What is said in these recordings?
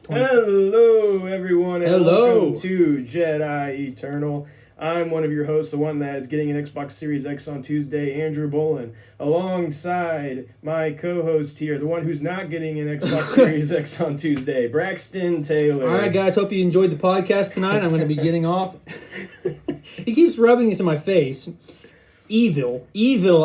Hello, everyone, and Hello. welcome to Jedi Eternal. I'm one of your hosts, the one that's getting an Xbox Series X on Tuesday, Andrew Bolin, alongside my co-host here, the one who's not getting an Xbox Series X on Tuesday, Braxton Taylor. All right, guys, hope you enjoyed the podcast tonight. I'm going to be getting off. He keeps rubbing this in my face. Evil,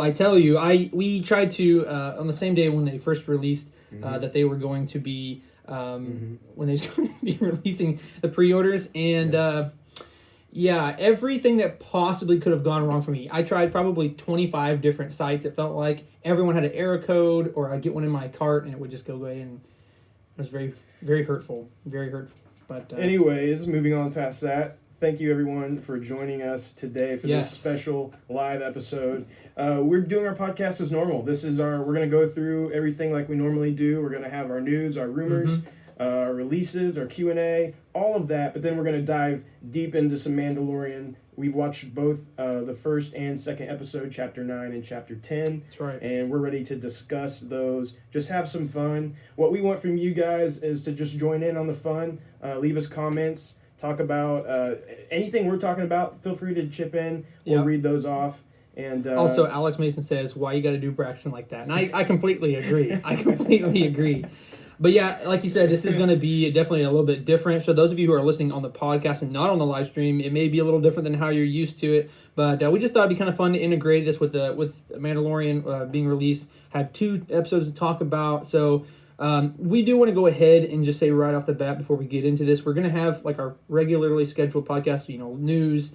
I tell you. We tried to, on the same day when they first released, that they were going to be, when they were going to be releasing the pre-orders, and yeah, everything that possibly could have gone wrong for me. I tried probably 25 different sites. It felt like everyone had an error code, or I'd get one in my cart and it would just go away, and it was very, very hurtful. Very hurtful. But anyways, moving on past that, thank you everyone for joining us today for this special live episode. We're doing our podcast as normal. We're going to go through everything like we normally do. We're going to have our news, our rumors, our releases, our Q&A, all of that. But then we're going to dive deep into some Mandalorian. We've watched both the first and second episode, Chapter 9 and Chapter 10. That's right. And we're ready to discuss those. Just have some fun. What we want from you guys is to just join in on the fun. Leave us comments. Talk about anything we're talking about. Feel free to chip in. We'll read those off. And also, Alex Mason says, why you got to do Braxton like that? And I completely agree. I completely agree. But yeah, like you said, this is going to be definitely a little bit different. So those of you who are listening on the podcast and not on the live stream, it may be a little different than how you're used to it. But we just thought it'd be kind of fun to integrate this with Mandalorian being released. Have 2 episodes to talk about. So we do want to go ahead and just say right off the bat before we get into this, we're going to have like our regularly scheduled podcast, news,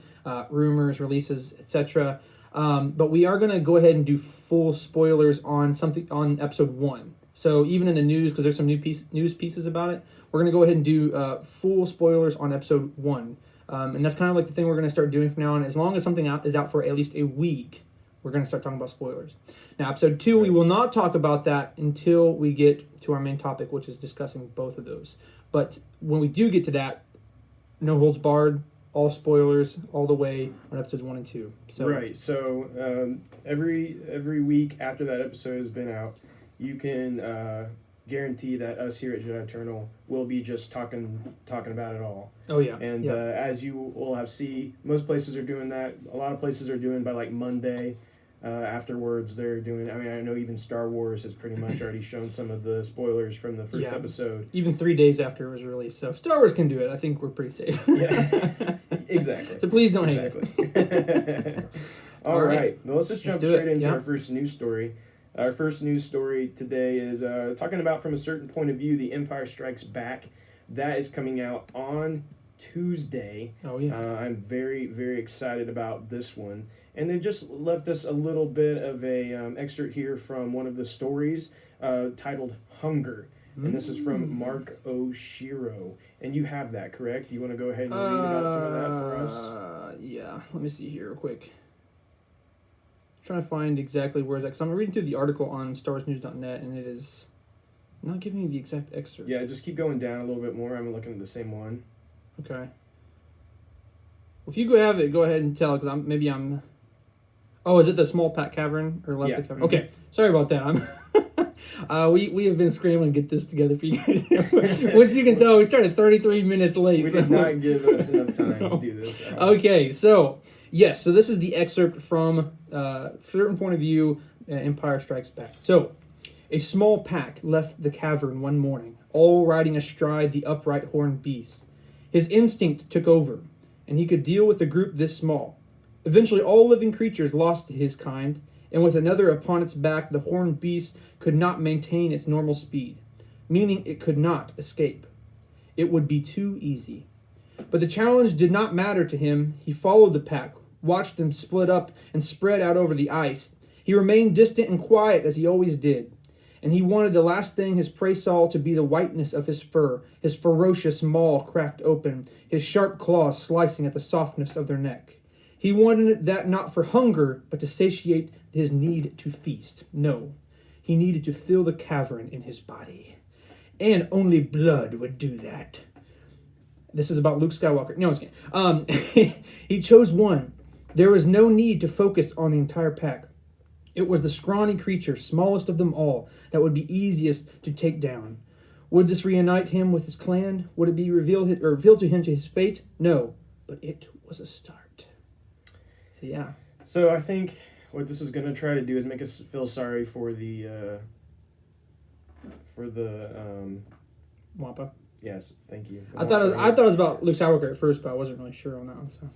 rumors, releases, etc. But we are going to go ahead and do full spoilers on episode 1. So even in the news, because there's some news pieces about it, we're going to go ahead and do full spoilers on episode 1. And that's kind of like the thing we're going to start doing from now on. As long as something is out for at least a week, we're going to start talking about spoilers. Now, episode 2, we will not talk about that until we get to our main topic, which is discussing both of those. But when we do get to that, no holds barred, all spoilers, all the way on episodes 1 and 2. So, right. So every week after that episode has been out, you can guarantee that us here at Jedi Eternal will be just talking about it all. Oh, yeah. And as you will have seen, most places are doing that. A lot of places are doing by like Monday. Afterwards, they're doing. I mean, I know even Star Wars has pretty much already shown some of the spoilers from the first episode. Even 3 days after it was released. So if Star Wars can do it, I think we're pretty safe. Yeah, exactly. So please don't hate us. All right. Well, let's just jump straight into our first news story. Our first news story today is talking about, from a certain point of view, The Empire Strikes Back. That is coming out on Tuesday. Oh, yeah. I'm very, very excited about this one. And they just left us a little bit of a excerpt here from one of the stories titled Hunger. And this is from Mark Oshiro. And you have that, correct? Do you want to go ahead and read about some of that for us? Yeah. Let me see here real quick. Trying to find exactly where it's at, because I'm reading through the article on StarWarsNews.net, and it is not giving me the exact excerpt. Yeah, just keep going down a little bit more. I'm looking at the same one. Okay. Well, if you have it, go ahead and tell, because I'm. Oh, is it the small pack cavern or left the cavern? Okay, sorry about that. We have been scrambling to get this together for you guys. Which you can tell, we started 33 minutes late. We did not give us enough time to do this. Okay, so yes, so this is the excerpt from certain point of view, Empire Strikes Back. So, a small pack left the cavern one morning, all riding astride the upright horned beast. His instinct took over, and he could deal with a group this small. Eventually, all living creatures lost his kind, and with another upon its back, the horned beast could not maintain its normal speed, meaning it could not escape. It would be too easy. But the challenge did not matter to him. He followed the pack, watched them split up and spread out over the ice. He remained distant and quiet as he always did, and he wanted the last thing his prey saw to be the whiteness of his fur, his ferocious maw cracked open, his sharp claws slicing at the softness of their neck. He wanted that not for hunger, but to satiate his need to feast. No, he needed to fill the cavern in his body. And only blood would do that. This is about Luke Skywalker. No, I'm just kidding. He chose one. There was no need to focus on the entire pack. It was the scrawny creature, smallest of them all, that would be easiest to take down. Would this reunite him with his clan? Would it be revealed to him to his fate? No, but it was a start. So yeah. So I think what this is going to try to do is make us feel sorry for the Wampa. Yes, thank you. I thought it was about Luke Skywalker at first, but I wasn't really sure on that one. So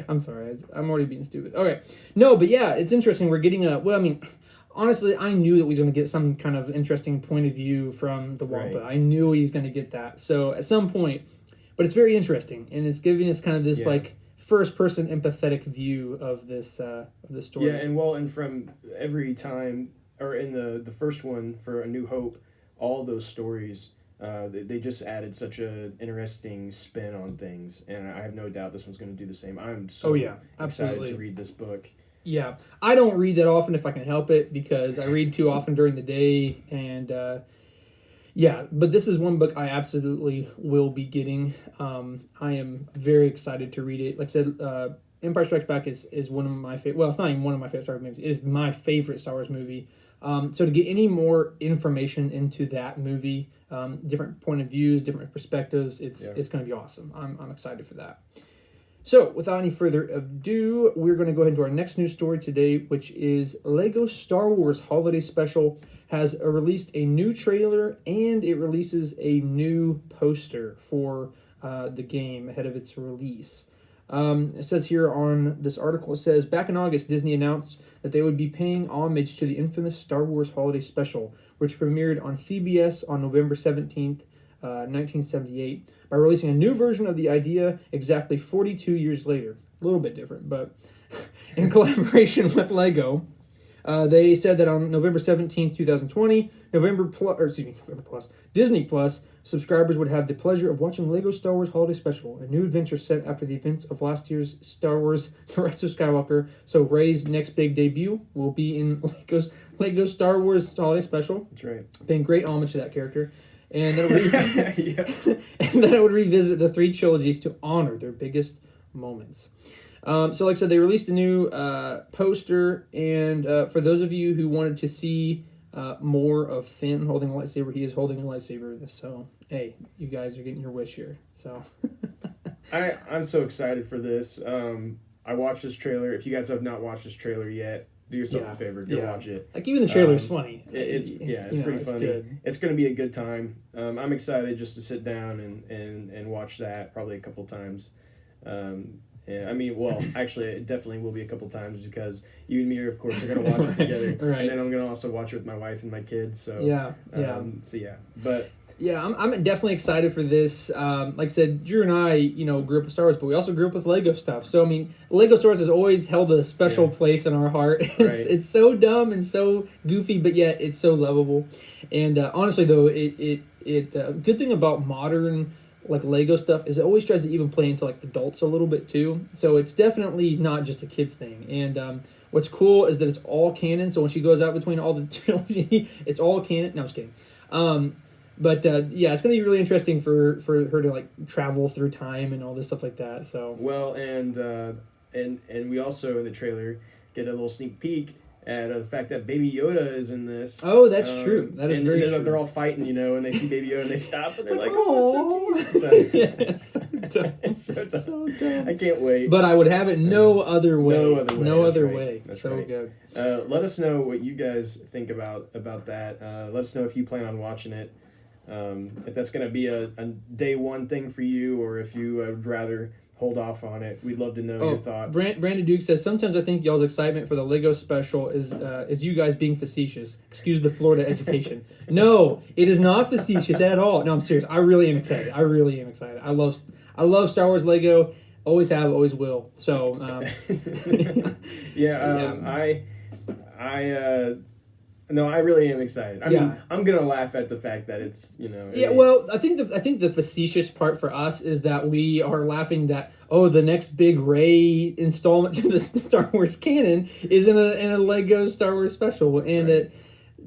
I'm sorry, I'm already being stupid. Okay, no, but yeah, it's interesting. We're getting honestly, I knew that we was going to get some kind of interesting point of view from the Wampa. Right. I knew he was going to get that. So at some point, but it's very interesting, and it's giving us kind of this first-person empathetic view of this story. Yeah, and from every time, or in the first one for A New Hope, all those stories, they just added such an interesting spin on things, and I have no doubt this one's going to do the same. I'm so excited to read this book. Yeah, I don't read that often if I can help it, because I read too often during the day, and but this is one book I absolutely will be getting. I am very excited to read it. Like I said, Empire Strikes Back is one of my favorite. Well, it's not even one of my favorite Star Wars movies. It is my favorite Star Wars movie. So to get any more information into that movie, different point of views, different perspectives, it's going to be awesome. I'm excited for that. So, without any further ado, we're going to go ahead to our next news story today, which is Lego Star Wars Holiday Special has released a new trailer, and it releases a new poster for the game ahead of its release. It says here on this article, it says, back in August, Disney announced that they would be paying homage to the infamous Star Wars Holiday Special, which premiered on CBS on November 17th, 1978, by releasing a new version of the idea exactly 42 years later. A little bit different, but in collaboration with Lego, they said that on November 17th, 2020, Disney Plus subscribers would have the pleasure of watching Lego Star Wars Holiday Special, a new adventure set after the events of last year's Star Wars The Rise of Skywalker. So Rey's next big debut will be in Lego Star Wars Holiday Special. That's right. Paying great homage to that character. And then it would revisit the three trilogies to honor their biggest moments. So like I said, they released a new poster, and for those of you who wanted to see more of Finn holding a lightsaber, he is holding a lightsaber in this. So, hey, you guys are getting your wish here. So I'm so excited for this. I watched this trailer. If you guys have not watched this trailer yet, do yourself a favor, go watch it. Like, even the trailer's funny. It's pretty funny. Good. It's going to be a good time. I'm excited just to sit down and watch that probably a couple times. Actually, it definitely will be a couple times, because you and me, of course, are going to watch it together. Right. And then I'm going to also watch it with my wife and my kids. So But yeah, I'm definitely excited for this. Like I said, Drew and I, grew up with Star Wars, but we also grew up with Lego stuff. So, Lego Star Wars has always held a special place in our heart. It's so dumb and so goofy, but yet it's so lovable. And honestly, though, good thing about modern Lego stuff is it always tries to even play into adults a little bit too. So it's definitely not just a kids thing. And what's cool is that it's all canon. So when she goes out between all the trilogy, it's all canon. No, I'm just kidding. But it's going to be really interesting for her to travel through time and all this stuff like that. So and we also in the trailer get a little sneak peek at the fact that Baby Yoda is in this. Oh, that's true. That is very true. They're all fighting, and they see Baby Yoda and they stop and they're oh, it's so cute. It's so dumb. It's so dumb. I can't wait. But I would have it no other way. No other way. That's so right. Good. Let us know what you guys think about that. Let us know if you plan on watching it. If that's going to be a day one thing for you, or if you would rather hold off on it. We'd love to know your thoughts. Brandon Duke says, sometimes I think y'all's excitement for the Lego special is you guys being facetious. Excuse the Florida education. No, it is not facetious at all. No, I'm serious. I really am excited. I love Star Wars Lego. Always have, always will. So, No, I really am excited. I mean, I'm gonna laugh at the fact that it's, well, I think the facetious part for us is that we are laughing that the next big Rey installment to the Star Wars canon is in a Lego Star Wars special, and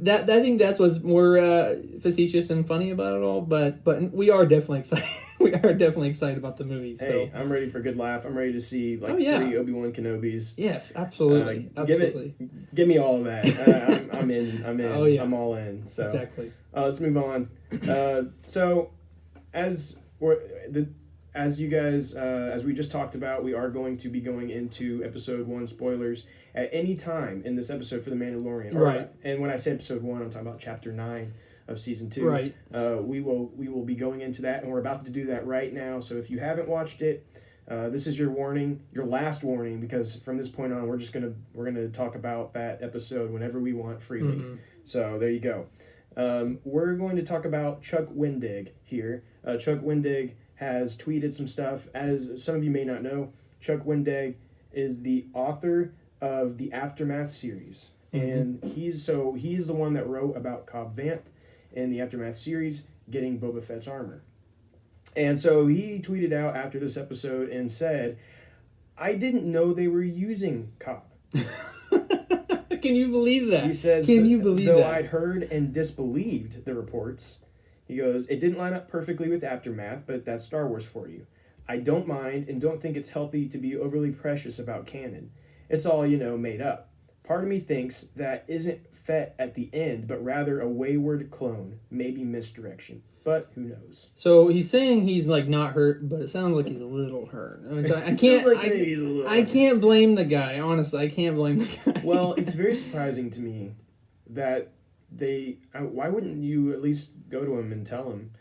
I think that's what's more facetious and funny about it all. But we are definitely excited. We are definitely excited about the movie. Hey, so. I'm ready for a good laugh. I'm ready to see like 3 Obi-Wan Kenobis. Yes, absolutely, absolutely. Give me all of that. I'm in. Oh, yeah. I'm all in. So exactly. Let's move on. So as you guys, as we just talked about, we are going to be going into episode 1 spoilers at any time in this episode for The Mandalorian. Right. And when I say episode 1, I'm talking about chapter 9 of season 2. Right. We will be going into that, and we're about to do that right now. So if you haven't watched it, this is your warning, your last warning, because from this point on, we're gonna talk about that episode whenever we want freely. Mm-hmm. So there you go. We're going to talk about Chuck Wendig here. Chuck Wendig has tweeted some stuff. As some of you may not know, Chuck Wendig is the author of the Aftermath series, and he's the one that wrote about Cobb Vanth in the Aftermath series getting Boba Fett's armor. And so he tweeted out after this episode and said, "I didn't know they were using Cobb." Can you believe that? He says, "Can you believe though that? I'd heard and disbelieved the reports," he goes, "it didn't line up perfectly with Aftermath, but that's Star Wars for you. I don't mind and don't think it's healthy to be overly precious about canon. It's all, made up. Part of me thinks that isn't Fett at the end, but rather a wayward clone, maybe misdirection. But who knows?" So he's saying he's like not hurt, but it sounds like he's a little hurt. I can't blame the guy. Honestly, I can't blame the guy. Well, it's very surprising to me that why wouldn't you at least go to him and tell him?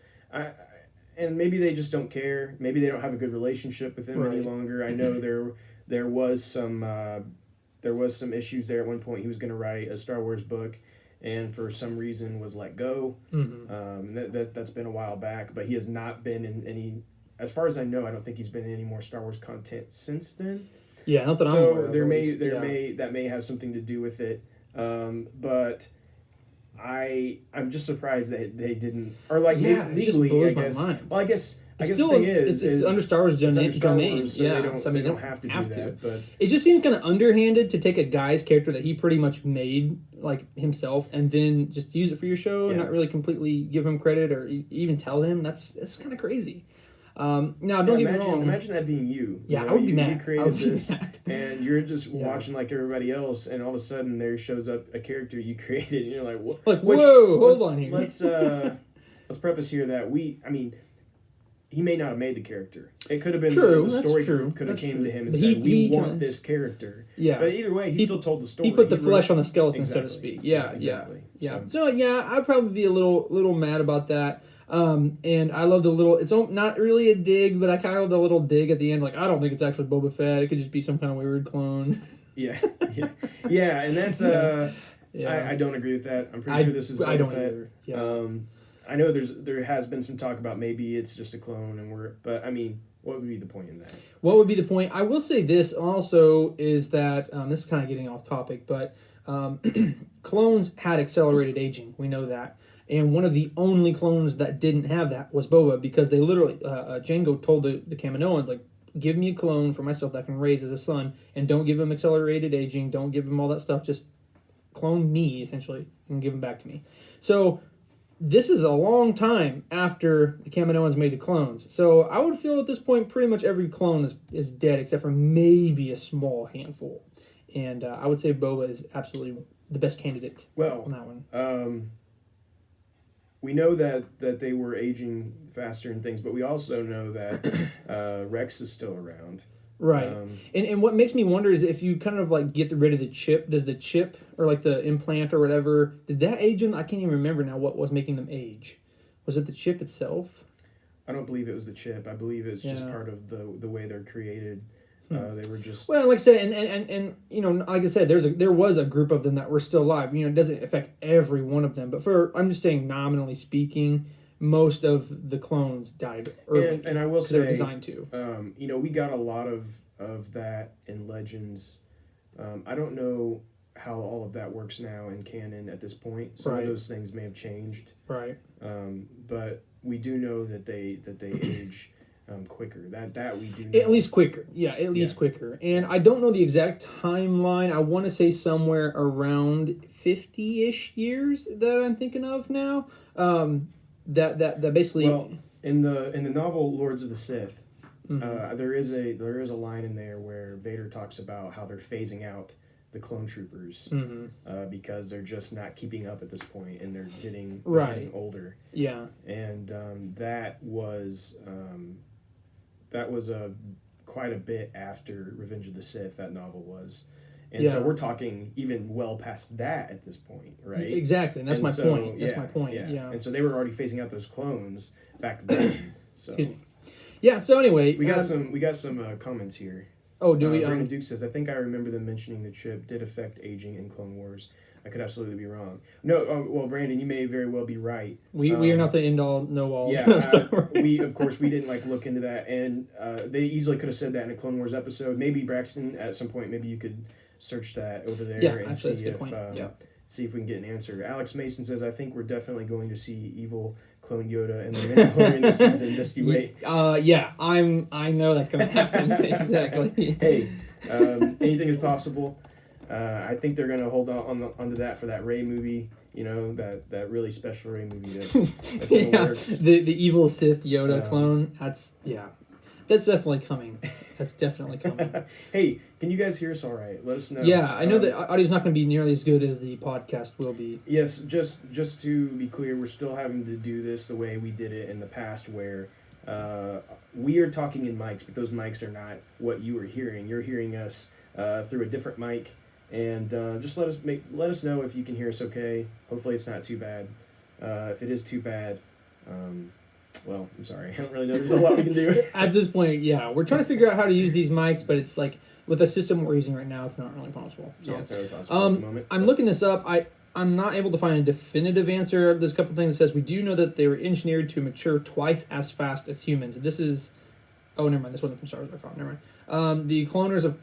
And maybe they just don't care. Maybe they don't have a good relationship with him any longer. I know there was some issues there at one point. He was going to write a Star Wars book, and for some reason was let go. That's been a while back, but he has not been in any. As far as I know, I don't think he's been in any more Star Wars content since then. Yeah, not that I'm aware of. That may have something to do with it, but I'm just surprised that they didn't, or like legally, it just blows I guess. My mind. Well, I guess the still, thing is it's under Star Wars domain. So Yeah, they don't have to do that. But it just seems kind of underhanded to take a guy's character that he pretty much made like himself and then just use it for your show and not really completely give him credit or even tell him. That's kind of crazy. Now, don't get me wrong. Imagine that being you. Yeah, I would be mad. You created this, and you're just watching like everybody else, and all of a sudden there shows up a character you created, and you're like, "What?" Like, whoa, hold on here. Let's preface here that he may not have made the character. It could have been true. The story could have came to him and said, "We want this character." Yeah. But either way, he still told the story. He put the flesh on the skeleton, so to speak. Yeah, exactly. Yeah. So I'd probably be a little mad about that. And I love the little. It's not really a dig, but I kind of love the little dig at the end. Like, I don't think it's actually Boba Fett. It could just be some kind of weird clone. Yeah. And that's I don't agree with that. I'm pretty sure this is Boba Fett. I don't either. Yeah. I know there has been some talk about maybe it's just a clone, but what would be the point in that? What would be the point? I will say this also is that this is kind of getting off topic, but clones had accelerated aging. We know that. And one of the only clones that didn't have that was Boba, because they literally, Jango told the Kaminoans, like, give me a clone for myself that I can raise as a son, and don't give him accelerated aging, don't give him all that stuff, just clone me, essentially, and give him back to me. So this is a long time after the Kaminoans made the clones. So I would feel at this point pretty much every clone is dead, except for maybe a small handful. And I would say Boba is absolutely the best candidate on that one. We know that they were aging faster and things, but we also know that Rex is still around. Right. And what makes me wonder is if you kind of like get rid of the chip, does the chip or like the implant or whatever, did that age them? I can't even remember now what was making them age. Was it the chip itself? I don't believe it was the chip. I believe it's just part of the way they're created. They were just like I said, and like I said, there was a group of them that were still alive. It doesn't affect every one of them, but I'm just saying, nominally speaking, most of the clones died early. And I will say, they were designed to. We got a lot of that in Legends. I don't know how all of that works now in canon at this point. Some of those things may have changed. Right. But we do know that they age quicker. That we do know. At least quicker. Yeah, at least quicker. And I don't know the exact timeline. I want to say somewhere around 50-ish years that I'm thinking of now. That basically. Well, in the novel Lords of the Sith, there is a line in there where Vader talks about how they're phasing out the clone troopers because they're just not keeping up at this point, and they're getting older. Yeah, and that was quite a bit after Revenge of the Sith. That novel was. And so we're talking even well past that at this point, right? Exactly, and that's my point. That's my point. Yeah. And so they were already phasing out those clones back then. So excuse me. Yeah. So anyway, we got some comments here. Oh, do we? Brandon Duke says, I think I remember them mentioning the chip did affect aging in Clone Wars. I could absolutely be wrong. No, well, Brandon, you may very well be right. We are not the end all, know all. Yeah, we didn't look into that, and they easily could have said that in a Clone Wars episode. Maybe Braxton, at some point, maybe you could search that over there and see if we can get an answer. Alex Mason says, I think we're definitely going to see evil clone Yoda in the Mandalorian this season. Just you wait. I know that's going to happen. Exactly. Hey, anything is possible. I think they're going to hold onto that for that Rey movie. You know, that really special Rey movie that's in the works. The evil Sith Yoda clone. That's definitely coming. That's definitely coming. Hey, can you guys hear us all right? Let us know. Yeah, I know the audio's not going to be nearly as good as the podcast will be. Yes, just to be clear, we're still having to do this the way we did it in the past, where we are talking in mics, but those mics are not what you are hearing. You're hearing us through a different mic, and just let us know if you can hear us okay. Hopefully it's not too bad. If it is too bad, well, I'm sorry. I don't really know. There's a lot we can do. At this point, we're trying to figure out how to use these mics, but it's like with the system we're using right now, it's not really possible. So, it's not really possible at the moment. I'm looking this up. I'm not able to find a definitive answer. There's a couple things that says we do know that they were engineered to mature twice as fast as humans. This is... Oh, never mind. This wasn't from StarWars.com. Never mind. The cloners of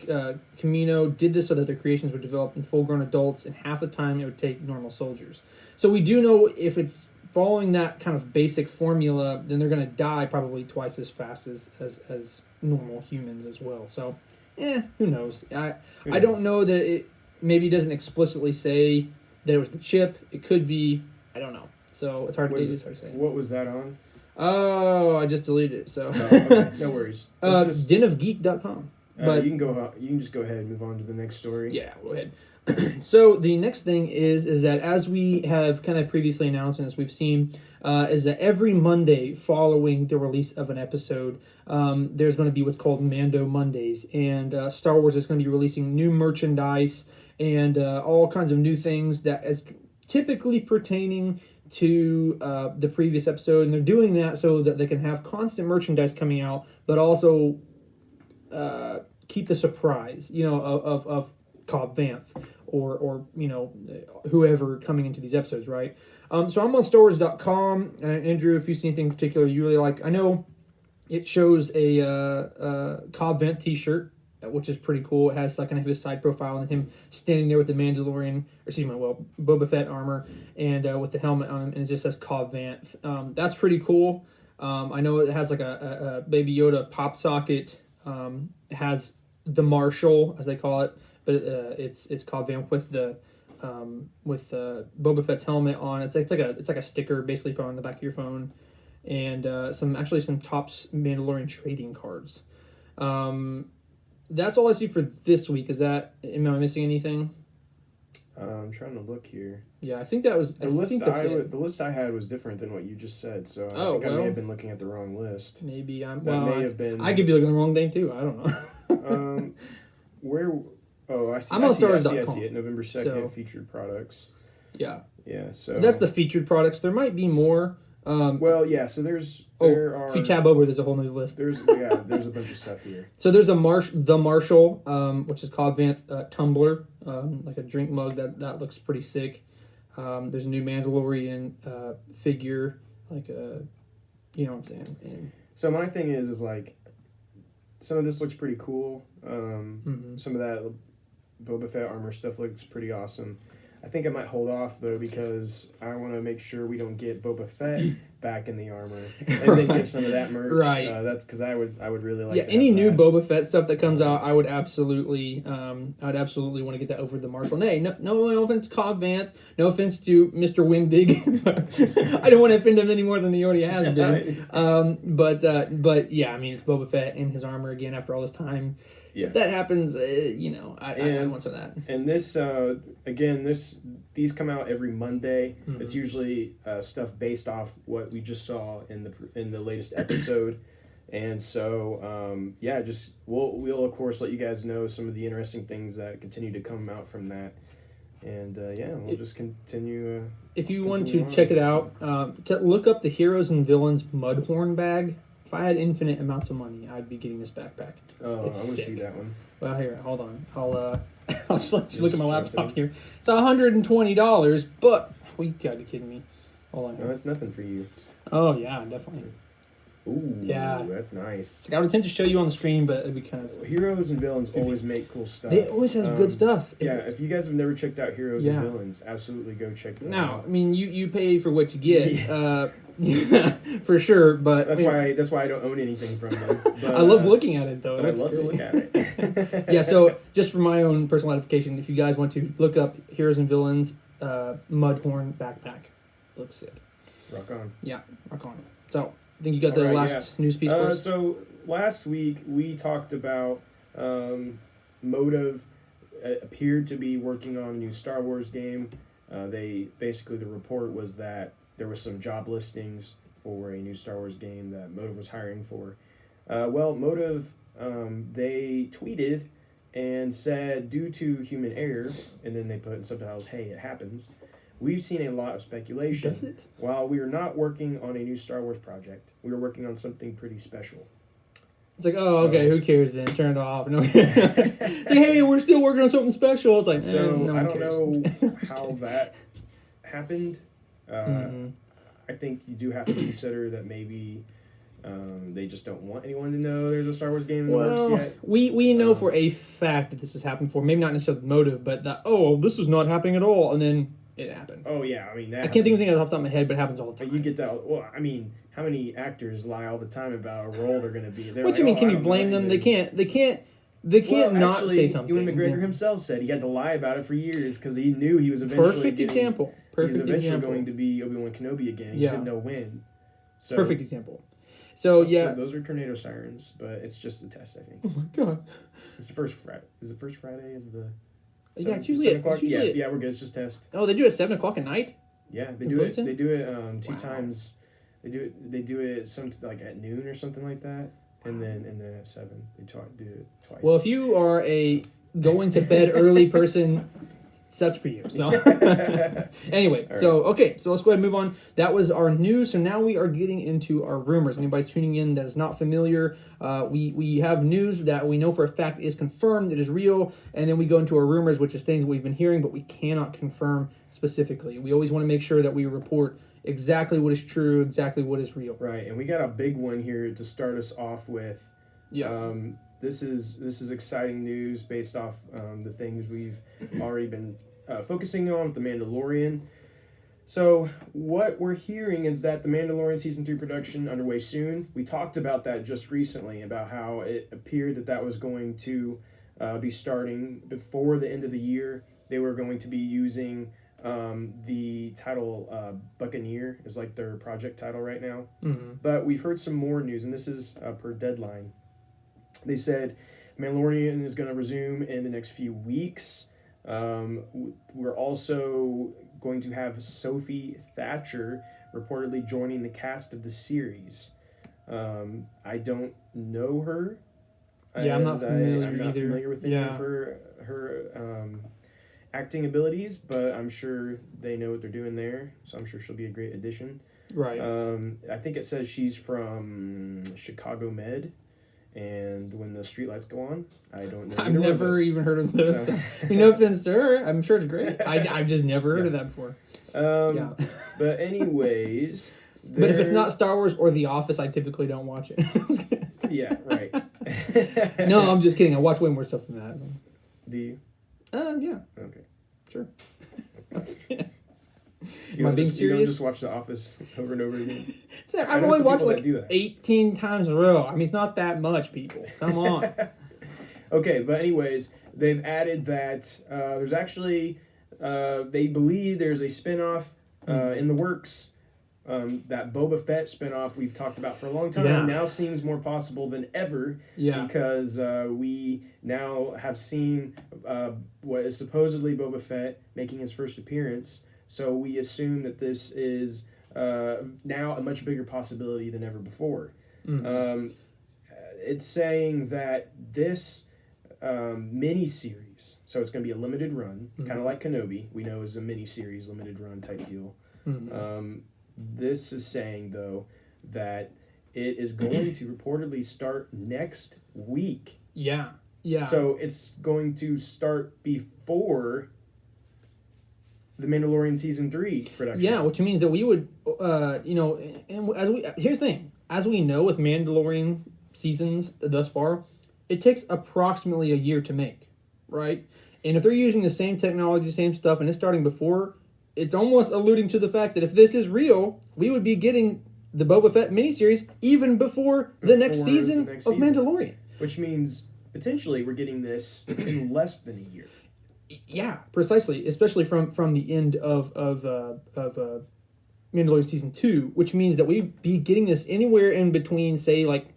Camino did this so that their creations would develop in full-grown adults in half the time it would take normal soldiers. So we do know if it's following that kind of basic formula, then they're going to die probably twice as fast as normal humans as well. So, who knows? I don't know that it maybe doesn't explicitly say that it was the chip. It could be. I don't know. So it's hard to say. What was that on? Oh, I just deleted it. So okay. No worries. denofgeek.com. But you can just go ahead and move on to the next story. Yeah, go ahead. So the next thing is that, as we have kind of previously announced and as we've seen, is that every Monday following the release of an episode, there's going to be what's called Mando Mondays, and Star Wars is going to be releasing new merchandise and all kinds of new things that is typically pertaining to the previous episode, and they're doing that so that they can have constant merchandise coming out, but also keep the surprise, of Cobb Vanth or whoever coming into these episodes, right? So I'm on StarWars.com. Andrew, if you see anything in particular you really like, I know it shows a Cobb Vanth t-shirt, which is pretty cool. It has like kind of his side profile and him standing there with the Boba Fett armor and with the helmet on him, and it just says Cobb Vanth. That's pretty cool. I know it has like a Baby Yoda pop socket. It has the Marshal, as they call it, but it's Cobb Vanth with the Boba Fett's helmet on. It's like a sticker basically put on the back of your phone, and some Topps Mandalorian trading cards. That's all I see for this week. Am I missing anything? I'm trying to look here. Yeah, I think that was the list I had was different than what you just said. So I may have been looking at the wrong list. Maybe I could be looking at the wrong thing too. I don't know. Where? Oh, I see. I'm on StarWars.com. I see it. November 2nd, featured products. Yeah. Yeah. So that's the featured products. There might be more. So if you tab over, there's a whole new list. There's a bunch of stuff here. So there's the Marshal, which is Cobb Vanth tumbler, like a drink mug that looks pretty sick. There's a new Mandalorian figure, like you know what I'm saying. And so my thing is like, some of this looks pretty cool. Some of that Boba Fett armor stuff looks pretty awesome. I think I might hold off though because I want to make sure we don't get Boba Fett back in the armor and then get some of that merch. Right. That's because I would really like. Yeah, to any have new that. Boba Fett stuff that comes out, I would absolutely want to get that over to the Marshal. Hey, no offense to Cobb Vanth, no offense to Mr. Windig. I don't want to offend him any more than he already has been. But yeah, I mean, it's Boba Fett in his armor again after all this time. Yeah. If that happens, I want some of that. And this, these come out every Monday. Mm-hmm. It's usually stuff based off what we just saw in the latest episode. And so, we'll of course let you guys know some of the interesting things that continue to come out from that. And we'll just continue. If you want to check it out, look up the Heroes and Villains Mudhorn bag. If I had infinite amounts of money, I'd be getting this backpack. Oh, I want to see that one. Well, here, hold on. I'll just let you look at my laptop here. It's $120, but you gotta be kidding me. Hold on. No, that's nothing for you. Oh yeah, definitely. Ooh, yeah, that's nice. It's like I would attempt to show you on the screen, but it'd be kind of Heroes and Villains always make cool stuff. They always have good stuff. If you guys have never checked out Heroes and Villains, absolutely go check them out. I mean, you pay for what you get. For sure, but that's why I don't own anything from them. But, I love looking at it though. I love to look at it. Yeah, so just for my own personal edification, if you guys want to look up Heroes and Villains Mudhorn backpack, looks sick. Rock on. Yeah, rock on. So I think you got the last news piece for us. So last week we talked about Motive appeared to be working on a new Star Wars game. The report was that there was some job listings for a new Star Wars game that Motive was hiring for. Motive, they tweeted and said, due to human error, and then they put in subtitles, hey, it happens. We've seen a lot of speculation. Does it? While we are not working on a new Star Wars project, we are working on something pretty special. It's like, okay, who cares then? Turn it off. No. Hey, we're still working on something special. It's like, no I one don't cares. know how that happened. I think you do have to consider that maybe they just don't want anyone to know there's a Star Wars game in the works yet. We know for a fact that this has happened before. Maybe not necessarily Motive, but that, this is not happening at all. And then it happened. Oh, yeah. I mean, I can't think of anything off the top of my head, but it happens all the time. But you get that. Well, I mean, how many actors lie all the time about a role they're going to be? What do you mean? Can you blame them? They can't not say something. Ewan McGregor himself said he had to lie about it for years because he knew he was eventually Perfect example. Going to be Obi-Wan Kenobi again. He didn't know when. So, perfect example. So those are tornado sirens, but it's just a test, I think. Oh my god! It's the first Friday. Is it first Friday of the? It's usually 7 o'clock. Yeah, we're good. It's just test. Oh, they do it at 7 o'clock at night. Yeah, they do it. They do it two times. They do it some like at noon or something like that, and then at 7 they do it twice. Well, if you are a going to bed early person, sucks for you. So anyway, right. So let's go ahead and move on. That was our news. So now we are getting into our rumors. Anybody's tuning in that is not familiar, we have news that we know for a fact is confirmed, it is real, and then we go into our rumors, which is things we've been hearing, but we cannot confirm specifically. We always want to make sure that we report exactly what is true, exactly what is real. Right, and we got a big one here to start us off with. Yeah. This is exciting news based off the things we've already been focusing on with The Mandalorian. So what we're hearing is that The Mandalorian Season 3 production underway soon. We talked about that just recently, about how it appeared that was going to be starting before the end of the year. They were going to be using the title Buccaneer is like their project title right now. Mm-hmm. But we've heard some more news, and this is per Deadline. They said Mandalorian is going to resume in the next few weeks. We're also going to have Sophie Thatcher reportedly joining the cast of the series. I don't know her. Yeah, I'm not familiar I'm not familiar with any of her acting abilities, but I'm sure they know what they're doing there, so I'm sure she'll be a great addition. Right. I think it says she's from Chicago Med. And when the streetlights go on, I don't know. I've never even heard of this. So. No offense to her. I'm sure it's great. I've just never heard of that before. But anyways. But if it's not Star Wars or The Office, I typically don't watch it. Yeah, right. No, I'm just kidding. I watch way more stuff than that. Do you? Yeah. Okay. Sure. Am I being You don't serious? just watch The Office over and over again. So I I've know only some watched people like that do that. 18 times in a row. I mean, it's not that much, people. Come on. Okay, but anyways, they've added that there's actually they believe there's a spin-off in the works. That Boba Fett spinoff we've talked about for a long time now seems more possible than ever because we now have seen what is supposedly Boba Fett making his first appearance. So we assume that this is now a much bigger possibility than ever before. It's saying that this mini-series, so it's going to be a limited run, kind of like Kenobi, we know is a mini-series, limited run type deal. This is saying, though, that it is going to reportedly start next week. Yeah. So it's going to start before the Mandalorian Season 3 production. Yeah, which means that we would, and here's the thing. As we know with Mandalorian seasons thus far, it takes approximately a year to make, right? And if they're using the same technology, same stuff, and it's starting before, it's almost alluding to the fact that if this is real, we would be getting the Boba Fett miniseries even before the next season of Mandalorian. Which means, potentially, we're getting this in less than a year. Yeah, precisely. Especially from the end of Mandalorian Season 2, which means that we'd be getting this anywhere in between, say, like,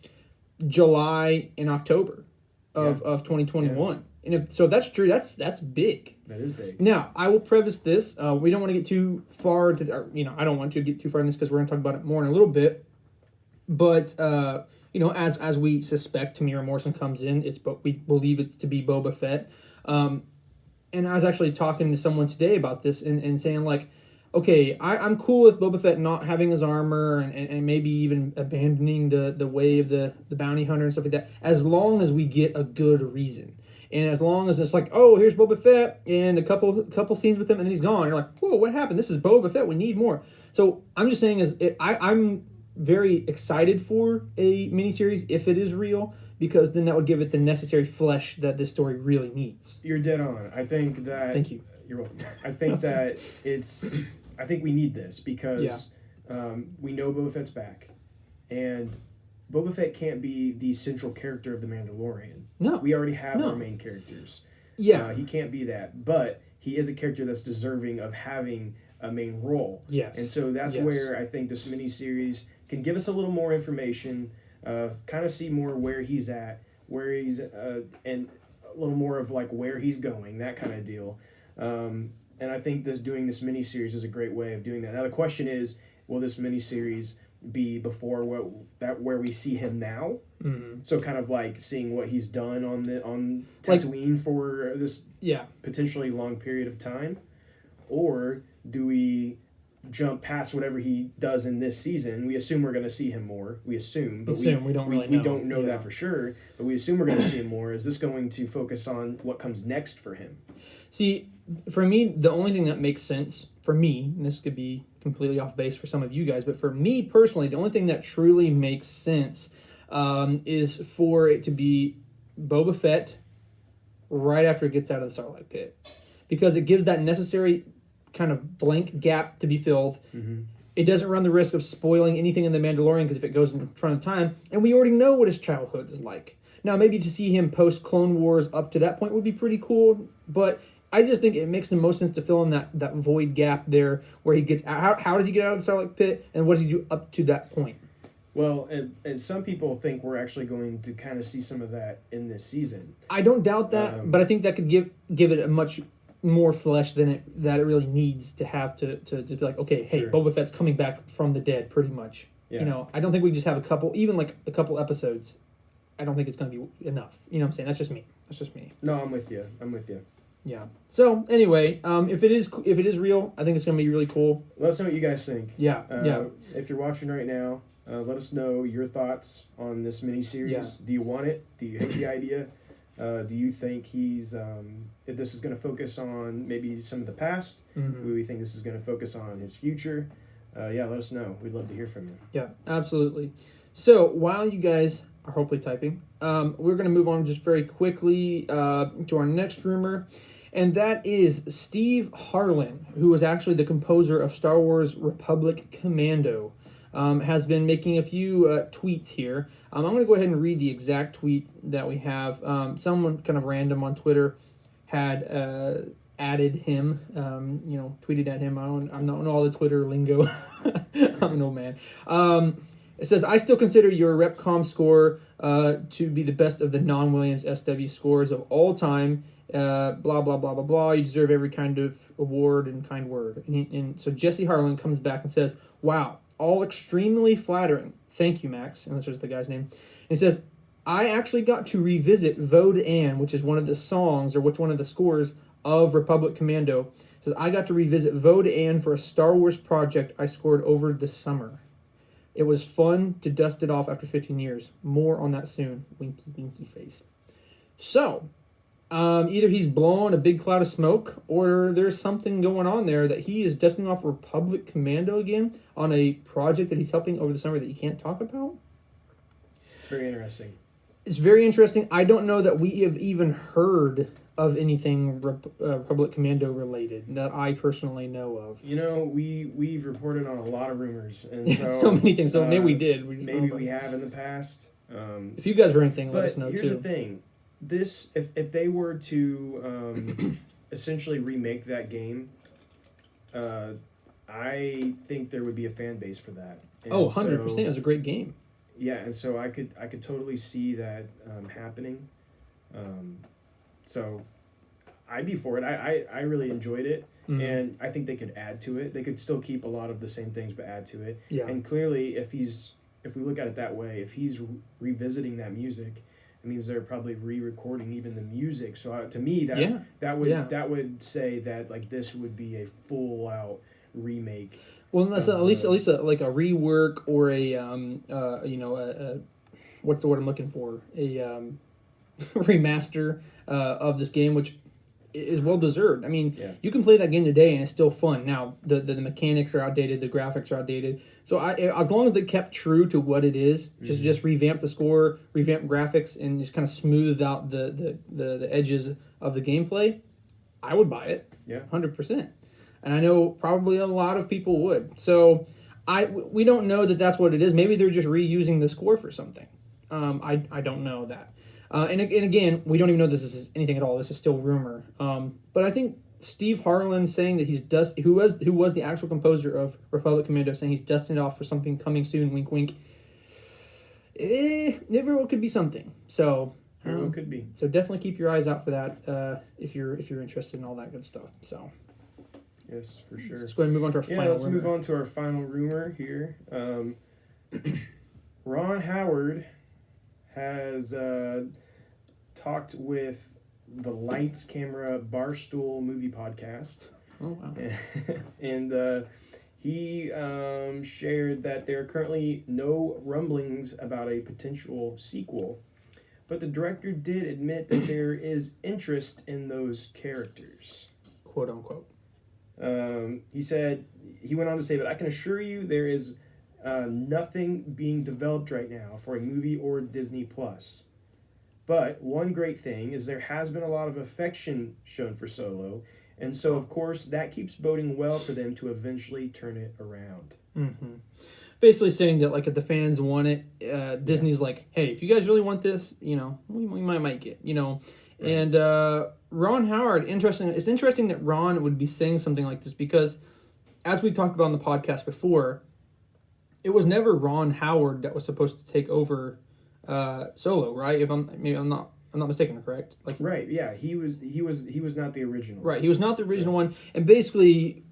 July and October of 2021. Yeah. And if that's true, that's big. That is big. Now, I will preface this. We don't want to get too far I don't want to get too far in this because we're going to talk about it more in a little bit. But, as we suspect Tamira Morrison comes in, we believe it's to be Boba Fett. And I was actually talking to someone today about this and saying, like, okay, I'm cool with Boba Fett not having his armor and maybe even abandoning the way of the bounty hunter and stuff like that, as long as we get a good reason. And as long as it's like, oh, here's Boba Fett and a couple scenes with him and then he's gone. You're like, whoa, what happened? This is Boba Fett. We need more. So I'm just saying I'm very excited for a miniseries if it is real, because then that would give it the necessary flesh that this story really needs. You're dead on. I think that... Thank you. You're welcome. I think that I think we need this because we know Boba Fett's back. And Boba Fett can't be the central character of The Mandalorian. No. We already have our main characters. Yeah. He can't be that. But he is a character that's deserving of having a main role. Yes. And so that's where I think this miniseries can give us a little more information, kind of see more where he's at, and a little more of like where he's going, that kind of deal. And I think doing this miniseries is a great way of doing that. Now the question is, will this miniseries be before where we see him now? Mm-hmm. So kind of like seeing what he's done on Tatooine for this potentially long period of time, or do we jump past whatever he does in this season? We assume we're going to see him more. We assume, but we don't really know. We don't know that for sure, but we assume we're going to see him more. Is this going to focus on what comes next for him? See, for me, the only thing that makes sense for me, and this could be completely off base for some of you guys, but for me personally, the only thing that truly makes sense is for it to be Boba Fett right after it gets out of the Sarlacc pit, because it gives that necessary kind of blank gap to be filled. Mm-hmm. It doesn't run the risk of spoiling anything in The Mandalorian, because if it goes in front of time, and we already know what his childhood is like. Now, maybe to see him post Clone Wars up to that point would be pretty cool, but I just think it makes the most sense to fill in that void gap there where he gets out. How does he get out of the Sarlacc pit, and what does he do up to that point? Well, and some people think we're actually going to kind of see some of that in this season. I don't doubt that, but I think that could give it a much more flesh than it really needs to have to be like, okay, hey, sure, Boba Fett's coming back from the dead, pretty much. Yeah. I don't think we just have a couple episodes. I don't think it's going to be enough. You know what I'm saying? That's just me. No, I'm with you. Yeah. So anyway, if it is real, I think it's going to be really cool. Let us know what you guys think. Yeah. If you're watching right now, let us know your thoughts on this miniseries. Yeah. Do you want it? Do you hate the idea? Do you think if this is going to focus on maybe some of the past? Mm-hmm. Do we think this is going to focus on his future? Let us know. We'd love to hear from you. Yeah, absolutely. So while you guys are hopefully typing, we're going to move on just very quickly to our next rumor. And that is Steve Harlan, who was actually the composer of Star Wars Republic Commando. Has been making a few tweets here. I'm going to go ahead and read the exact tweet that we have. Someone kind of random on Twitter had added him, tweeted at him. I don't know all the Twitter lingo. I'm an old man. It says, I still consider your Repcom score to be the best of the non-Williams SW scores of all time. Blah, blah, blah, blah, blah. You deserve every kind of award and kind word. And so Jesse Harlan comes back and says, wow, all extremely flattering. Thank you, Max. And that's just the guy's name. And he says, I actually got to revisit Vode Ann, which is one of the songs, or one of the scores of Republic Commando. It says, I got to revisit Vode Ann for a Star Wars project I scored over the summer. It was fun to dust it off after 15 years. More on that soon. Winky, winky face. So, either he's blowing a big cloud of smoke, or there's something going on there that he is dusting off Republic Commando again on a project that he's helping over the summer that you can't talk about. It's very interesting. It's very interesting. I don't know that we have even heard of anything Republic Commando related that I personally know of. We've reported on a lot of rumors, and so many things. So maybe we did. Maybe we have in the past. If you guys heard anything, let us know too. Here's the thing. This, if they were to essentially remake that game, I think there would be a fan base for that. And 100%. It was a great game. Yeah, and so I could totally see that happening. So I'd be for it. I really enjoyed it, and I think they could add to it. They could still keep a lot of the same things, but add to it. Yeah. And clearly, if we look at it that way, if he's revisiting that music, it means they're probably re-recording even the music. So to me, that would say that like this would be a full out remake. Well, that's at least like a rework or a what's the word I'm looking for? A remaster of this game, which is well deserved. I mean, you can play that game today and it's still fun. Now the mechanics are outdated, the graphics are outdated. So as long as they kept true to what it is, just revamp the score, revamp graphics, and just kind of smooth out the edges of the gameplay, I would buy it. Yeah, 100%. And I know probably a lot of people would. So we don't know that that's what it is. Maybe they're just reusing the score for something. I don't know that. And again, we don't even know this is anything at all. This is still rumor. But I think Steve Harlan saying that who was the actual composer of Republic Commando, saying he's dusting it off for something coming soon. Wink, wink. It very well could be something. So very well could be. So definitely keep your eyes out for that if you're interested in all that good stuff. So. Yes, for sure. Let's go ahead and move on to our final rumor. Let's move on to our final rumor here. Ron Howard has talked with the Lights Camera Barstool movie podcast. Oh, wow. And he shared that there are currently no rumblings about a potential sequel, but the director did admit that there is interest in those characters. Quote unquote. He went on to say that I can assure you there is nothing being developed right now for a movie or Disney Plus. But one great thing is there has been a lot of affection shown for Solo, and so of course that keeps boding well for them to eventually turn it around. Mm-hmm. Basically saying that like if the fans want it, Disney's like, hey, if you guys really want this, we might make it, Right. And Ron Howard, it's interesting that Ron would be saying something like this because, as we talked about on the podcast before, it was never Ron Howard that was supposed to take over Solo, right? I'm not mistaken, correct? Like, right? Yeah, he was not the original. Right, he was not the original one, and basically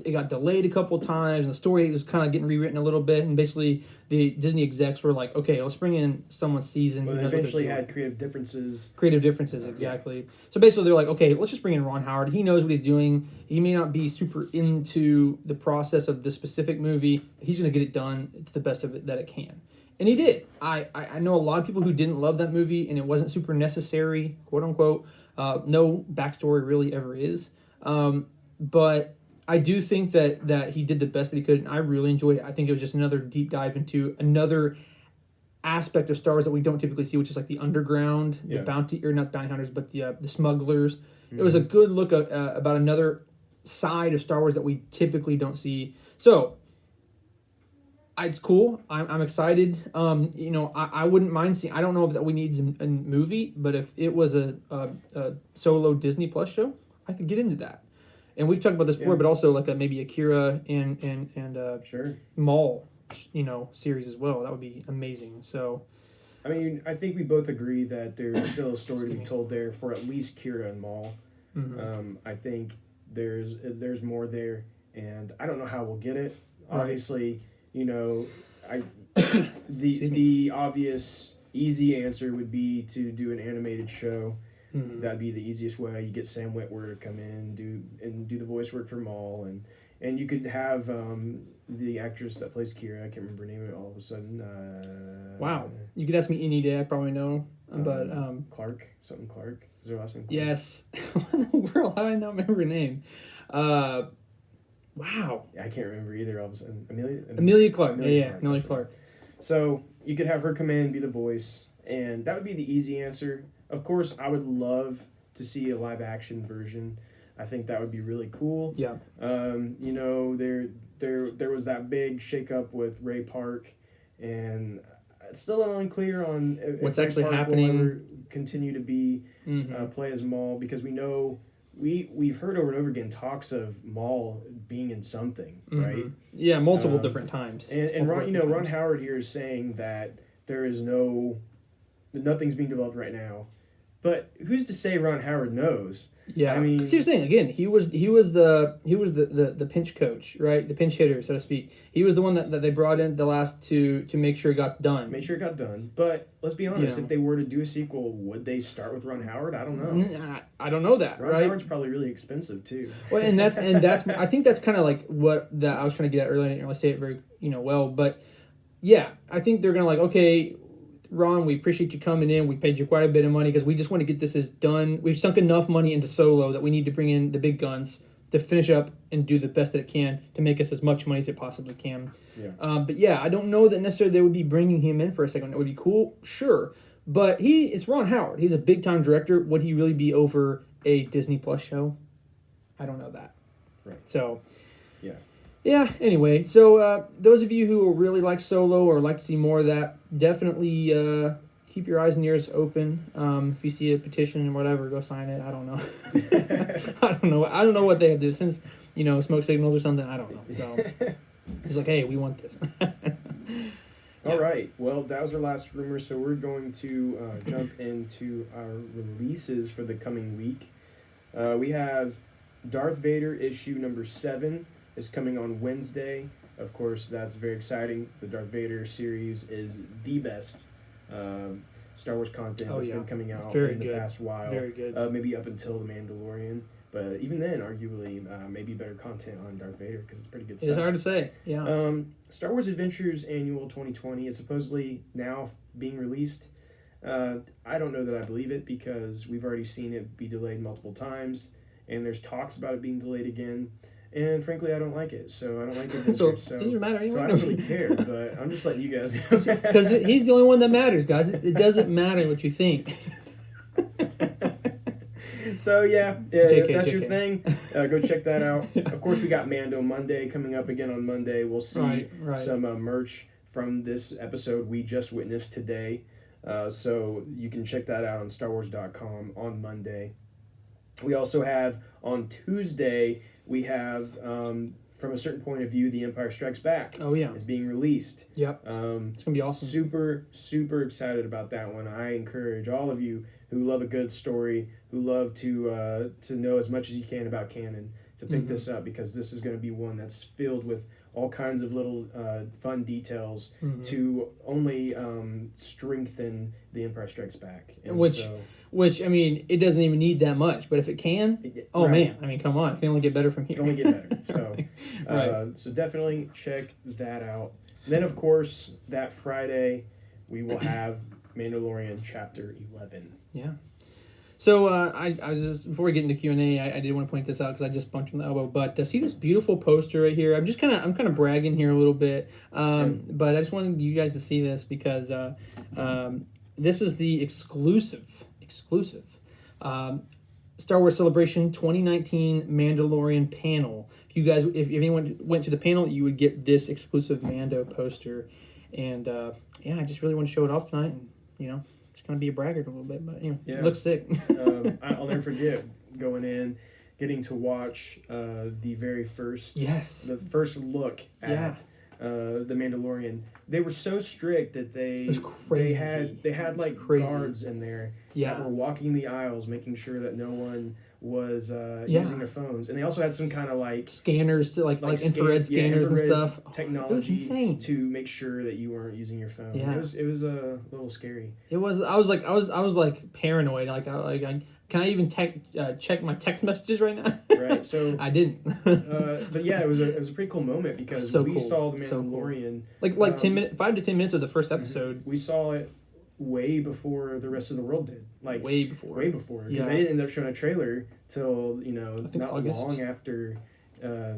it got delayed a couple of times, and the story was kind of getting rewritten a little bit, and basically the Disney execs were like, okay, let's bring in someone seasoned. But they eventually had creative differences. Exactly. Yeah. So basically they're like, okay, let's just bring in Ron Howard. He knows what he's doing. He may not be super into the process of this specific movie, but he's going to get it done to the best of it that it can. And he did. I know a lot of people who didn't love that movie, and it wasn't super necessary, quote unquote. No backstory really ever is. But I do think that he did the best that he could, and I really enjoyed it. I think it was just another deep dive into another aspect of Star Wars that we don't typically see, which is like the underground, the bounty, or not bounty hunters, but the smugglers, It was a good look about another side of Star Wars that we typically don't see. So it's cool. I'm excited. I wouldn't mind seeing. I don't know that we need a movie, but if it was a solo Disney Plus show, I could get into that. And we've talked about this before, but also like maybe Akira and sure. Maul, series as well. That would be amazing. So, I mean, I think we both agree that there's still a story to be told there for at least Kira and Maul. Mm-hmm. I think there's more there, and I don't know how we'll get it. Right. Obviously, the obvious easy answer would be to do an animated show. Mm-hmm. That'd be the easiest way. You get Sam Witwer to come in do the voice work for Maul, and you could have the actress that plays Kira. I can't remember her name all of a sudden. Wow, you could ask me any day. I probably know, but Clark. Is her last name Clark? Yes. What in the world? How do I not remember her name? Wow. I can't remember either. All of a sudden, Emilia Clarke. Emilia Clarke. So you could have her come in and be the voice, and that would be the easy answer. Of course, I would love to see a live action version. I think that would be really cool. Yeah. There was that big shakeup with Ray Park, and it's still unclear on what's if actually Ray Park happening. will ever continue to be play as Maul, because we know we've heard over and over again talks of Maul being in something, right? Yeah, multiple different times. And Ron Howard here is saying that there is nothing's being developed right now. But who's to say Ron Howard knows? Yeah, I mean, here's the thing. Again, he was the pinch coach, right? The pinch hitter, so to speak. He was the one that they brought in the last to make sure it got done. Make sure it got done. But let's be honest, if they were to do a sequel, would they start with Ron Howard? I don't know. I don't know that. Ron right? Howard's probably really expensive too. Well, and that's I think that's kind of like what that I was trying to get at earlier. I didn't really say it very well, but yeah, I think they're gonna okay. Ron, we appreciate you coming in. We paid you quite a bit of money because we just want to get this done. We've sunk enough money into Solo that we need to bring in the big guns to finish up and do the best that it can to make us as much money as it possibly can. Yeah. But yeah, I don't know that necessarily they would be bringing him in for a second. It would be cool, sure. But it's Ron Howard. He's a big-time director. Would he really be over a Disney Plus show? I don't know that. Right. So, yeah. Yeah, anyway, so those of you who really like Solo or like to see more of that, definitely keep your eyes and ears open. If you see a petition or whatever, go sign it. I don't know. I don't know what they have to do, since, smoke signals or something. I don't know. So it's like, hey, we want this. All right. Well, that was our last rumor, so we're going to jump into our releases for the coming week. We have Darth Vader issue number 7. Is coming on Wednesday. Of course, that's very exciting. The Darth Vader series is the best Star Wars content that's been coming out in the past while. Very good. Maybe up until The Mandalorian. But even then, arguably, maybe better content on Darth Vader because it's pretty good stuff. It's hard to say, yeah. Star Wars Adventures Annual 2020 is supposedly now being released. I don't know that I believe it because we've already seen it be delayed multiple times, and there's talks about it being delayed again. And frankly, I don't like it, so I don't like it. So it doesn't matter anyway. So I don't really care, but I'm just letting you guys know. Because he's the only one that matters, guys. It doesn't matter what you think. So yeah, JK, that's JK. your thing. Go check that out. Of course, we got Mando Monday coming up again on Monday. We'll see some merch from this episode we just witnessed today. So you can check that out on StarWars.com on Monday. We also have on Tuesday, we have, from a certain point of view, The Empire Strikes Back. Oh, yeah. Is being released. Yep. It's going to be awesome. Super, super excited about that one. I encourage all of you who love a good story, who love to know as much as you can about canon, to pick this up, because this is going to be one that's filled with all kinds of little fun details to only strengthen The Empire Strikes Back. And Which, I mean, it doesn't even need that much, but if it can, man, I mean, come on, it can only get better from here. It can only get better. So, so definitely check that out. And then, of course, that Friday, we will have Mandalorian Chapter 11. Yeah. So I was just, before we get into Q&A, I did want to point this out because I just bumped him the elbow. But see this beautiful poster right here? I'm kind of bragging here a little bit, but I just wanted you guys to see this because this is the exclusive Star Wars Celebration 2019 Mandalorian panel. If anyone went to the panel, you would get this exclusive Mando poster. And I just really want to show it off tonight. And just gonna be a braggart a little bit, but it looks sick. I'll never forget going in, getting to watch the very first, the first look at the Mandalorian. They were so strict that they had like guards in there that were walking the aisles, making sure that no one was using their phones, and they also had some kind of like scanners to like infrared scanners and stuff. Technology it was insane to make sure that you weren't using your phone. It was a little scary. It was. I was like paranoid. Can I even check my text messages right now? Right. So I didn't. But yeah, it was a pretty cool moment because saw the Mandalorian. Like 5 to 10 minutes of the first episode. We saw it way before the rest of the world did. Like way before. Because they didn't end up showing a trailer till not August. long after.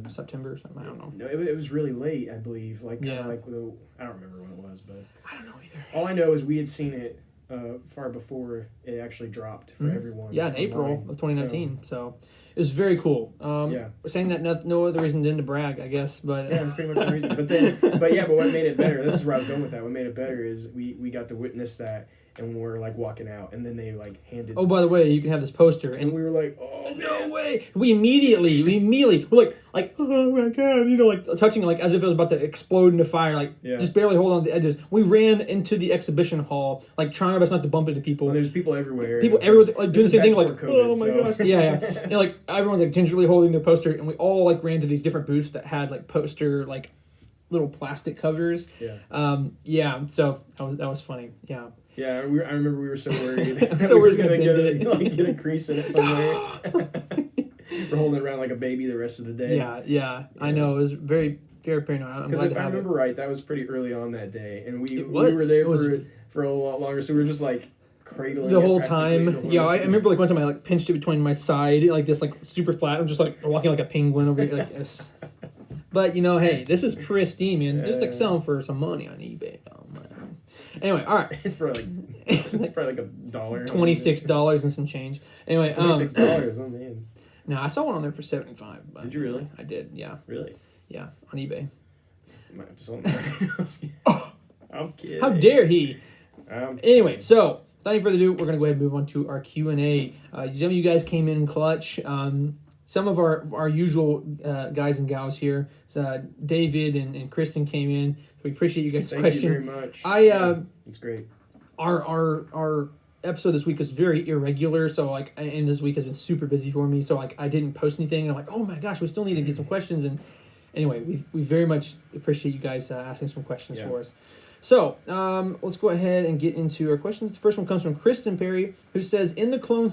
September or something. I don't know. No, it was really late, I believe. I don't remember when it was, but I don't know either. All I know is we had seen it far before it actually dropped for everyone. Yeah, in April of 2019. So it was very cool. Saying that no other reason than to brag, I guess. But yeah, that's pretty much the reason. But what made it better? This is where I was going with that. What made it better is we got to witness that. And we're like walking out, and then they like handed. Oh, by the way, you can have this poster, and we were like, "Oh no way!" We immediately, we're like, "Oh my god!" Like touching, like as if it was about to explode into fire, just barely hold on to the edges. We ran into the exhibition hall, like trying our best not to bump into people. And there's people everywhere. People everywhere, like doing the same thing, like, COVID, "Oh my gosh!" Yeah. And like everyone's like gingerly holding their poster, and we all like ran to these different booths that had like poster like little plastic covers. Yeah. So that was funny. Yeah. Yeah, I remember we were so worried. So we're gonna get a crease in it somewhere. We're holding it around like a baby the rest of the day. Yeah. I know, it was very, very paranoid. Because if I remember right, that was pretty early on that day, and we were there for a lot longer, so we were just like cradling the whole time. I remember like one time I like pinched it between my side, like this, like super flat. I'm just like walking like a penguin over here, like. But hey, this is pristine, man. Just like selling for some money on eBay. Oh man. Anyway, all right. It's probably like $1. $26 and some change. Anyway, $26. Oh man. No, I saw one on there for $75. Did you really? I did. Yeah. Really? Yeah, on eBay. You might have to sell them. I'm kidding. How dare he? Anyway, so without any further ado, we're gonna go ahead and move on to our Q&A. Some of you guys came in clutch. Some of our usual guys and gals here, David and Kristen came in. So we appreciate you guys' question. Thank you very much. It's great. Our episode this week is very irregular, so and this week has been super busy for me. So I didn't post anything. And I'm like, oh my gosh, we still need to get some questions. And anyway, we very much appreciate you guys asking some questions for us. So let's go ahead and get into our questions. The first one comes from Kristen Perry, who says, in the Clone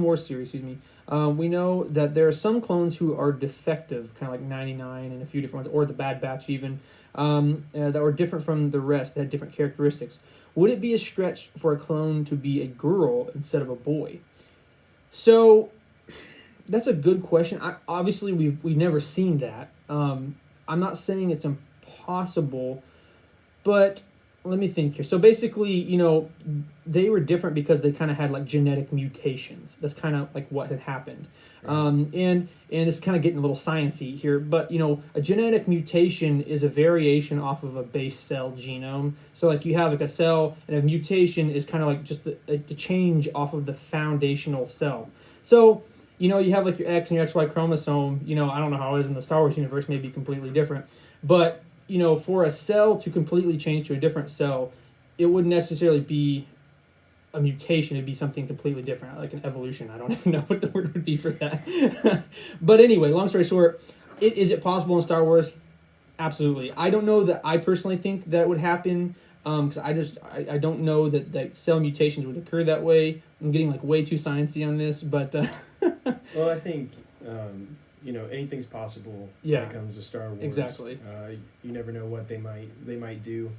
Wars series, we know that there are some clones who are defective, kind of like 99 and a few different ones, or the Bad Batch even, that were different from the rest, that had different characteristics. Would it be a stretch for a clone to be a girl instead of a boy? So, that's a good question. Obviously, we've never seen that. I'm not saying it's impossible, but let me think here. So basically, they were different because they kind of had like genetic mutations. That's kind of like what had happened. And it's kind of getting a little sciencey here, but a genetic mutation is a variation off of a base cell genome. So like you have like a cell, and a mutation is kind of like just the change off of the foundational cell. So you have like your X and your XY chromosome. I don't know how it is in the Star Wars universe, maybe completely different, but for a cell to completely change to a different cell, it wouldn't necessarily be a mutation. It'd be something completely different, like an evolution. I don't even know what the word would be for that. But anyway, long story short, is it possible in Star Wars? Absolutely. I don't know that I personally think that would happen, because I don't know that cell mutations would occur that way. I'm getting like way too sciencey on this, but... Well, I think... anything's possible when it comes to Star Wars. Exactly. You never know what they might do.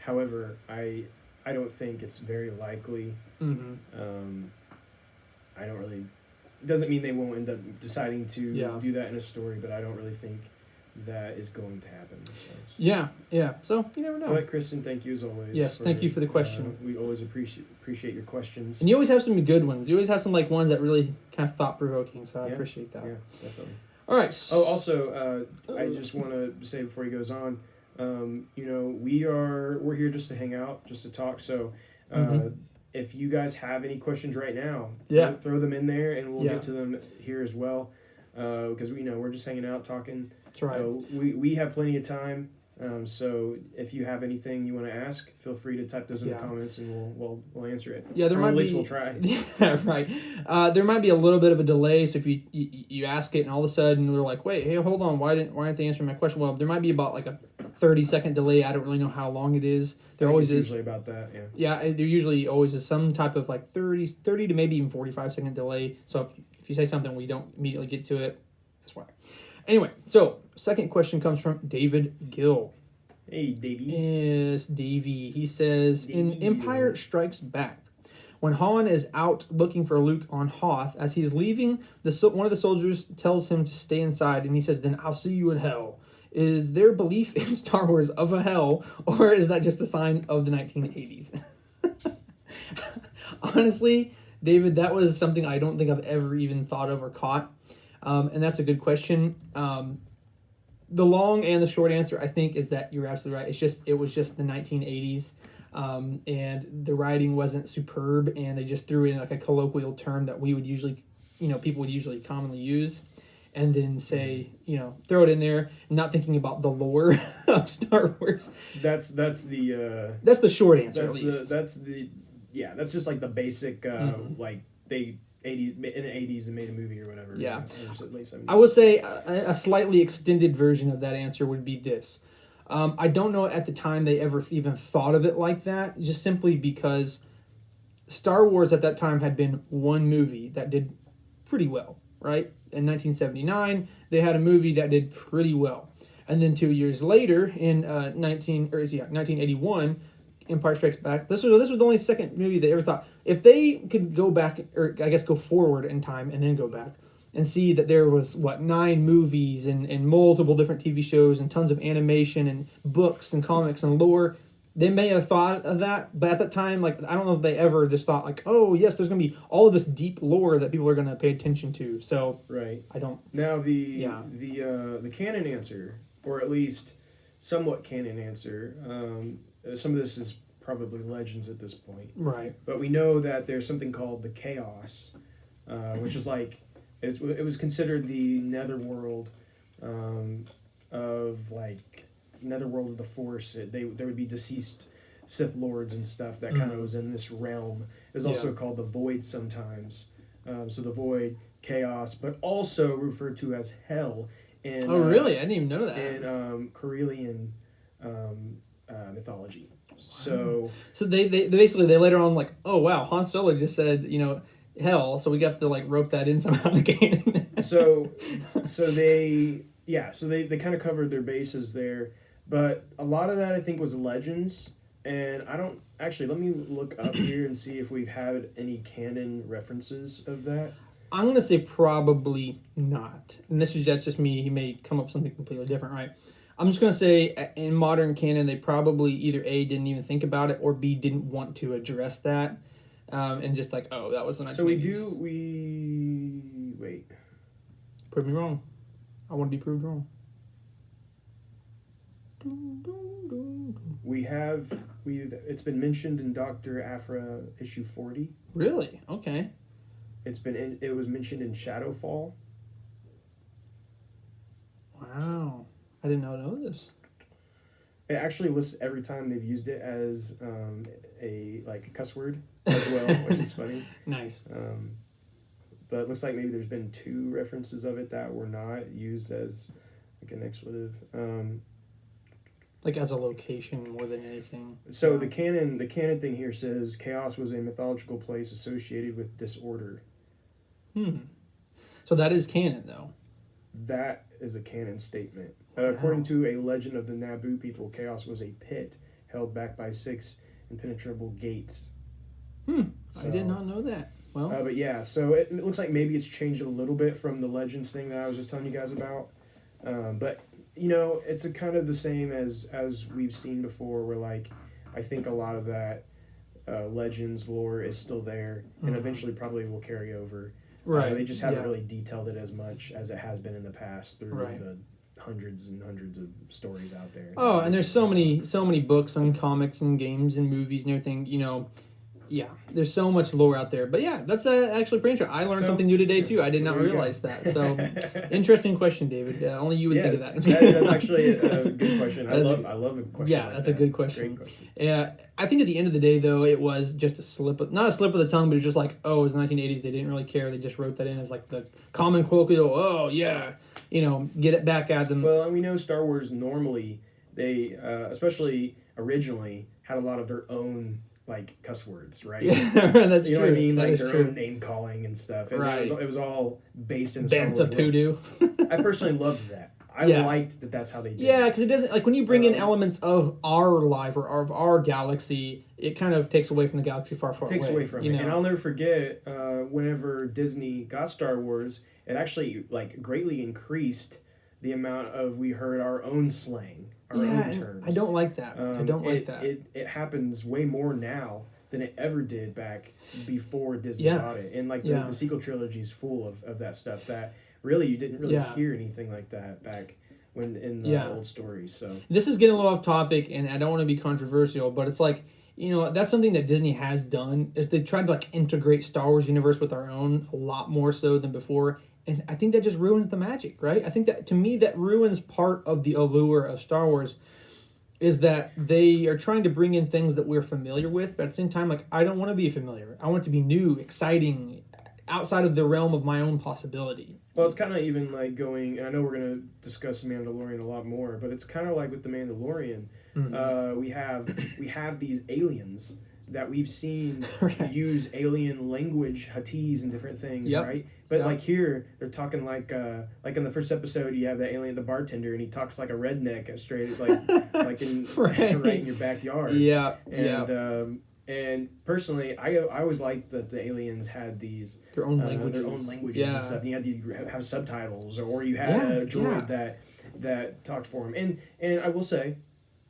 However, I don't think it's very likely. Mm-hmm. I don't really. It doesn't mean they won't end up deciding to do that in a story, but I don't really think that is going to happen. So. Yeah. So you never know. But Kristen, thank you as always. Yes, thank you for the question. We always appreciate your questions. And you always have some good ones. You always have some ones that really kind of thought provoking. So I appreciate that. Yeah, definitely. All right. Oh, also, I just want to say before he goes on, we're here just to hang out, just to talk. So, if you guys have any questions right now, throw them in there, and we'll get to them here as well. Because we're just hanging out, talking. That's right. We have plenty of time. So if you have anything you want to ask, feel free to type those in the comments, and we'll answer it. Yeah, at least we'll try. Yeah, right. There might be a little bit of a delay. So if you ask it, and all of a sudden they're like, "Wait, hey, hold on, why aren't they answering my question?" Well, there might be about like a 30-second delay. I don't really know how long it is. There always is. Usually about that. Yeah. Yeah, there usually always is some type of 30 to maybe even 45-second delay. So if you say something we don't immediately get to it, that's why. Anyway, so second question comes from David Gill. Hey, Davey. Yes, Davey. He says, in Empire Strikes Back, when Han is out looking for Luke on Hoth, as he's leaving, one of the soldiers tells him to stay inside, and he says, "Then I'll see you in hell." Is there belief in Star Wars of a hell, or is that just a sign of the 1980s? Honestly, David, that was something I don't think I've ever even thought of or caught. And that's a good question. The long and the short answer, I think, is that you're absolutely right. It was just the 1980s, and the writing wasn't superb, and they just threw in a colloquial term that we would usually, people would usually commonly use, and then say, throw it in there, not thinking about the lore of Star Wars. That's the short answer. At least that's just the basic they. 80s, in the 80s and made a movie or whatever. Yeah. Late I would say a slightly extended version of that answer would be this. I don't know at the time they ever even thought of it like that, just simply because Star Wars at that time had been one movie that did pretty well, right? In 1979, they had a movie that did pretty well. And then 2 years later, in 1981, Empire Strikes Back. This was the only second movie they ever thought. If they could go back, or I guess go forward in time and then go back and see that there was 9 movies and multiple different TV shows and tons of animation and books and comics and lore, they may have thought of that. But at that time, I don't know if they ever just thought oh yes, there's going to be all of this deep lore that people are going to pay attention to. So right. I don't. Now the canon answer, or at least somewhat canon answer. Some of this is probably legends at this point. Right. But we know that there's something called the Chaos, which is it was considered the netherworld netherworld of the Force. There would be deceased Sith Lords and stuff that kind of was in this realm. It was also called the Void sometimes. So the Void, Chaos, but also referred to as Hell. Really? I didn't even know that. In Corellian mythology. So they basically later on oh wow, Han Solo just said hell, so we have to rope that in somehow in the canon. so they kind of covered their bases there, but a lot of that I think was legends, and I don't actually, let me look up here and see if we've had any canon references of that. I'm gonna say probably not, and that's just me. He may come up with something completely different, right? I'm just going to say in modern canon, they probably either A, didn't even think about it, or B, didn't want to address that. And just that was the 1980s. So wait. Prove me wrong. I want to be proved wrong. It's been mentioned in Dr. Aphra issue 40. Really? Okay. It was mentioned in Shadowfall. Wow. I did not know this. It actually lists every time they've used it as a cuss word as well, which is funny. Nice. But it looks like maybe there's been 2 references of it that were not used as an expletive. As a location more than anything. So the canon thing here says chaos was a mythological place associated with disorder. So that is canon, though. That is a canon statement. According to a legend of the Naboo people, chaos was a pit held back by 6 impenetrable gates. So, I did not know that. Well, but yeah, so it looks like maybe it's changed a little bit from the legends thing that I was just telling you guys about. But it's a kind of the same as we've seen before, where like I think a lot of that Legends lore is still there, and eventually probably will carry over. Right. They just haven't really detailed it as much as it has been in the past through the hundreds and hundreds of stories out there. Oh, and there's so many books and comics and games and movies and everything. Yeah, there's so much lore out there. But yeah, that's actually pretty interesting. I learned something new today too. I did not realize that. So, interesting question, David. Only you would think of that. That's actually a good question. I love a question. Yeah, like that's that. a good question. Great question. Yeah, I think at the end of the day, though, it was just not a slip of the tongue, but it's just like, oh, it was the 1980s. They didn't really care. They just wrote that in as like the common colloquial. Oh yeah, get it back at them. Well, and we know Star Wars normally they, especially originally, had a lot of their own like cuss words, right? Yeah, that's true. What I mean? Like their own name calling and stuff. And right. It was all based in the Star Wars world. Bantha I personally loved that. I liked that that's how they did it. Yeah, because it doesn't, like when you bring in elements of our life or of our galaxy, it kind of takes away from the galaxy far away. Takes away from it. And I'll never forget whenever Disney got Star Wars, it actually like greatly increased the amount of we heard our own slang. Our own terms. I don't like that. I don't like that. It happens way more now than it ever did back before Disney bought it. And like the sequel trilogy is full of that stuff that really you didn't really hear anything like that back when in the old stories. So this is getting a little off topic, and I don't want to be controversial, but it's like, that's something that Disney has done is they tried to like integrate Star Wars universe with our own a lot more so than before. And I think that just ruins the magic, right? I think that, to me, that ruins part of the allure of Star Wars is that they are trying to bring in things that we're familiar with, but at the same time, like, I don't want to be familiar. I want it to be new, exciting, outside of the realm of my own possibility. Well, it's kind of even like going, and I know we're going to discuss Mandalorian a lot more, but it's kind of like with the Mandalorian, we have these aliens that we've seen use alien language, Huttese and different things, right? But like here, they're talking like in the first episode, you have that alien, the bartender, and he talks like a redneck, straight like in right in your backyard. Yeah, and personally, I always liked that the aliens had their own languages and stuff. And you had to have subtitles, or you had a droid that talked for them. And I will say,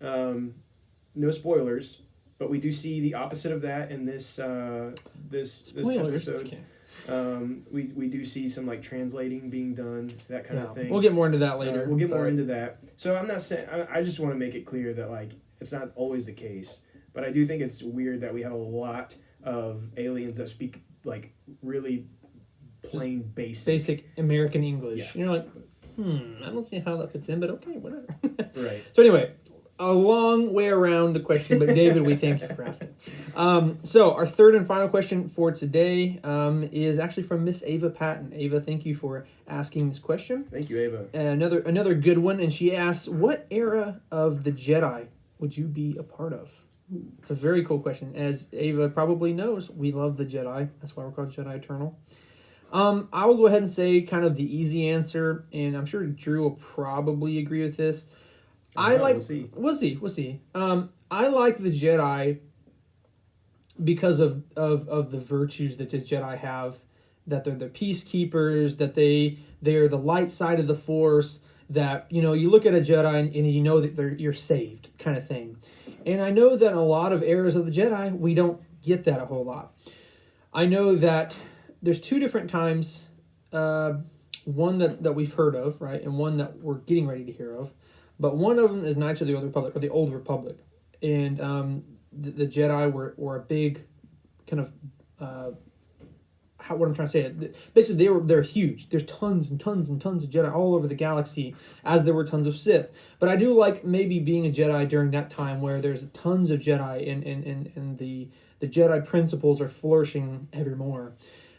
no spoilers. But we do see the opposite of that in this episode. Okay. We do see some like translating being done, that kind of thing. We'll get more into that later. We'll get more into that. So I'm not saying, I just want to make it clear that like it's not always the case. But I do think it's weird that we have a lot of aliens that speak like really plain basic American English. Yeah. And you're like, I don't see how that fits in, but okay, whatever. Right. So anyway, a long way around the question, but David, we thank you for asking. So our third and final question for today is actually from Miss Ava Patton. Ava, thank you for asking this question. Thank you, Ava. Another good one, and she asks, what era of the Jedi would you be a part of? It's a very cool question. As Ava probably knows, we love the Jedi. That's why we're called Jedi Eternal. I will go ahead and say kind of the easy answer, and I'm sure Drew will probably agree with this. We'll see. I like the Jedi because of the virtues that the Jedi have, that they're the peacekeepers, that they are the light side of the Force, that, you look at a Jedi and you know that you're saved kind of thing. And I know that in a lot of eras of the Jedi, we don't get that a whole lot. I know that there's two different times, one that we've heard of, right, and one that we're getting ready to hear of. But one of them is Knights of the Old Republic, or the Old Republic. And the Jedi were a big kind of, what I'm trying to say, basically they're huge. There's tons and tons and tons of Jedi all over the galaxy, as there were tons of Sith. But I do like maybe being a Jedi during that time where there's tons of Jedi and the Jedi principles are flourishing evermore.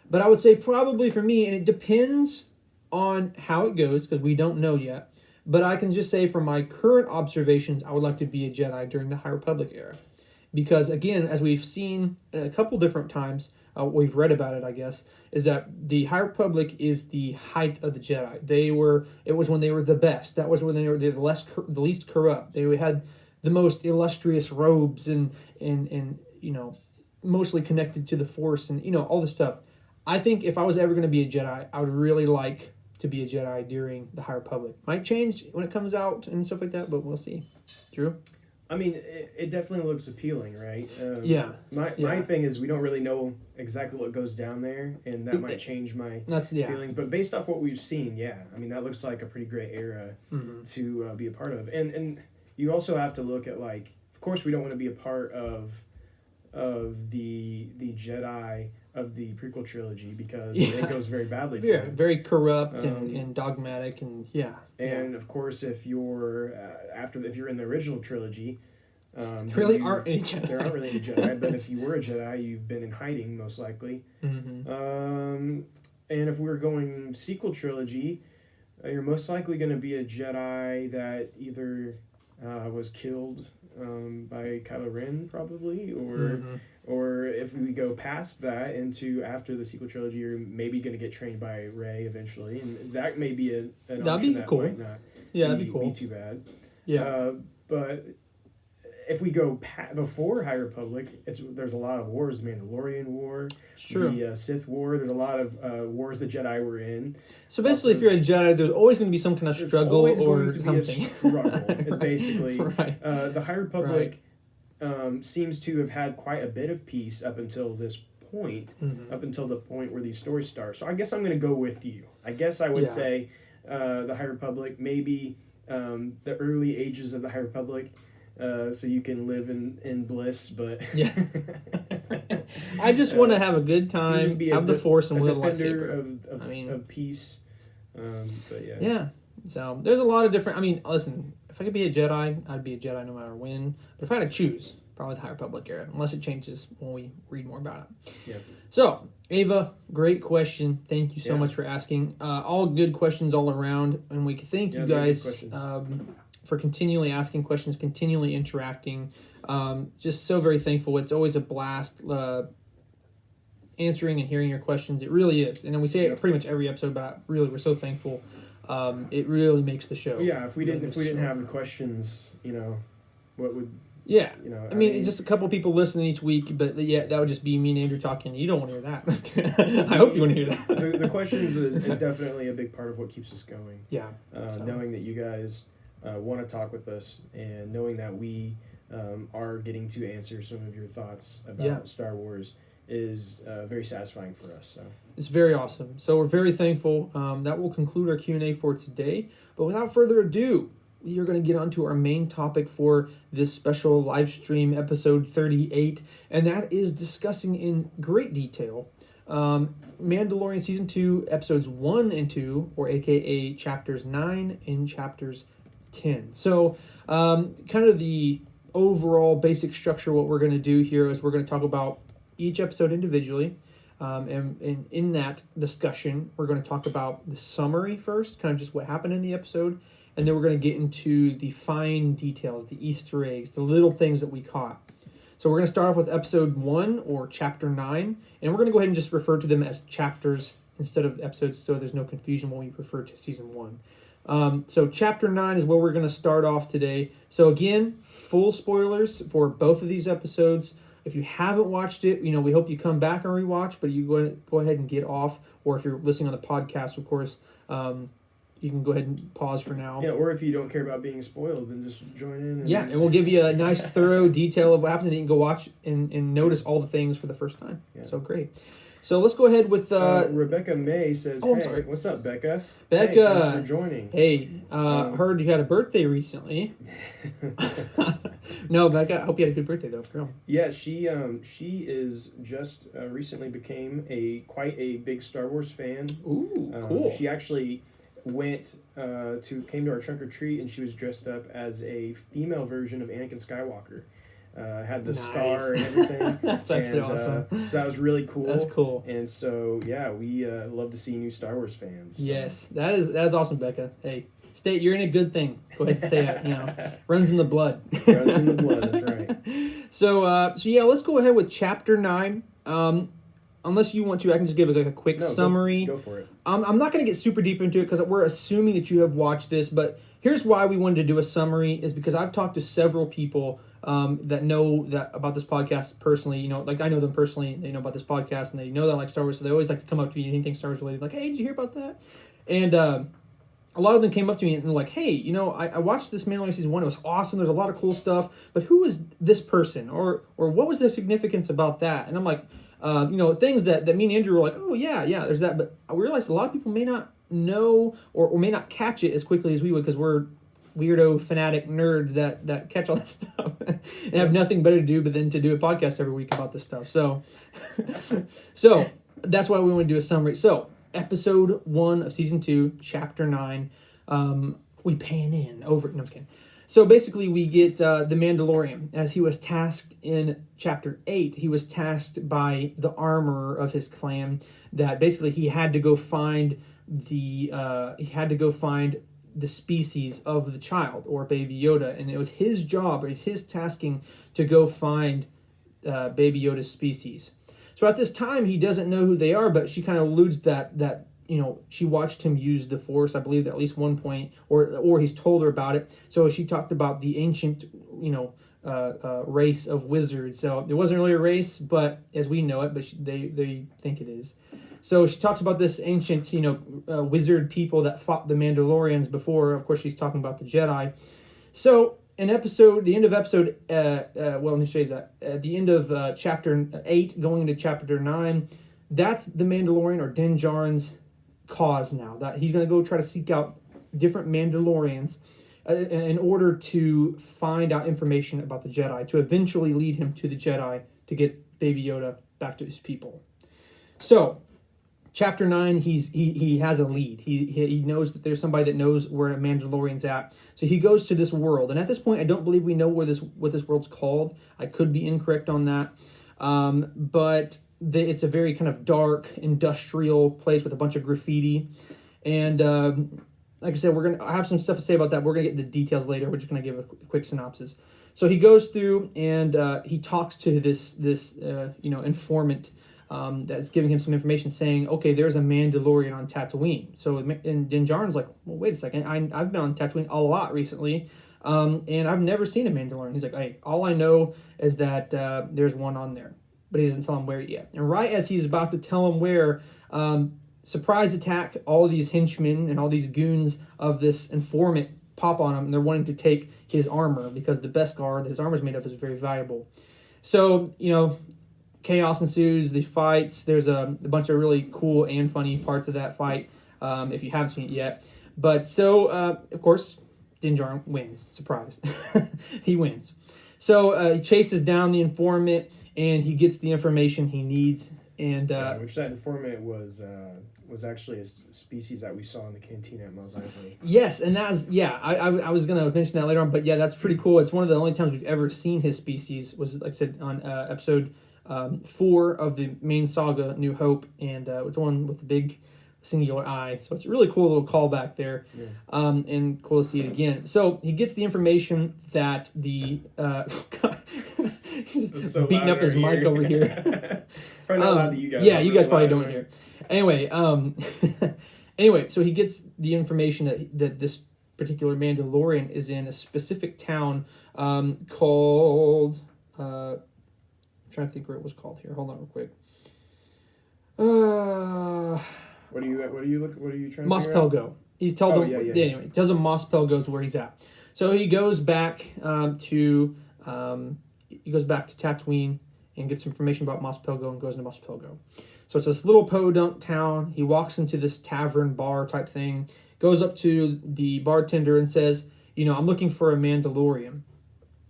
But I would say probably for me, and it depends on how it goes, because we don't know yet, but I can just say from my current observations, I would like to be a Jedi during the High Republic era. Because, again, as we've seen a couple different times, we've read about it, I guess, is that the High Republic is the height of the Jedi. It was when they were the best. That was when they were the least corrupt. They had the most illustrious robes and mostly connected to the Force and, all this stuff. I think if I was ever going to be a Jedi, I would really like to be a Jedi during the High Republic. Might change when it comes out and stuff like that, but we'll see. Drew? I mean, it definitely looks appealing, right? My thing is we don't really know exactly what goes down there, and that might change my feelings. But based off what we've seen, I mean, that looks like a pretty great era to be a part of. And you also have to look at, like, of course we don't want to be a part of the Jedi of the prequel trilogy because it goes very badly for them. Very corrupt and dogmatic and of course if you're if you're in the original trilogy there really aren't any Jedi. There aren't really any Jedi, but if you were a Jedi, you've been in hiding most likely. And if we're going sequel trilogy, you're most likely going to be a Jedi that either was killed by Kylo Ren probably, or if we go past that into after the sequel trilogy, you're maybe going to get trained by Rey eventually, and that may be an option that might not be too bad. But if we go before High Republic, there's a lot of wars. The Mandalorian War, the Sith War. There's a lot of wars the Jedi were in. So basically, if you're a Jedi, there's always going to be some kind of struggle or something. It's basically the High Republic seems to have had quite a bit of peace up until this point, up until the point where these stories start. So I guess I'm going to go with you. I guess I would say the High Republic, maybe the early ages of the High Republic. So you can live in bliss, but I just want to have a good time, have the Force, and wield a lightsaber. Of peace. So there's a lot of different. I mean, listen, if I could be a Jedi, I'd be a Jedi no matter when. But if I had to choose, probably the High Republic era, unless it changes when we read more about it. Yeah. So Ava, great question. Thank you so much for asking. All good questions all around, and we thank you guys. For continually asking questions, continually interacting. Just so very thankful. It's always a blast answering and hearing your questions. It really is. And then we say it pretty much every episode, but really we're so thankful. It really makes the show. Yeah, if we didn't have the questions, what would... Yeah, I mean, it's just a couple people listening each week, but that would just be me and Andrew talking. You don't want to hear that. I hope you want to hear that. The questions is definitely a big part of what keeps us going. Yeah. Knowing that you guys... want to talk with us, and knowing that we are getting to answer some of your thoughts about Star Wars is very satisfying for us. So it's very awesome. So we're very thankful. That will conclude our Q&A for today. But without further ado, we are going to get on to our main topic for this special live stream, episode 38, and that is discussing in great detail Mandalorian Season 2, Episodes 1 and 2, or aka Chapters 9 and Chapters 10. So kind of the overall basic structure, what we're going to do here is we're going to talk about each episode individually, and in that discussion we're going to talk about the summary first, kind of just what happened in the episode, and then we're going to get into the fine details, the Easter eggs, the little things that we caught. So we're going to start off with episode 1 or chapter 9, and we're going to go ahead and just refer to them as chapters instead of episodes, so there's no confusion when we refer to season 1. So chapter 9 is where we're going to start off today. So again, full spoilers for both of these episodes. If you haven't watched it, we hope you come back and rewatch, but you go ahead and get off. Or if you're listening on the podcast, of course, you can go ahead and pause for now. Yeah, or if you don't care about being spoiled, then just join in. And we'll give you a nice, thorough detail of what happens, and you can go watch and notice all the things for the first time. Yeah. So great. So let's go ahead with... Rebecca May says, I'm sorry. What's up, Becca? Becca. Hey, thanks for joining. Hey, heard you had a birthday recently. No, Becca, I hope you had a good birthday, though, for real. Yeah, she is just recently became quite a big Star Wars fan. Ooh, cool. She actually came to our trunk or treat, and she was dressed up as a female version of Anakin Skywalker. Had the scar and everything. That's actually awesome. So that was really cool. That's cool. And so, we love to see new Star Wars fans. So. Yes, that is awesome, Becca. Hey, you're in a good thing. Go ahead and stay out. Runs in the blood. Runs in the blood, that's right. So let's go ahead with Chapter 9. Unless you want to, I can just give a quick summary. Go for it. I'm not going to get super deep into it because we're assuming that you have watched this, but here's why we wanted to do a summary is because I've talked to several people that know about this podcast personally. Like I know them personally. They know about this podcast, and they know that I like Star Wars, so they always like to come up to me, anything Star Wars related, like, hey, did you hear about that? And a lot of them came up to me and were like, hey, I watched this Mandalorian season 1. It was awesome. There's a lot of cool stuff. But who is this person? Or what was the significance about that? And I'm like, things that me and Andrew were like, oh, yeah, there's that. But I realized a lot of people may not know or may not catch it as quickly as we would because we're weirdo fanatic nerds that catch all this stuff and have nothing better to do but then to do a podcast every week about this stuff. So that's why we want to do a summary. So episode 1 of season 2, chapter 9, we pan in over. No, I'm just kidding. So basically we get the Mandalorian as he was tasked in chapter 8. He was tasked by the armorer of his clan that basically he had to go find the species of the child or Baby Yoda, and it was his job, or his tasking to go find Baby Yoda's species. So at this time, he doesn't know who they are, but she kind of alludes that she watched him use the Force, I believe, at least one point, or he's told her about it. So she talked about the ancient, race of wizards. So it wasn't really a race, but as we know it, but they think it is. So she talks about this ancient, wizard people that fought the Mandalorians before. Of course, she's talking about the Jedi. So the end of episode, let me show you that. At the end of chapter 8, going into chapter 9, that's the Mandalorian or Din Djarin's cause now. That he's going to go try to seek out different Mandalorians in order to find out information about the Jedi, to eventually lead him to the Jedi to get Baby Yoda back to his people. So chapter 9, he has a lead. He knows that there's somebody that knows where a Mandalorian's at. So he goes to this world, and at this point, I don't believe we know what this world's called. I could be incorrect on that, but it's a very kind of dark industrial place with a bunch of graffiti, and like I said, I have some stuff to say about that. We're gonna get the details later. We're just gonna give a quick synopsis. So he goes through and he talks to this informant. That's giving him some information saying, okay, there's a Mandalorian on Tatooine. So, and Din Djarin's like, well, wait a second. I've been on Tatooine a lot recently, and I've never seen a Mandalorian. He's like, hey, all I know is that there's one on there. But he doesn't tell him where yet. And right as he's about to tell him where, surprise attack, all these henchmen and all these goons of this informant pop on him, and they're wanting to take his armor because the Beskar that his armor is made of is very valuable. So, chaos ensues, the fights. There's a bunch of really cool and funny parts of that fight, if you haven't seen it yet. But so, of course, Din Djarin wins. Surprise. He wins. So he chases down the informant, and he gets the information he needs. And which that informant was actually a species that we saw in the cantina at Mos Eisley. Yes, and I was going to mention that later on, but yeah, that's pretty cool. It's one of the only times we've ever seen his species, was, like I said, on episode 4 of the main saga, New Hope, and it's the one with the big singular eye. So it's a really cool little callback there, and cool to see it again. So he gets the information that the he's so beating up his mic over here. Probably not loud that you guys. Yeah, you guys probably don't hear. Anyway, so he gets the information that this particular Mandalorian is in a specific town called. I'm trying to think where it was called here. Hold on, real quick. What are you trying to Mos Pelgo. He's told them. Anyway, tells him Mos Pelgo is where he's at. So he goes back to Tatooine and gets information about Mos Pelgo and goes into Mos Pelgo. So it's this little podunk town. He walks into this tavern bar type thing, goes up to the bartender and says, I'm looking for a Mandalorian.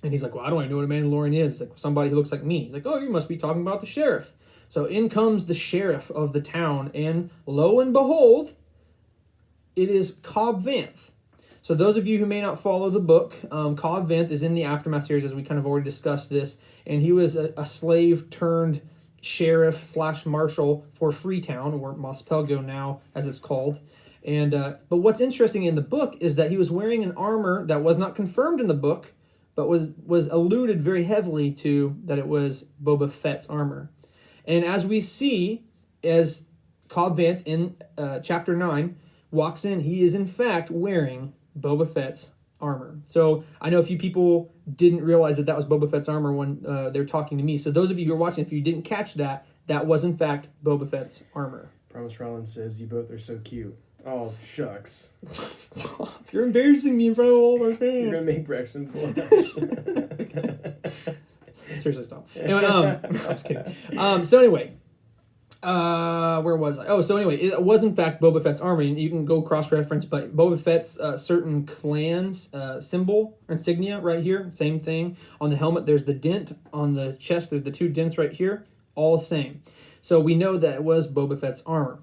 And he's like, well, I don't even know what a Mandalorian is. It's like somebody who looks like me. He's like, oh, you must be talking about the sheriff. So in comes the sheriff of the town, and lo and behold, it is Cobb Vanth. So those of you who may not follow the book, Cobb Vanth is in the Aftermath series, as we kind of already discussed this, and he was a slave turned sheriff / marshal for Freetown, or Mos Pelgo now, as it's called. And but what's interesting in the book is that he was wearing an armor that was not confirmed in the book, but was alluded very heavily to that it was Boba Fett's armor. And as we see, as Cobb Vanth in Chapter 9 walks in, he is in fact wearing Boba Fett's armor. So I know a few people didn't realize that was Boba Fett's armor when they're talking to me. So those of you who are watching, if you didn't catch that was in fact Boba Fett's armor. Promise Rollins says, you both are so cute. Oh, shucks. Stop. You're embarrassing me in front of all my fans. You're going to make Braxton blush. Seriously, stop. Anyway, I'm just kidding. So anyway, where was I? Oh, so anyway, it was in fact Boba Fett's armor. You can go cross-reference, but Boba Fett's certain clan's symbol, insignia right here, same thing. On the helmet, there's the dent. On the chest, there's the 2 dents right here, all same. So we know that it was Boba Fett's armor.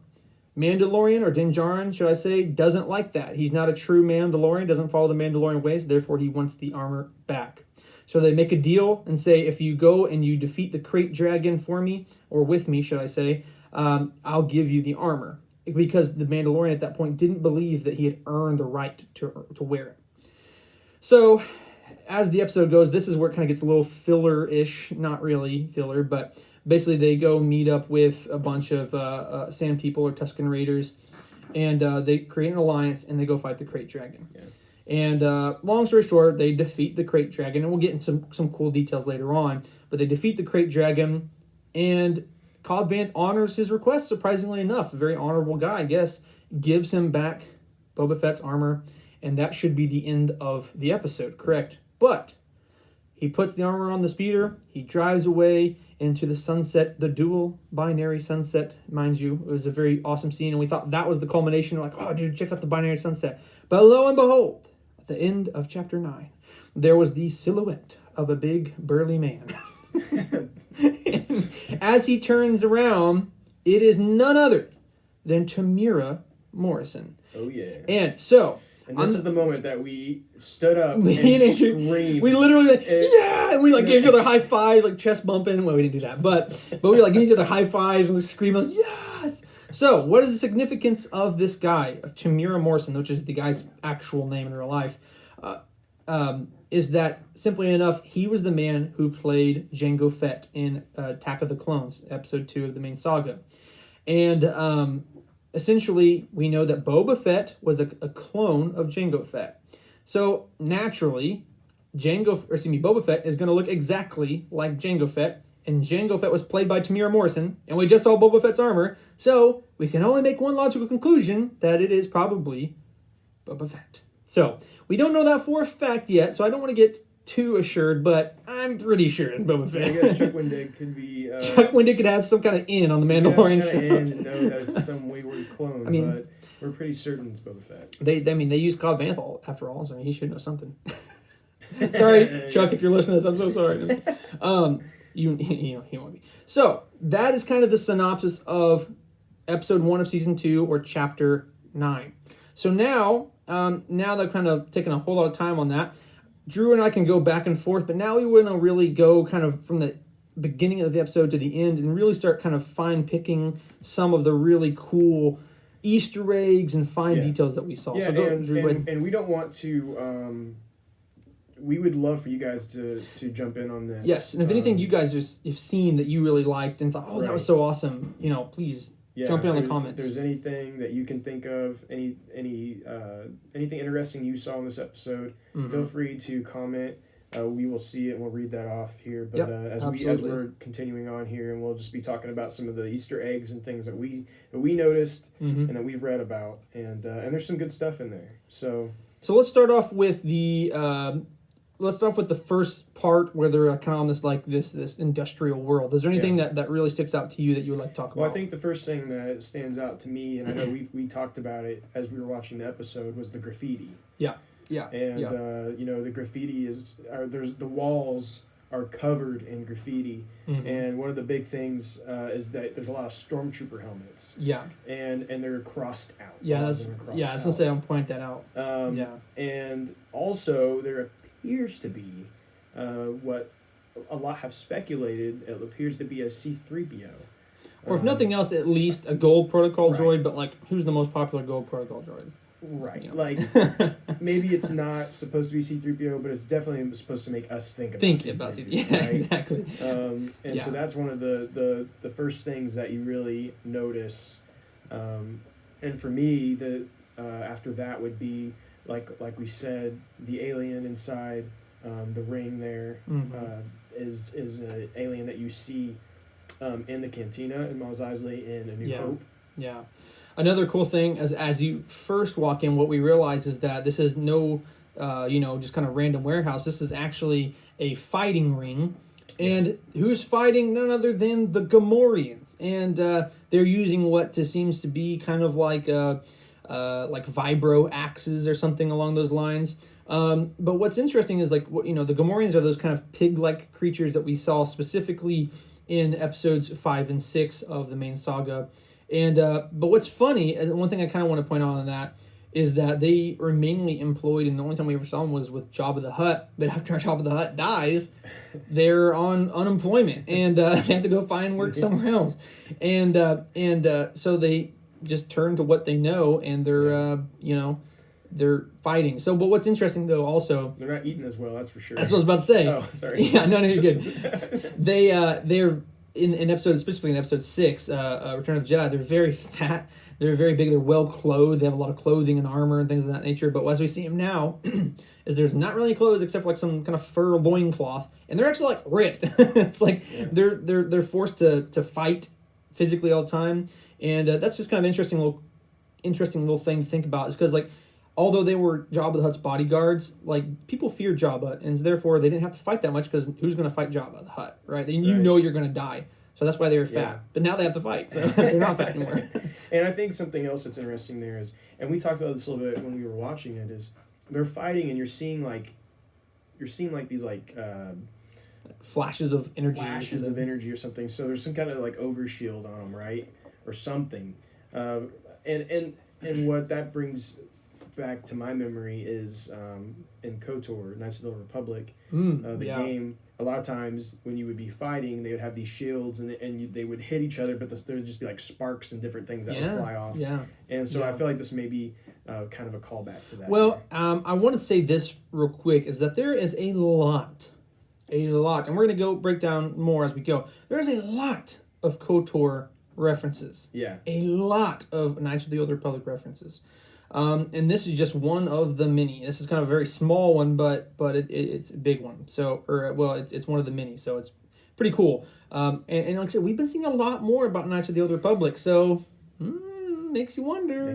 Mandalorian, or Din Djarin, should I say, doesn't like that. He's not a true Mandalorian, doesn't follow the Mandalorian ways, therefore he wants the armor back. So they make a deal and say, if you go and you defeat the Krayt Dragon for me, or with me, should I say, I'll give you the armor. Because the Mandalorian at that point didn't believe that he had earned the right to wear it. So, as the episode goes, this is where it kind of gets a little filler-ish, not really filler, but basically they go meet up with a bunch of Sand People or Tusken Raiders, and they create an alliance, and they go fight the Krayt Dragon. Yeah. And long story short, they defeat the Krayt Dragon, and we'll get into some cool details later on, but they defeat the Krayt Dragon, and Cobb Vanth honors his request, surprisingly enough. A very honorable guy, I guess, gives him back Boba Fett's armor, and that should be the end of the episode, correct? But he puts the armor on the speeder, he drives away into the sunset, the dual binary sunset, mind you. It was a very awesome scene, and we thought that was the culmination. We're like, oh, dude, check out the binary sunset. But lo and behold, at the end of chapter 9, there was the silhouette of a big, burly man. As he turns around, it is none other than Tamira Morrison. Oh, yeah. And so... And this is the moment that we stood up and screamed. We literally yeah! And we gave each other high fives, chest bumping. Well, we didn't do that. But we were giving each other high fives and screaming, yes! So, what is the significance of this guy, of Tamira Morrison, which is the guy's actual name in real life? Is that, simply enough, he was the man who played Jango Fett in Attack of the Clones, episode 2 of the main saga. And essentially, we know that Boba Fett was a clone of Jango Fett. So, naturally, Boba Fett is going to look exactly like Jango Fett, and Jango Fett was played by Tamira Morrison, and we just saw Boba Fett's armor, so we can only make one logical conclusion, that it is probably Boba Fett. So, we don't know that for a fact yet, so I don't want to get too assured, but I'm pretty sure it's Boba Fett. I guess Chuck Wendig could be... Chuck Wendig could have some kind of in on the Mandalorian show. And know that it's some wayward clone, but we're pretty certain it's Boba Fett. They use Cobb Vanth after all, so he should know something. Sorry, Chuck, if you're listening to this, I'm so sorry. He won't be. So, that is kind of the synopsis of episode 1 of season 2, or chapter 9. So now that I've kind of taken a whole lot of time on that, Drew and I can go back and forth, but now we want to really go kind of from the beginning of the episode to the end and really start kind of fine-picking some of the really cool Easter eggs and fine details that we saw. Yeah, so Drew, and we don't want to... we would love for you guys to jump in on this. Yes, and if anything you guys have seen that you really liked and thought, oh, that was so awesome, please jump in on the comments. If there's anything that you can think of, anything interesting you saw in this episode, feel free to comment. We will see it and we'll read that off here. But as we're continuing on here, and we'll just be talking about some of the Easter eggs and things that we noticed and that we've read about, and there's some good stuff in there. So let's start off with the first part where they're kind of on this industrial world. Is there anything that really sticks out to you that you would like to talk about? Well, I think the first thing that stands out to me, and I know we talked about it as we were watching the episode, was the graffiti. Yeah. And the graffiti the walls are covered in graffiti, and one of the big things is that there's a lot of stormtrooper helmets. Yeah. And they're crossed out. Yeah, I was gonna say I'll point that out. And also there appears to be what a lot have speculated. It appears to be a C-3PO. Or if nothing else, at least a Gold Protocol droid. But who's the most popular Gold Protocol droid? Right. Maybe it's not supposed to be C-3PO, but it's definitely supposed to make us think about C-3PO. Yeah, right? Exactly. So that's one of the first things that you really notice. And for me, after that would be like we said, the alien inside the ring there is an alien that you see in the cantina in Mos Eisley in A New Hope. Yeah. another cool thing as you first walk in, what we realize is that this is no, just kind of random warehouse. This is actually a fighting ring. And who's fighting? None other than the Gamorreans. And they're using what seems to be kind of like vibro axes or something along those lines. But what's interesting is the Gamorreans are those kind of pig-like creatures that we saw specifically in episodes 5 and 6 of the main saga. And but what's funny, and one thing I kind of want to point out on that, is that they were mainly employed, and the only time we ever saw them was with Jabba the Hutt. But after Jabba the Hutt dies, they're on unemployment, and they have to go find work somewhere else. And so they just turn to what they know, and they're fighting. So, but what's interesting though, also, they're not eating as well. That's for sure. That's what I was about to say. Oh, sorry. Yeah, no, you're good. They're in episode, specifically in episode 6, Return of the Jedi. They're very fat. They're very big. They're well clothed. They have a lot of clothing and armor and things of that nature. But as we see them now, is there's not really clothes except for like some kind of fur loincloth, and they're actually like ripped. It's like they're forced to fight physically all the time, and that's just kind of interesting little thing to think about. Is because like although they were Jabba the Hutt's bodyguards, like people feared Jabba, and therefore they didn't have to fight that much because who's going to fight Jabba the Hutt, right? You know you're going to die. So that's why they were fat. Yeah. But now they have to fight, so they're not fat anymore. And I think something else that's interesting there is, and we talked about this a little bit when we were watching it, is they're fighting and you're seeing these flashes of energy. Flashes of energy or something. So there's some kind of like overshield on them, right? Or something. And what that brings back to my memory is in KOTOR, Knights of the Old Republic, game. A lot of times when you would be fighting, they would have these shields and they would hit each other, but there would just be like sparks and different things that would fly off. Yeah. And so I feel like this may be kind of a callback to that. Well, I want to say this real quick, is that there is a lot, and we're going to go break down more as we go. There's a lot of KOTOR references. Yeah. A lot of Knights of the Old Republic references. And this is just one of the many. This is kind of a very small one, but it's a big one. So, it's one of the many. So it's pretty cool. And like I said, we've been seeing a lot more about Knights of the Old Republic. So, makes you wonder.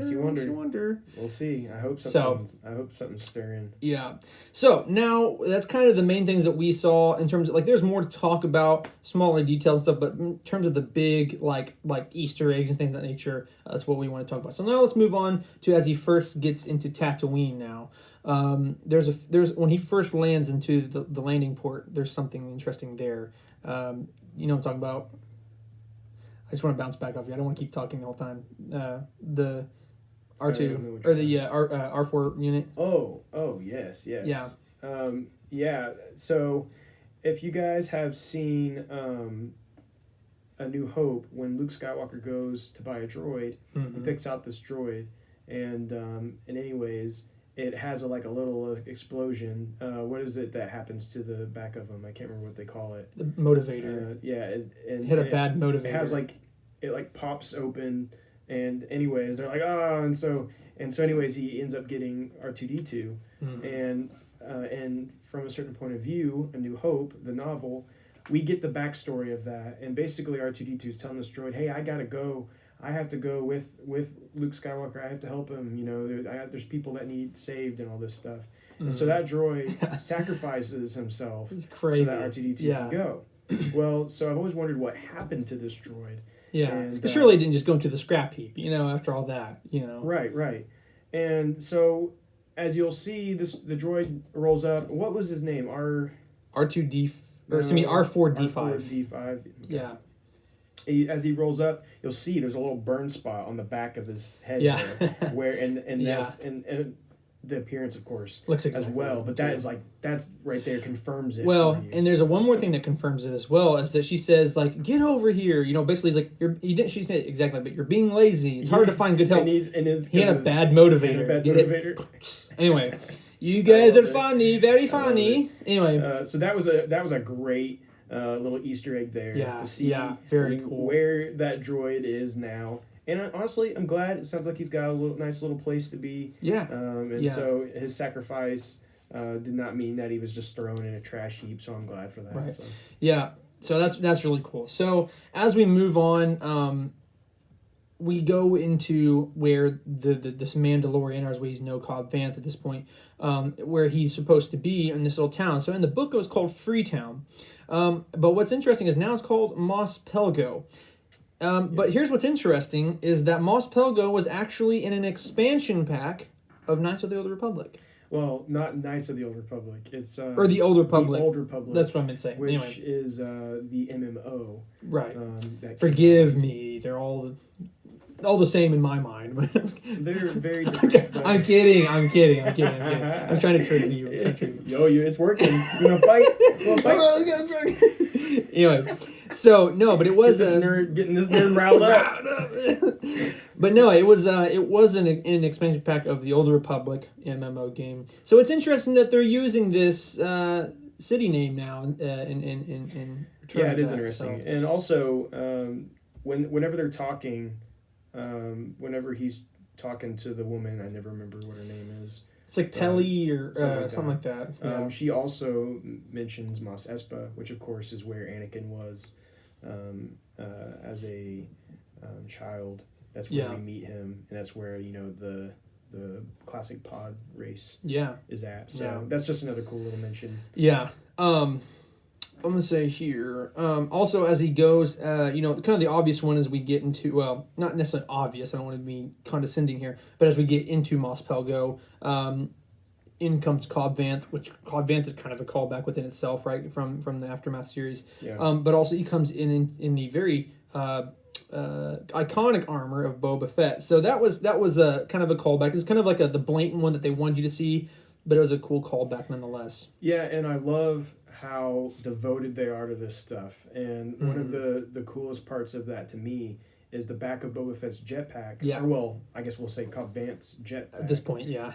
We'll see. I hope something's stirring. Yeah. So now that's kind of the main things that we saw in terms of like there's more to talk about, smaller details and stuff, but in terms of the big like Easter eggs and things of that nature, that's what we want to talk about. So now let's move on to as he first gets into Tatooine now. There's when he first lands into the landing port, there's something interesting there. You know what I'm talking about? I just want to bounce back off you. I don't want to keep talking the whole time. The R2 or the R4 unit. Oh, yes. Yeah. Yeah. So, if you guys have seen A New Hope, when Luke Skywalker goes to buy a droid, he picks out this droid, and anyways, it has a little explosion. What is it that happens to the back of him? I can't remember what they call it. The motivator. It hit a bad motivator. It has it pops open, and anyways, they're like, and so anyways, he ends up getting R2-D2, and from a certain point of view, A New Hope, the novel, we get the backstory of that, and basically R2-D2 is telling this droid, hey, I gotta go. I have to go with Luke Skywalker. I have to help him. There's people that need saved and all this stuff. And so that droid sacrifices himself so that R2-D2 can go. Well, so I've always wondered what happened to this droid. Yeah, and surely it didn't just go into the scrap heap, after all that, Right. And so, as you'll see, the droid rolls up. What was his name? R2D, R4D5. R4D5. Okay. Yeah. As he rolls up, you'll see there's a little burn spot on the back of his head there, where and that's and the appearance, of course, looks exactly as well. But that's right there confirms it. Well, and there's one more thing that confirms it as well, is that she says get over here. Basically, he's like she said exactly, but you're being lazy. It's hard to find good help. He had a bad motivator. Anyway, you guys are funny, very funny. Anyway, so that was a great little Easter egg there to see very cool where that droid is now. And honestly, I'm glad. It sounds like he's got a nice little place to be. Yeah. So his sacrifice did not mean that he was just thrown in a trash heap. So I'm glad for that. Right. So. Yeah. So that's really cool. So as we move on, we go into where this Mandalorian, or as we know Cobb Vanth at this point, where he's supposed to be in this little town. So in the book it was called Freetown, but what's interesting is now it's called Mos Pelgo. But here's what's interesting is that Mos Pelgo was actually in an expansion pack of Knights of the Old Republic. Well, not Knights of the Old Republic. It's or the Old Republic. The Old Republic. That's what I meant to say. Which anyway. is the MMO. Right. That Forgive me. They're all the same in my mind. They're very different. I'm kidding. I'm trying to trick you. It's working. You want to fight? Anyway, so no, but it was getting this nerd riled up. But no, it was an expansion pack of the Old Republic MMO game. So it's interesting that they're using this city name now in yeah, it is interesting. So. And also, whenever they're talking, whenever he's talking to the woman, I never remember what her name is. It's like Pelly or something like that. Yeah. She also mentions Mos Espa, which of course is where Anakin was as a child. That's where we meet him, and that's where the classic pod race is at. So that's just another cool little mention. Yeah. I'm gonna say here. Also, as he goes, kind of the obvious one as we get into, well, not necessarily obvious. I don't want to be condescending here, but as we get into Mos Pelgo, in comes Cobb Vanth, which Cobb Vanth is kind of a callback within itself, right, from the Aftermath series. Yeah. But also he comes in the very iconic armor of Boba Fett. So that was a kind of a callback. It's kind of like the blatant one that they wanted you to see, but it was a cool callback nonetheless. Yeah, and I love how devoted they are to this stuff. And one of the coolest parts of that to me is the back of Boba Fett's jetpack. Yeah. Or, well, I guess we'll say Cobb Vanth's jetpack. At this point, yeah.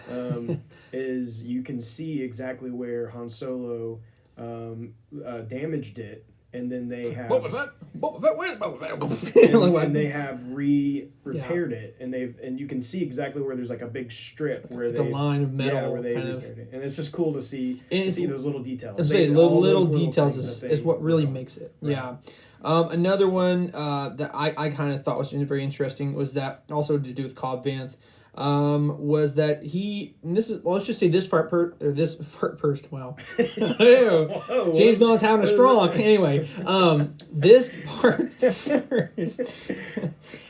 Is you can see exactly where Han Solo damaged it. And then they have Boba Fett, where's Boba Fett? and they have repaired it, and you can see exactly where there's like a big strip where like a line of metal, where they repaired it, and it's just cool to see those little details. I say little details is what really makes it. Right. Yeah. Another one that I kind of thought was very interesting was that also to do with Cobb Vanth. Was that let's just say this fart burst. Wow. James Bond's having a stroke. Anyway, this part first.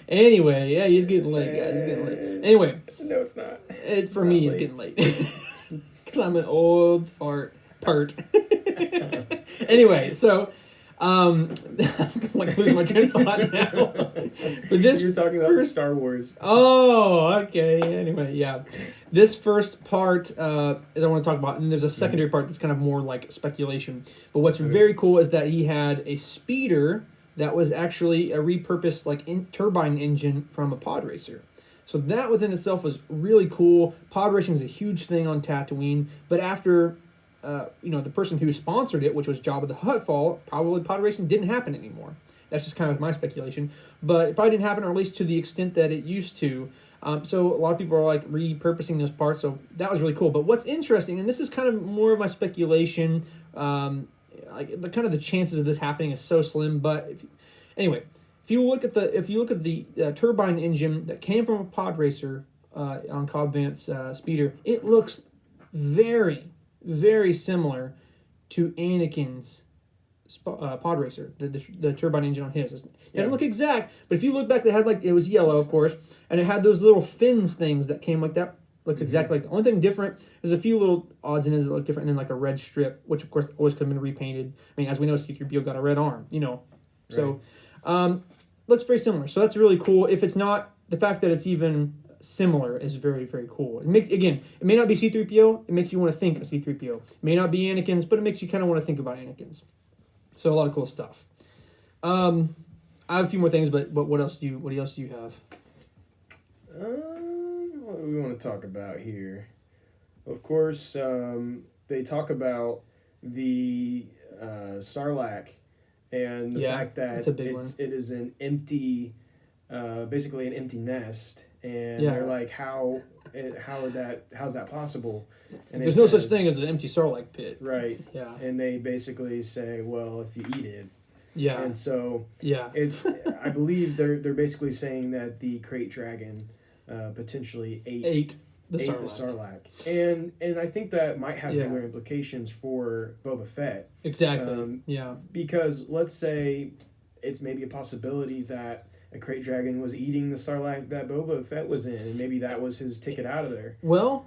Anyway, yeah, he's getting late, guys. He's getting late. Anyway. No, it's not. For me, it's getting late. Because I'm an old fart. Anyway, so I'm like losing my train of thought now. But you're talking about Star Wars. Oh, okay. Anyway, yeah. This first part is I want to talk about, and there's a secondary part that's kind of more like speculation. But what's very cool is that he had a speeder that was actually a repurposed turbine engine from a pod racer. So that within itself was really cool. Pod racing is a huge thing on Tatooine, but after the person who sponsored it, which was Jabba the Hutt, probably pod racing didn't happen anymore. That's just kind of my speculation. But it probably didn't happen, or at least to the extent that it used to. So a lot of people are like repurposing those parts. So that was really cool. But what's interesting, and this is kind of more of my speculation, the chances of this happening is so slim. But if you look at the turbine engine that came from a pod racer on Cobb Vanth's speeder, it looks very, very similar to Anakin's pod racer, the turbine engine on his. It doesn't look exact, but if you look back, they had it was yellow, of course, and it had those little fins things that came like that. Looks exactly like. The only thing different is a few little odds and ends that look different, and then like a red strip, which of course always could have been repainted. I mean, as we know, C-3PO got a red arm, So, looks very similar. So that's really cool. If it's not, the fact that it's even similar is very, very cool. It may not be C-3PO. It makes you want to think of C-3PO. It may not be Anakin's, but it makes you kind of want to think about Anakin's. So a lot of cool stuff. I have a few more things, but what else do you have? What do we want to talk about here? Of course, they talk about the Sarlacc and the fact that it is an empty, basically an empty nest, and they're like, how's that possible? And there's no such thing as an empty Sarlacc pit, right? Yeah, and they basically say, well, if you eat it, Yeah. And so Yeah. it's I believe they're basically saying that the Krayt Dragon potentially ate the the Sarlacc. Sarlacc. And I think that might have Yeah. bigger implications for Boba Fett. Exactly. Yeah. Because let's say it's maybe a possibility that a Krayt Dragon was eating the Sarlacc that Boba Fett was in, and maybe that was his ticket out of there. Well,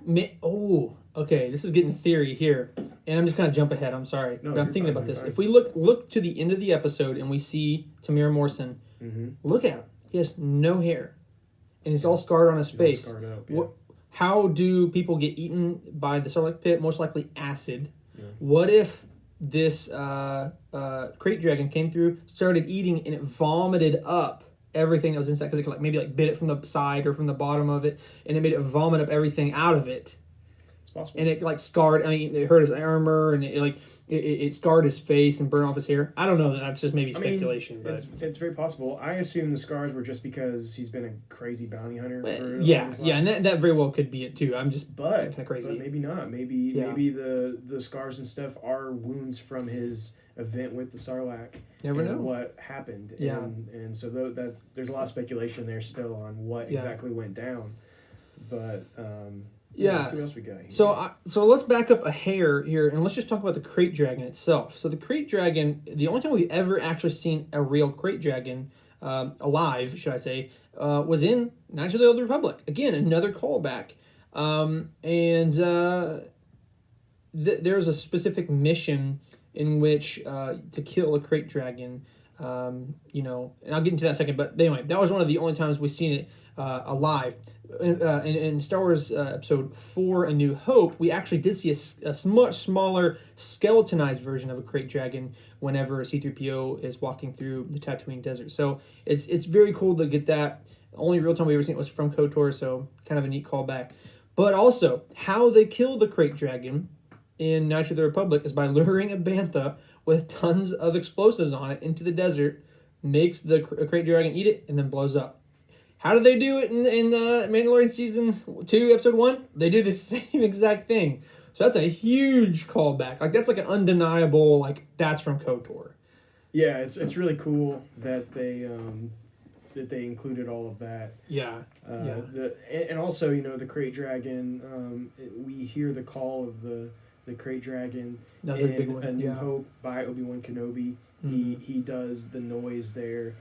okay, this is getting theory here, and I'm just gonna jump ahead. I'm sorry, but I'm thinking about this. Fine. If we look to the end of the episode and we see Tamir Morrison, look at him. He has no hair, and he's all scarred on his face. All scarred up, yeah. How do people get eaten by the Sarlacc pit? Most likely acid. Yeah. What if this Krayt Dragon came through, started eating, and it vomited up everything that was inside, because it could maybe bit it from the side or from the bottom of it, and it made it vomit up everything out of it. It's possible. And it scarred. I mean, it hurt his armor, and it scarred his face and burned off his hair. I don't know. That's just maybe speculation. But it's very possible. I assume the scars were just because he's been a crazy bounty hunter. Yeah, and that very well could be it too. I'm just kind of crazy. But maybe not. Maybe the scars and stuff are wounds from his event with the Sarlacc. Never know what happened. Yeah, and so that there's a lot of speculation there still on what exactly went down. But let's see what else we got here. So let's back up a hair here, and let's just talk about the Krayt Dragon itself. So the Krayt Dragon, the only time we've ever actually seen a real Krayt Dragon alive, should I say, was in Knights of the Old Republic. Again, another callback. There's a specific mission in which to kill a Krayt Dragon, and I'll get into that in a second. But anyway, that was one of the only times we've seen it alive. In Star Wars Episode 4, A New Hope, we actually did see a much smaller, skeletonized version of a Krayt Dragon whenever C-3PO is walking through the Tatooine desert. So it's very cool to get that. The only real time we ever seen it was from KOTOR, so kind of a neat callback. But also, how they kill the Krayt Dragon in Knights of the Republic is by luring a bantha with tons of explosives on it into the desert, makes the Krayt Dragon eat it, and then blows up. How do they do it in Mandalorian Season 2, Episode 1? They do the same exact thing. So that's a huge callback. That's an undeniable, that's from KOTOR. Yeah, it's really cool that they included all of that. Yeah. And also, the Krayt Dragon, we hear the call of the Krayt Dragon Another in big one. A New Hope by Obi-Wan Kenobi. Mm-hmm. He does the noise there.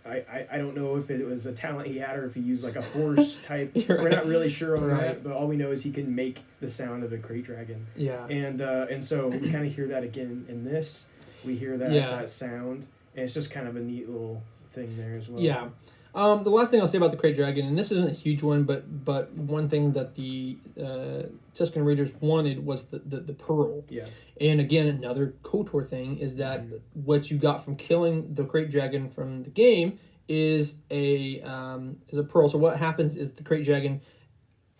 I don't know if it was a talent he had or if he used a horse type. Right. We're not really sure on that, but all we know is he can make the sound of a Krayt Dragon. Yeah. And so we kind of hear that again in this. We hear that sound, and it's just kind of a neat little thing there as well. Yeah. The last thing I'll say about the Krayt Dragon, and this isn't a huge one, but one thing that the Tusken Raiders wanted was the pearl. Yeah. And again, another KOTOR thing is that what you got from killing the Krayt Dragon from the game is a pearl. So what happens is the Krayt Dragon,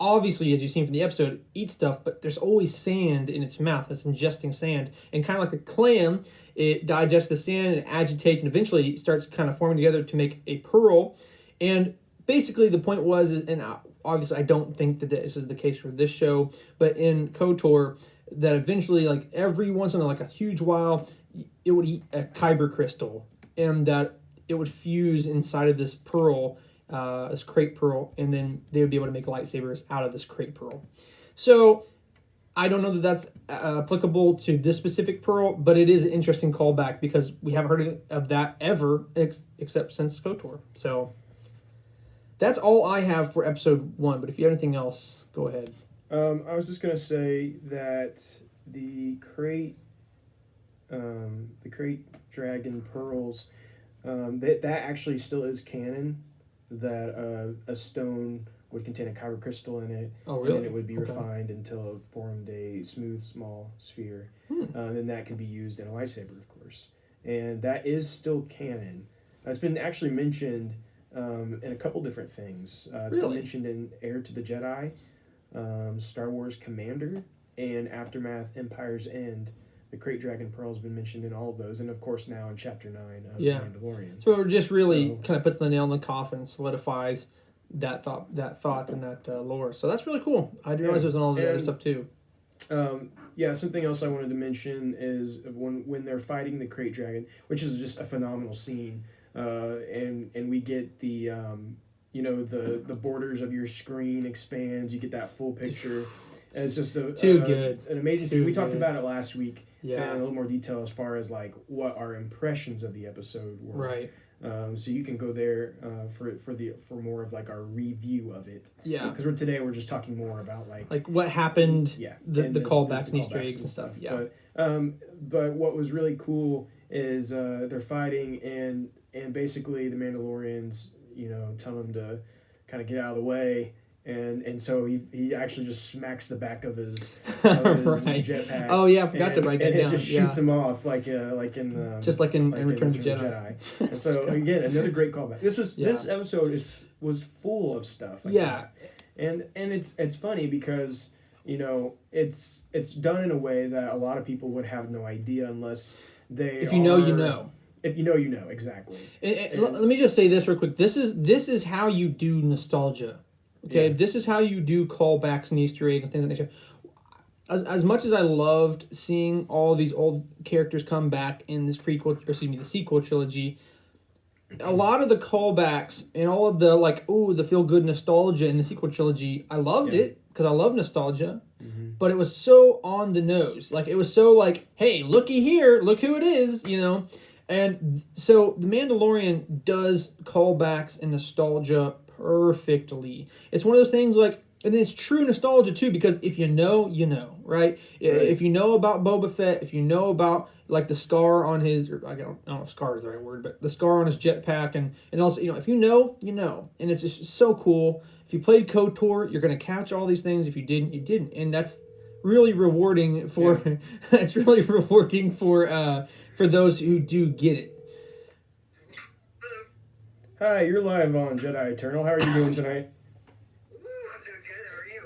obviously, as you've seen from the episode, eats stuff, but there's always sand in its mouth. It's ingesting sand. And kind of like a clam, it digests the sand and agitates and eventually starts kind of forming together to make a pearl. And basically the point was, and obviously I don't think that this is the case for this show, but in KOTOR, that eventually, every once in a huge while, it would eat a kyber crystal, and that it would fuse inside of this pearl, this Krayt pearl, and then they would be able to make lightsabers out of this Krayt pearl. So I don't know that that's applicable to this specific pearl, but it is an interesting callback because we haven't heard of that ever except since KOTOR. So that's all I have for Episode 1, but if you have anything else, go ahead. I was just going to say that the Krayt Dragon pearls, that actually still is canon, that a stone would contain a kyber crystal in it. Oh, really? And it would be refined until it formed a smooth, small sphere. Then that could be used in a lightsaber, of course. And that is still canon. It's been actually mentioned in a couple different things. It's been mentioned in Heir to the Jedi, Star Wars Commander, and Aftermath Empire's End. The Krayt Dragon Pearl has been mentioned in all of those, and of course now in Chapter 9 of Mandalorian. So it just really kind of puts the nail in the coffin, solidifies that thought and that lore. So that's really cool. I didn't realize there was all the other stuff too. Yeah, something else I wanted to mention is when they're fighting the Krayt Dragon, which is just a phenomenal scene, and we get the the borders of your screen expands, you get that full picture. And it's just good, an amazing scene. We talked about it last week, yeah, in a little more detail as far as like what our impressions of the episode were. Right. So you can go there for more of like our review of it. Yeah. Because today we're just talking more about like what happened. Yeah. The callbacks and Easter eggs and stuff. Yeah. But what was really cool is they're fighting and basically the Mandalorians tell him to kind of get out of the way. And so he actually just smacks the back of his right. jetpack. Oh yeah, I forgot to write that down. And it just shoots him off like in Return of the Jedi. And so again, another great callback. This episode was full of stuff. Like that. And it's funny because it's done in a way that a lot of people would have no idea unless they. If you know, you know. If you know, exactly. And let me just say this real quick. This is how you do nostalgia. Okay, This is how you do callbacks and Easter eggs and things like that. As much as I loved seeing all these old characters come back in this the sequel trilogy, a lot of the callbacks and all of the the feel good nostalgia in the sequel trilogy, I loved it because I love nostalgia, but it was so on the nose. Like it was so like, hey, looky here, look who it is, And so The Mandalorian does callbacks and nostalgia perfectly. It's one of those things and it's true nostalgia too, because if you know, right? If you know about Boba Fett, if you know about the scar on his, I don't know if scar is the right word, but the scar on his jetpack, and also if you know, and it's just so cool. If you played KOTOR, you're gonna catch all these things. If you didn't, you didn't, and that's really rewarding for. It's really rewarding for those who do get it. Hi, you're live on Jedi Eternal. How are you doing tonight? I'm doing good. How are you?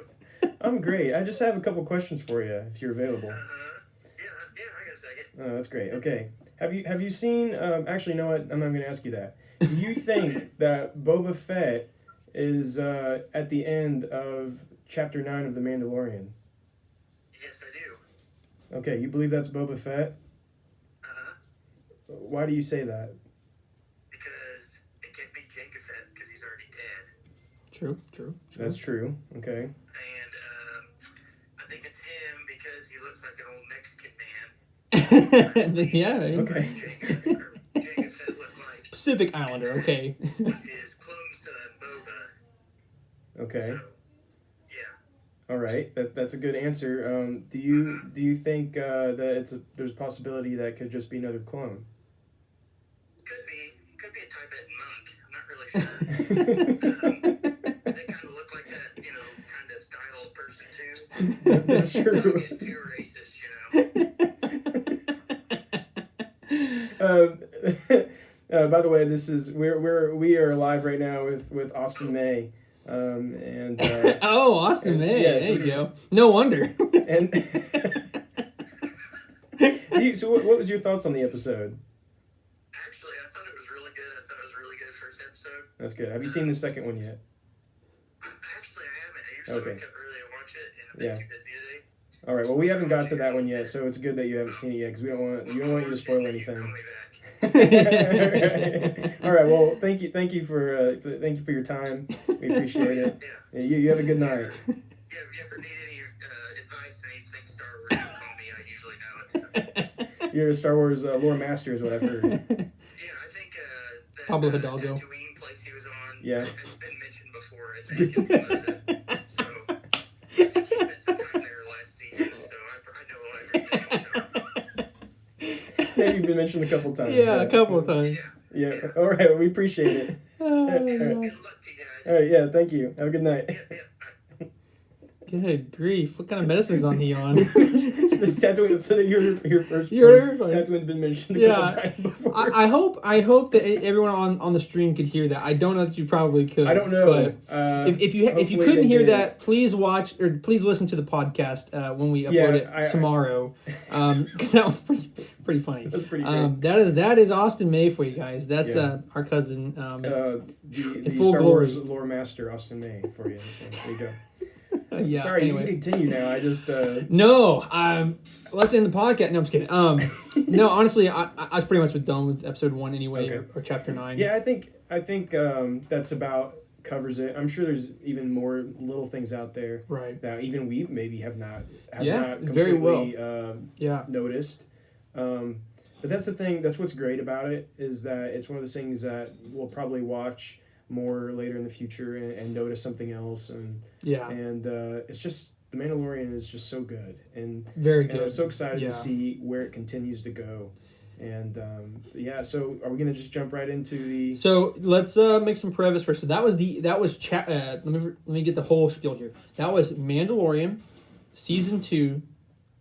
I'm great. I just have a couple questions for you, if you're available. Yeah, I got a second. Oh, that's great. Okay. Have you seen? Actually, you know what? I'm not going to ask you that. Do you think that Boba Fett is at the end of Chapter 9 of The Mandalorian? Yes, I do. Okay, you believe that's Boba Fett? Why do you say that? Because it can't be Jango Fett because he's already dead. True. That's true. Okay. And I think it's him because he looks like an old Mexican man. Yeah. Okay. Jango Fett looked like Pacific Islander. Okay. was his clone son Boba. Okay. So, yeah. All right. That's a good answer. Do you think that there's a possibility that could just be another clone? Could be a Tibetan monk. I'm not really sure. They kind of look like that, kind of styled person too. That's true. Don't get too racist, By the way, we are live right now with Austin May, and Austin May. Yes, there you go. No wonder. And so what was your thoughts on the episode? Actually, I thought it was really good. I thought it was a really good first episode. That's good. Have you seen the second one yet? Actually, I haven't. I usually wake up early and watch it, and I've been too busy today. All right. Well, we haven't got to that one yet, so it's good that you haven't seen it yet because we don't want you to spoil anything. Call me back. All right. Well, thank you for your time. We appreciate it. Yeah. You have a good night. Yeah, if you ever need any advice, anything Star Wars, you call me. I usually know it. You're a Star Wars lore master, is what I've heard. Yeah, I think that Pablo Hidalgo. Tatooine place he was on. Yeah. It's been mentioned before. I think it's it. So I think he spent some time there last season, so I know everything. So. You've been mentioned a couple times. Yeah, a couple of times. Yeah. All right. Well, we appreciate it. Oh, Good luck to you guys. All right. Yeah. Thank you. Have a good night. Yeah. Good grief! What kind of medicine is on he on? Tatooine. So that your first. Tatooine's been mentioned a couple times before. I hope that everyone on the stream could hear that. I don't know that you probably could. I don't know. But if you couldn't hear that, please watch or please listen to the podcast when we upload it tomorrow. Because that was pretty funny. That's pretty great. That is Austin May for you guys. That's our cousin. The in full Star glory. Wars lore master Austin May for you. So there you go. Yeah. Sorry, anyway. you can continue now. I just No, let's end the podcast. No, I'm just kidding. No, honestly, I was pretty much done with episode 1 anyway, Okay. or chapter 9. Yeah, I think that's about covers it. I'm sure there's even more little things out there Right. that even we maybe have not very well. noticed. But that's the thing. That's what's great about it, is that it's one of those things that we'll probably watch more later in the future and notice something else, and it's just The Mandalorian is just so good, and very good. And I'm so excited to see where it continues to go. And so are we gonna just jump right into the? So let's make some preface first. So that was let me get the whole spiel here. That was Mandalorian, season 2,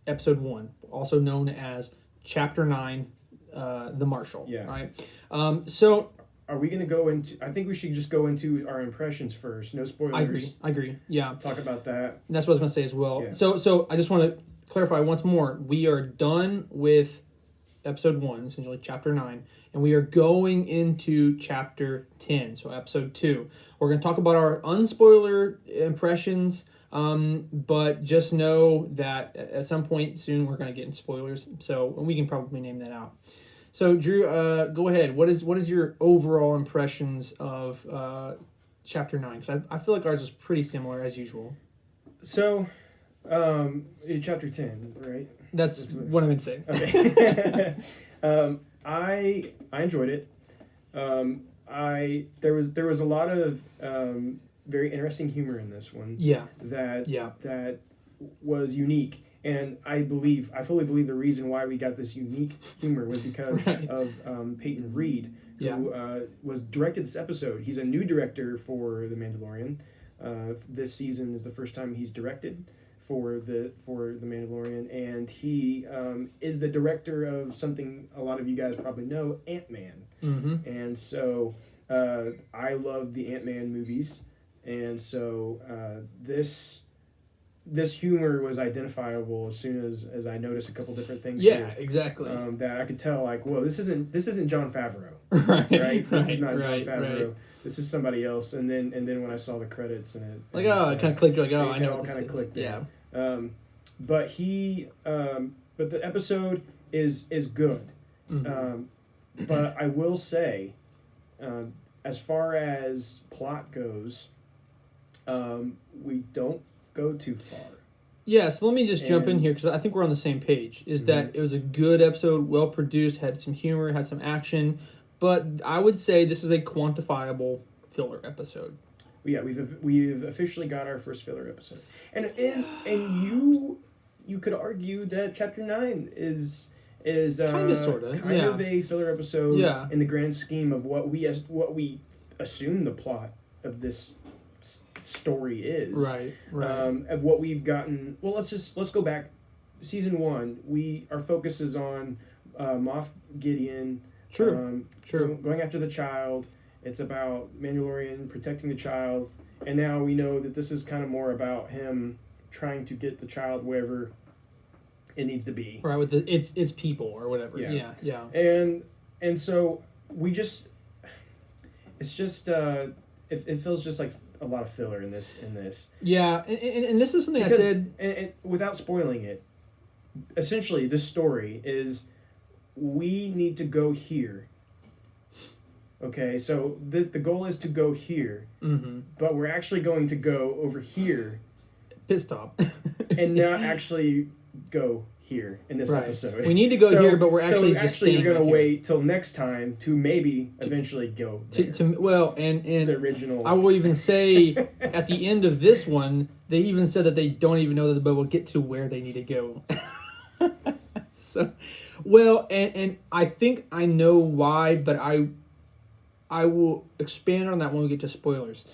episode 1, also known as chapter 9, the Marshal. Yeah. Right. So are we gonna go into? I think we should just go into our impressions first. No spoilers. I agree. Yeah. Talk about that. And that's what I was gonna say as well. Yeah. So I just want to clarify once more. We are done with episode 1, essentially chapter 9, and we are going into chapter 10, so episode 2. We're going to talk about our unspoiler impressions, but just know that at some point soon we're going to get into spoilers, so we can probably name that out. So Drew, go ahead. What is your overall impressions of chapter 9? Because I feel like ours is pretty similar as usual. So, chapter 10, right? That's what I'm going to say. Okay. I enjoyed it. There was a lot of very interesting humor in this one. Yeah. That was unique, and I fully believe the reason why we got this unique humor was because of Peyton Reed, who was directed this episode. He's a new director for The Mandalorian. This season is the first time he's directed for the Mandalorian, and he is the director of something a lot of you guys probably know, Ant-Man. Mm-hmm. And so I love the Ant-Man movies, and so this humor was identifiable as soon as I noticed a couple different things. Yeah, exactly. That I could tell, like, whoa, this isn't Jon Favreau, right? This is not Jon Favreau. Right. This is somebody else. And then when I saw the credits and it it kind of clicked. Like, I know it what this kind of is. clicked. Yeah. But the episode is good. Mm-hmm. But I will say, as far as plot goes, we don't go too far. Yeah, so let me just jump in here because I think we're on the same page. Is that it was a good episode, well produced, had some humor, had some action, but I would say this is a quantifiable filler episode. Yeah, we've officially got our first filler episode, and you could argue that chapter 9 is kind of sort of a filler episode. Yeah. In the grand scheme of what we assume the plot of this story is. Right. Of what we've gotten. Well, let's go back. Season 1, our focus is on Moff Gideon. True. Going after the child. It's about Mandalorian protecting the child, and now we know that this is kind of more about him trying to get the child wherever it needs to be. Right, with it's people or whatever. Yeah. And so we just, it's just it feels just like a lot of filler in this. Yeah, and this is something because, I said, and without spoiling it. Essentially, this story is we need to go here. Okay, so the goal is to go here, but we're actually going to go over here. Pit stop. And not actually go here in this episode. We need to go here, but we're actually just staying you're going to here. wait till next time to maybe eventually go there. To the original. I will even say at the end of this one, they even said that they don't even know that the boat will get to where they need to go. So, and I think I know why, but I will expand on that when we get to spoilers.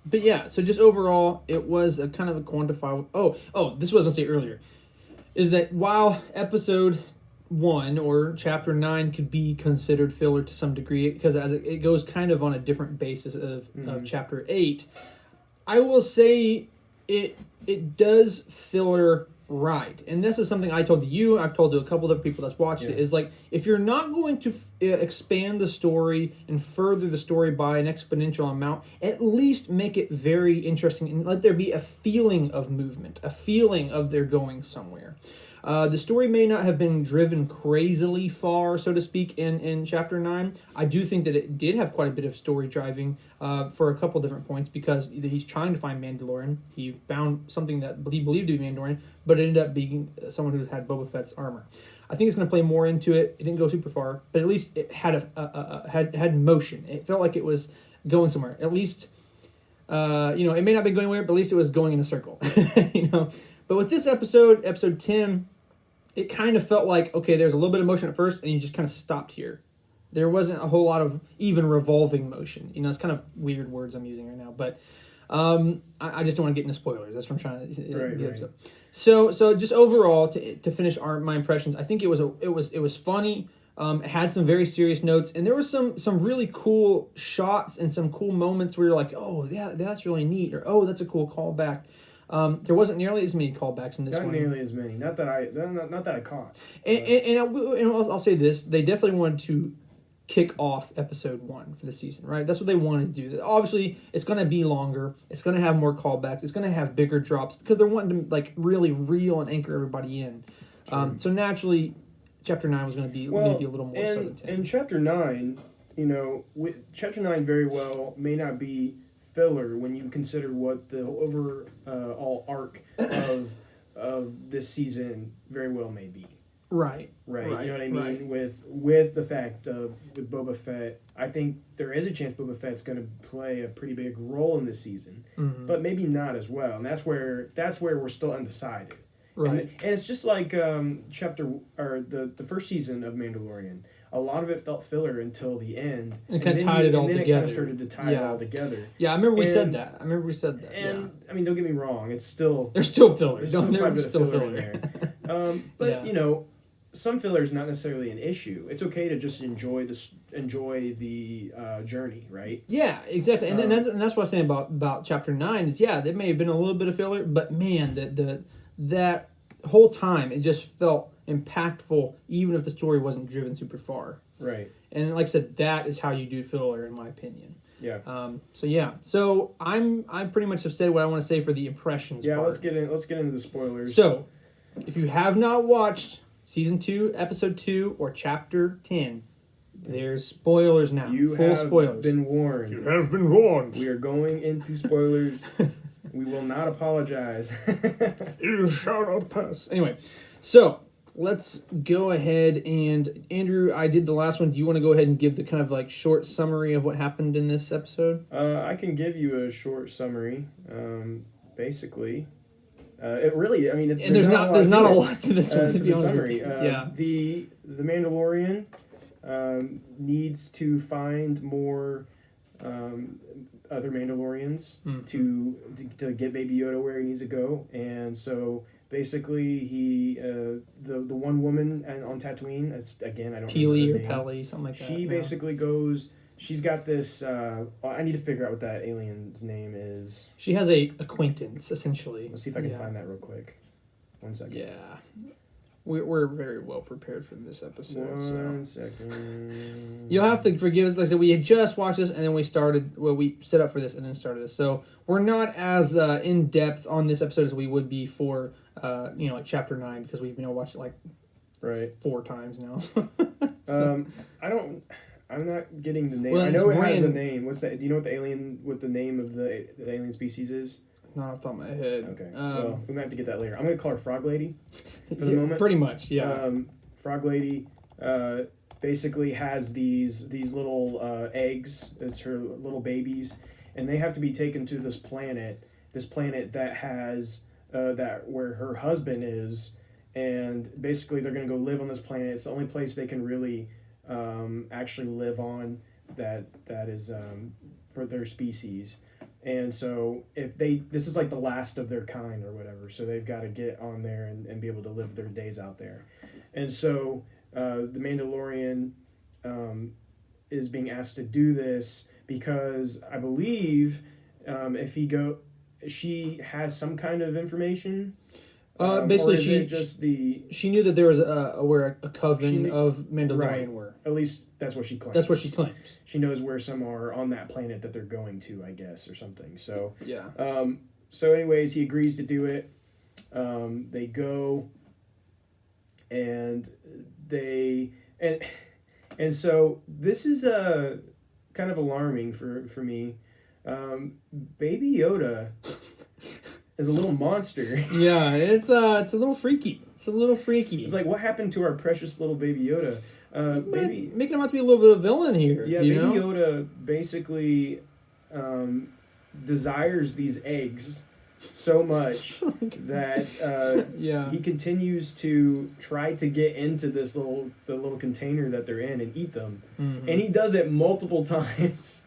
But yeah, so just overall, it was a kind of a quantifiable... Oh, this was I was going to say earlier. Is that while episode 1 or chapter 9 could be considered filler to some degree, because as it goes kind of on a different basis of chapter 8, I will say it does filler Right, and this is something I told to you, I've told to a couple of people that's watched it, is like, if you're not going to expand the story and further the story by an exponential amount, at least make it very interesting and let there be a feeling of movement, a feeling of they're going somewhere. The story may not have been driven crazily far, so to speak, in Chapter 9. I do think that it did have quite a bit of story driving for a couple different points, because he's trying to find Mandalorian. He found something that he believed to be Mandalorian, but it ended up being someone who had Boba Fett's armor. I think it's going to play more into it. It didn't go super far, but at least it had had motion. It felt like it was going somewhere. At least, it may not have been going anywhere, but at least it was going in a circle. But with this episode 10, it kind of felt like, okay, there's a little bit of motion at first, and you just kind of stopped here. There wasn't a whole lot of even revolving motion. It's kind of weird words I'm using right now, but I just don't want to get into spoilers. That's what I'm trying to get. Right. So just overall, to finish my impressions, I think it was funny. It had some very serious notes, and there was some really cool shots and some cool moments where you're like, oh yeah, that's really neat, or oh, that's a cool callback. There wasn't nearly as many callbacks in this one. Not nearly as many. Not that I caught. And I'll say this: they definitely wanted to kick off episode 1 for the season, right? That's what they wanted to do. Obviously, it's going to be longer. It's going to have more callbacks. It's going to have bigger drops because they're wanting to like really reel and anchor everybody in. Sure. So naturally, Chapter 9 was going to be maybe a little more so than 10. And Chapter 9, Chapter 9 very well may not be filler when you consider what the overall arc of this season very well may be. Right. You know what I mean? Right. With the fact of with Boba Fett, I think there is a chance Boba Fett's going to play a pretty big role in this season, but maybe not as well. And that's where we're still undecided. Right. And it's just like the first season of Mandalorian. A lot of it felt filler until the end. And kind of tied it all together. And then it kind of started to tie it all together. Yeah, I remember we said that. And, I mean, don't get me wrong. It's still... There's still filler. There's still filler in there. But, some filler is not necessarily an issue. It's okay to just enjoy the journey, right? Yeah, exactly. And that's what I'm saying about Chapter 9 is, there may have been a little bit of filler, but, man, that whole time, it just felt impactful, even if the story wasn't driven super far. Right. And like I said, that is how you do filler, in my opinion. Yeah. So I'm pretty much have said what I want to say for the impressions. Yeah. Part. Let's get into the spoilers. So, if you have not watched Season 2, Episode 2, or Chapter 10, there's spoilers now. You Full have spoilers. been warned. You have been warned. We are going into spoilers. We will not apologize. You shall not pass. Anyway, so let's go ahead and Andrew, I did the last one. Do you want to go ahead and give the kind of like short summary of what happened in this episode? I can give you a short summary. Basically, it really. I mean, there's not a lot to this one. To be honest summary. With you. The Mandalorian needs to find more other Mandalorians to get Baby Yoda where he needs to go, and so basically he the one woman on Tatooine, that's again I don't Peely remember or her name. Pelly, something like that. She basically goes. She's got this. I need to figure out what that alien's name is. She has a acquaintance essentially. Let's see if I can find that real quick. 1 second. Yeah. We're very well prepared for this episode. One second. You'll have to forgive us. Like I said, we had just watched this, and then we set up for this, and then started this. So we're not as in depth on this episode as we would be for, like Chapter 9, because we've been able to watch it like 4 times now. I'm not getting the name. Well, I know it has a name. What's that? Do you know what the name of the alien species is? Not off the top of my head. Okay. Well, we might have to get that later. I'm going to call her Frog Lady for the moment. Pretty much, yeah. Frog Lady basically has these little eggs. It's her little babies, and they have to be taken to this planet that has where her husband is, and basically they're going to go live on this planet. It's the only place they can really actually live on that is for their species. And so this is like the last of their kind or whatever, so they've got to get on there and be able to live their days out there. And so the Mandalorian is being asked to do this because I believe she has some kind of information. Basically, or is it just the... She knew that there was where a coven of Mandalorian right. were. At least that's what she claims. That's what she claims. She knows where some are on that planet that they're going to, I guess, or something. So yeah. So anyways, he agrees to do it. They go, and and so this is kind of alarming for me. Baby Yoda is a little monster. Yeah, it's a little freaky. It's a little freaky. It's like, what happened to our precious little Baby Yoda? Making him out to be a little bit of a villain here. Yeah, you Baby know? Yoda basically desires these eggs so much that he continues to try to get into the little container that they're in and eat them, and he does it multiple times.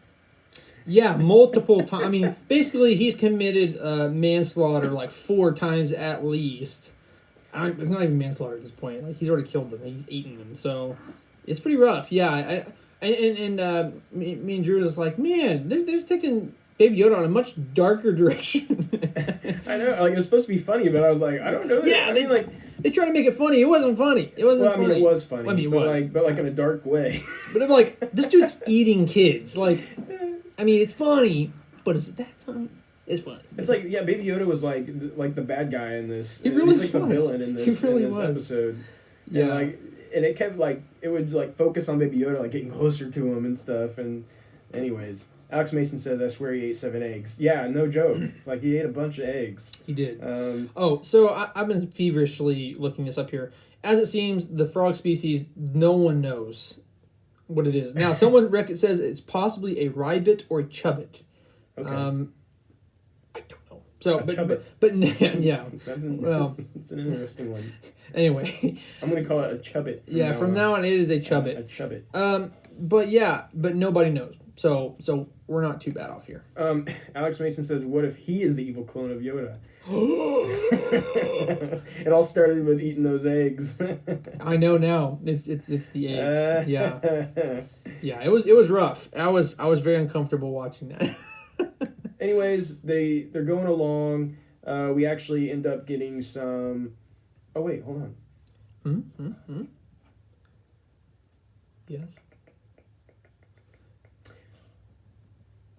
Yeah, multiple times. I mean, basically, he's committed manslaughter like 4 times at least. It's not even manslaughter at this point. Like, he's already killed them. He's eaten them. So it's pretty rough. Yeah, me and Drew was like, man, they're taking Baby Yoda on a much darker direction. I know, like, it was supposed to be funny, but I was like, I don't know. Yeah, they tried to make it funny. It wasn't funny. It wasn't funny. I mean, it was funny. I mean, it but was. Like in a dark way. But I'm like, this dude's eating kids. Like, I mean, it's funny, but is it that funny? It's funny. It's like, yeah, Baby Yoda was like the bad guy in this. He really He's like was. the villain in this, episode. Yeah. And it kept it would focus on Baby Yoda, like getting closer to him and stuff. And anyways, Alex Mason says, I swear he ate 7 eggs. Yeah, no joke. Like, he ate a bunch of eggs. He did. So I've been feverishly looking this up here. As it seems, the frog species, no one knows what it is. Now, someone says it's possibly a rybit or a chubbit. Okay. I don't know. So, but yeah. That's an interesting one. Anyway. I'm going to call it a chubbit. From now on, it is a chubbit. A chubbit. But nobody knows. So we're not too bad off here. Alex Mason says, what if he is the evil clone of Yoda? It all started with eating those eggs. I know now. It's the eggs. Yeah. It was rough. I was very uncomfortable watching that. Anyways, they're going along. We actually end up getting some. Oh wait, hold on. Hmm. Yes.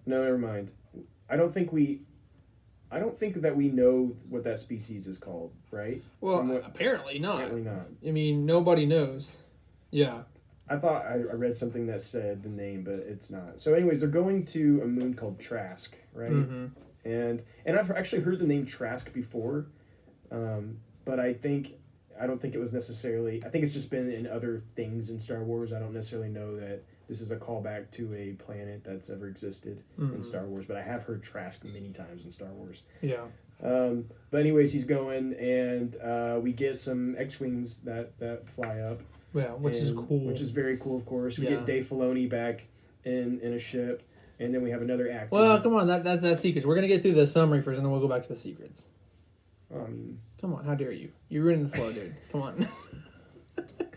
No, never mind. I don't think that we know what that species is called, right? Well, apparently not. Apparently not. I mean, nobody knows. Yeah. I thought I read something that said the name, but it's not. So anyways, they're going to a moon called Trask, right? Mm-hmm. And I've actually heard the name Trask before, but I don't think it was necessarily... I think it's just been in other things in Star Wars. I don't necessarily know that this is a callback to a planet that's ever existed in Star Wars, but I have heard Trask many times in Star Wars. Yeah. But anyways, he's going, and we get some X-Wings that fly up. Yeah, which is cool. Which is very cool, of course. We get Dave Filoni back in a ship, and then we have another actor. Well, come on, that's secrets. We're going to get through the summary first, and then we'll go back to the secrets. I mean... Come on, how dare you? You're ruining the flow, dude. Come on.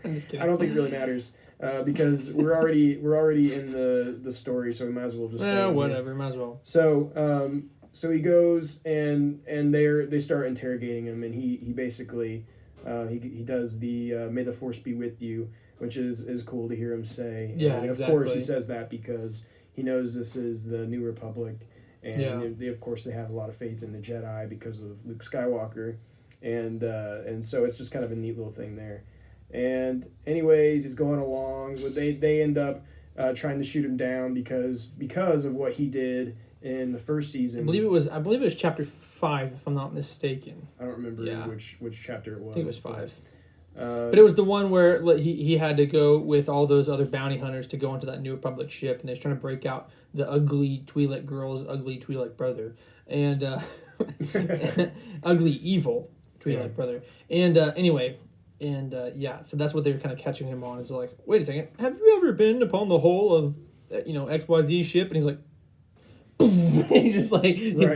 I'm just kidding. I don't think it really matters because we're already in the story, so we might as well just say whatever, might as well. So he goes and they start interrogating him, and he basically he does the "May the Force be with you," which is cool to hear him say. Yeah, and exactly. Of course, he says that because he knows this is the New Republic, and they of course they have a lot of faith in the Jedi because of Luke Skywalker, and so it's just kind of a neat little thing there. And anyways, he's going along. They end up trying to shoot him down because of what he did in the first season. I believe it was chapter 5, if I'm not mistaken. I don't remember which chapter it was. I think it was 5. But it was the one where he had to go with all those other bounty hunters to go into that New Republic ship, and they're trying to break out the ugly Twi'lek girl's ugly Twi'lek brother, and ugly evil Twi'lek brother. And anyway. And so that's what they were kind of catching him on. Is like, wait a second, have you ever been upon the hull of XYZ ship? And he's like, he just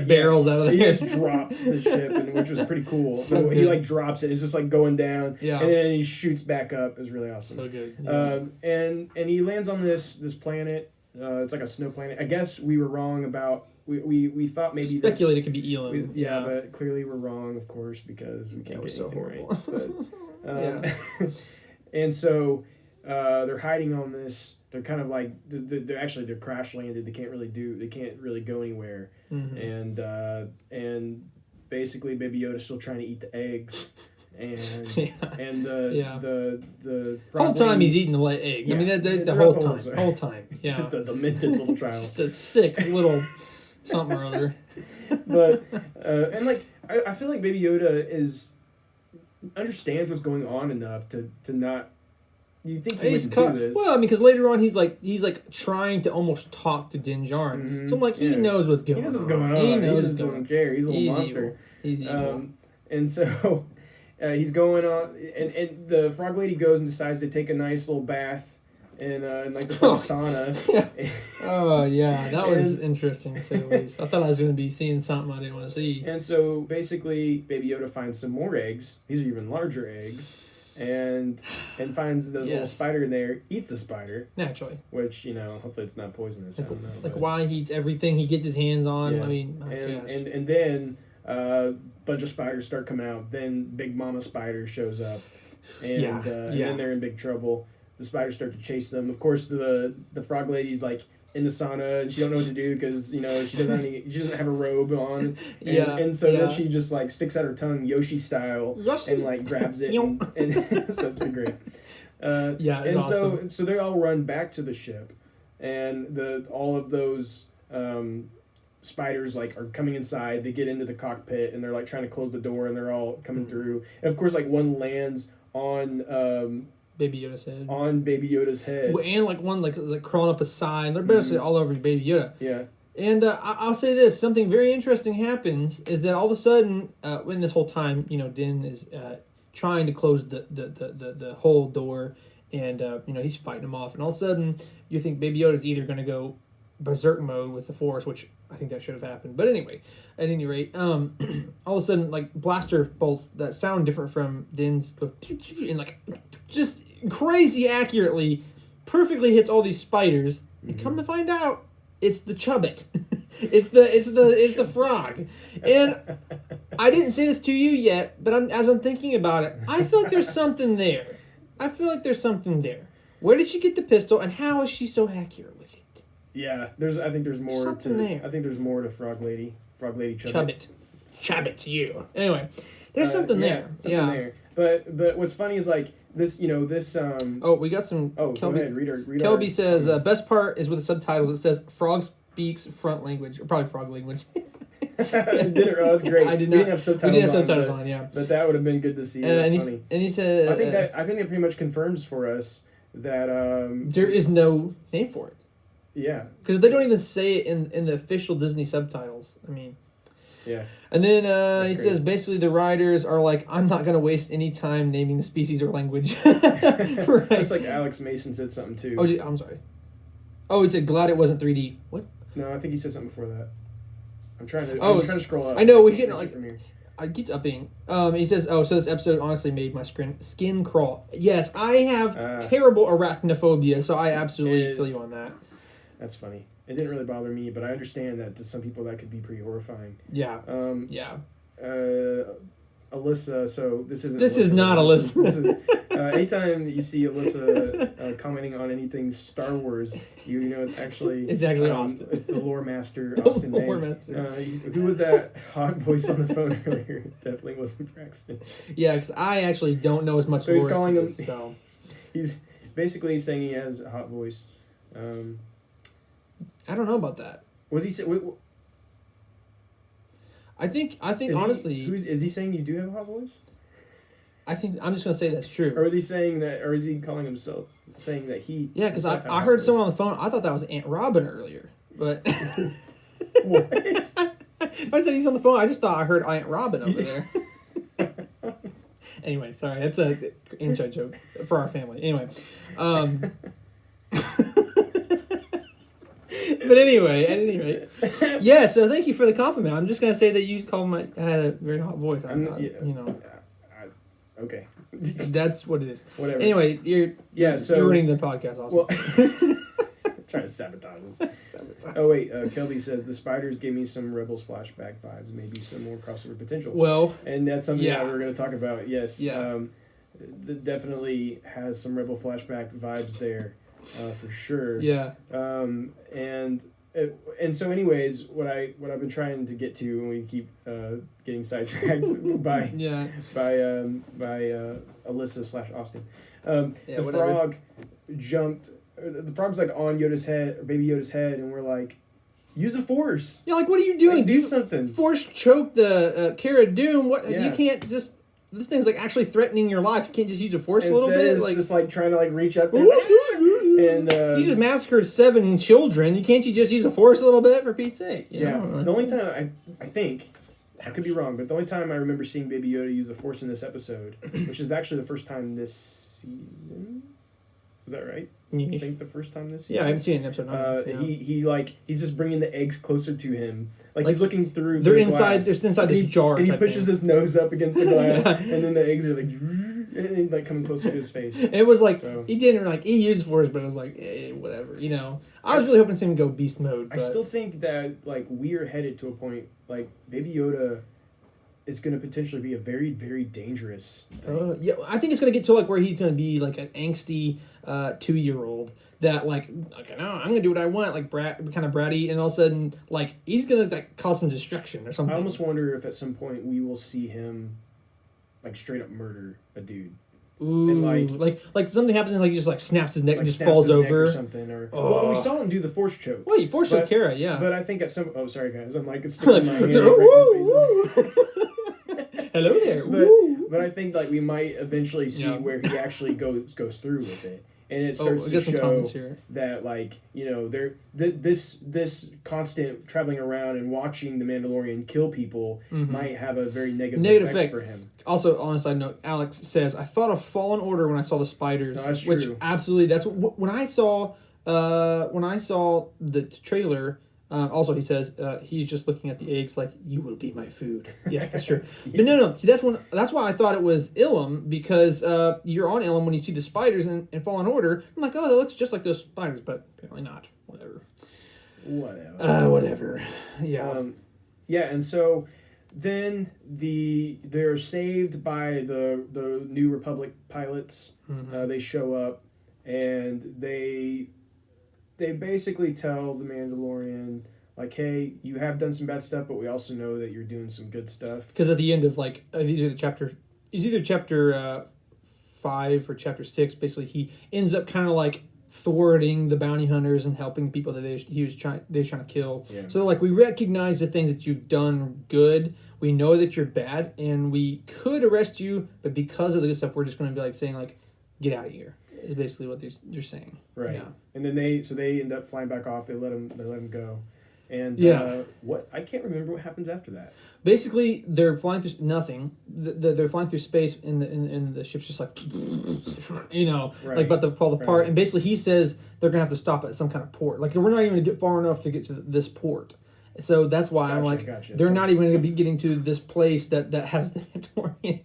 barrels out of there. He just drops the ship, which was pretty cool. So he drops it. It's just going down, and then he shoots back up. It was really awesome. So good. Yeah. And he lands on this planet. It's like a snow planet. I guess we were wrong about we thought maybe speculated it could be Elam. Yeah, but clearly we're wrong, of course, because we can't get so anything horrible. right. But, and so they're hiding on this. They're kind of like they're crash landed. They can't really go anywhere. Mm-hmm. And basically Baby Yoda's still trying to eat the eggs. And the whole time he's eating the egg. Yeah, I mean that's the whole time. Yeah, just a demented little child. Just a sick little something or other. But and like I feel like Baby Yoda understands what's going on enough to not. You think he wouldn't do this? Well, I mean, because later on he's like trying to almost talk to Din Djarin. Mm-hmm. So I'm like, he knows what's going on. He knows what's going on. He knows just doesn't care. He's a little monster. Evil. He's evil. And so he's going on, and the frog lady goes and decides to take a nice little bath in like this sauna. Yeah. Oh yeah, that was interesting to say the least. I thought I was going to be seeing something I didn't want to see. And so basically, Baby Yoda finds some more eggs. These are even larger eggs. And finds the little spider in there, eats the spider. Naturally. Which, hopefully it's not poisonous. I don't know. Like why he eats everything he gets his hands on. Yeah. I mean, and then a bunch of spiders start coming out. Then Big Mama Spider shows up. And then they're in big trouble. The spiders start to chase them. Of course, the frog lady's like in the sauna and she don't know what to do because she doesn't have a robe on. And so then she just like sticks out her tongue Yoshi style and like grabs it and so it's been great. And awesome. so they all run back to the ship and all of those spiders like are coming inside. They get into the cockpit and they're like trying to close the door and they're all coming through. And of course like one lands on Baby Yoda's head. On Baby Yoda's head. And like one like crawling up a side. They're basically all over Baby Yoda. Yeah. And I'll say this, something very interesting happens is that all of a sudden, when this whole time, Din is trying to close the whole door and, he's fighting him off. And all of a sudden, you think Baby Yoda's either going to go berserk mode with the Force, which I think that should have happened. But anyway, at any rate, all of a sudden, like, blaster bolts that sound different from Din's go and, like, just crazy accurately, perfectly hits all these spiders. And come to find out, it's the Chubbit. it's the frog. And I didn't say this to you yet, but as I'm thinking about it, I feel like there's something there. Where did she get the pistol, and how is she so accurate with it? Yeah, I think there's more something there. I think there's more to Frog Lady Chubbit. Chubbit to you. Anyway, there's something there. There. But what's funny is like this, we got some. Oh, Kelby, go ahead. Read Kelby says best part is with the subtitles. It says frog speaks front language, or probably frog language. That was great. We didn't have subtitles on, yeah. But that would have been good to see. Funny. And he said, I think that pretty much confirms for us that there is no name for it. Yeah, because they don't even say it in the official Disney subtitles. I mean. Yeah. And then he says basically the writers are like, I'm not going to waste any time naming the species or language. Right. Looks like Alex Mason said something too. Oh, I'm sorry. Oh, he said glad it wasn't 3D. What? No, I think he said something before that. I'm trying to scroll up. I know, we're getting like from here. I keep upping. He says, so this episode honestly made my skin crawl. Yes, I have terrible arachnophobia, so I absolutely feel you on that. That's funny. It didn't really bother me, but I understand that to some people that could be pretty horrifying. Yeah. Alyssa, so this isn't. This is not Alyssa. This is anytime you see Alyssa commenting on anything Star Wars, you know it's actually Austin. It's the lore master Austin. Who was that hot voice on the phone earlier? Definitely wasn't Braxton. Yeah, because I actually don't know as much so lore he's calling as him. So he's basically saying he has a hot voice. I don't know about that. Was he? I think honestly. Is he saying you do have a hot voice? I think I'm just gonna say that's true. Or is he saying that? Or is he calling himself saying that he? Yeah, because I heard someone on the phone. I thought that was Aunt Robin earlier, but. What? I said he's on the phone. I just thought I heard Aunt Robin over there. Anyway, sorry, that's a inside joke for our family. Anyway. But anyway, at any rate, yeah. So thank you for the compliment. I'm just gonna say that you had a very hot voice. Okay. That's what it is. Whatever. Anyway, you're ruining the podcast. Also. Trying to sabotage us. Oh wait, Kelby says the spiders gave me some Rebels flashback vibes, maybe some more crossover potential. Well, and that's something yeah. that we're going to talk about. Yes, Yeah. That definitely has some Rebel flashback vibes there, for sure. Yeah. And so, anyways, what I've been trying to get to, and we keep getting sidetracked by Alyssa / Austin. The whatever. frog jumped. The frog's like on Yoda's head, or Baby Yoda's head, and we're like, use the Force. Yeah, like what are you doing? Like, do something. Force choke the Cara Dune. What Yeah. you can't just. This thing's like actually threatening your life. You can't just use the Force And a little bit. it's Like just like trying to like reach up there. And you just massacred 7 children. You can't just use the Force a little bit for Pete's sake? You yeah, know? the only time I think, I could be wrong, but the only time I remember seeing Baby Yoda use the Force in this episode, which is actually the first time this season. Is that right? I think the first time this season. Yeah, I haven't seen an episode. He's just bringing the eggs closer to him. Like he's looking through. They're the inside. glass. They're inside this jar. And he type pushes thing. his nose up against the glass, Yeah. and then the eggs are like, and like coming closer to his face. And it was like So. he didn't like he used Force, but it was like whatever. You know, I was really hoping to see him go beast mode. I But still think that like we are headed to a point like Baby Yoda is going to potentially be a very, very dangerous thing. yeah, I think it's gonna get to like where he's gonna be like an angsty 2-year-old that like no, I'm gonna do what I want, like kind of bratty, and all of a sudden like he's gonna like cause some destruction or something. I almost wonder if at some point we will see him like straight up murder a dude. Ooh, And like something happens and like he just like snaps his neck Like and just snaps falls his neck over or something. Or Oh. well, we saw him do the Force choke. Well, you forced But- Kara, yeah. But I think at some sorry guys, I'm like it's sticking my hand right in the faces. Hello there. But I think like we might eventually see where he actually goes through with it, and it starts I to got some show comments here. that like this constant traveling around and watching the Mandalorian kill people might have a very negative effect for him. Also, on a side note, Alex says, "I thought of Fallen Order when I saw the spiders." No, that's which true. absolutely, that's when I saw the trailer. Also, he says he's just looking at the eggs like you will be my food. Yes, that's true. Yes. But no. See, that's why I thought it was Ilum because you're on Ilum when you see the spiders in Fallen Order. I'm like, oh, that looks just like those spiders, but apparently not. Whatever. Yeah. Yeah, and so then they're saved by the New Republic pilots. They show up and they basically tell the Mandalorian like, hey, you have done some bad stuff, but we also know that you're doing some good stuff. Because at the end of like either chapter 5 or chapter 6, basically he ends up kind of like thwarting the bounty hunters and helping people that they was trying to kill. Yeah. So like we recognize the things that you've done good. We know that you're bad, and we could arrest you, but because of the good stuff, we're just going to be like saying like, get out of here. Is basically what they're saying. Right. Yeah. And then they end up flying back off. They let him go. And what I can't remember what happens after that. Basically, they're flying through nothing. They're flying through space, and the ship's just like, Right. like about to fall apart. Right. And basically, he says they're gonna have to stop at some kind of port. Like we're not even gonna get far enough to get to this port. So that's why I'm like, they're not even gonna be getting to this place that has the Mandalorian.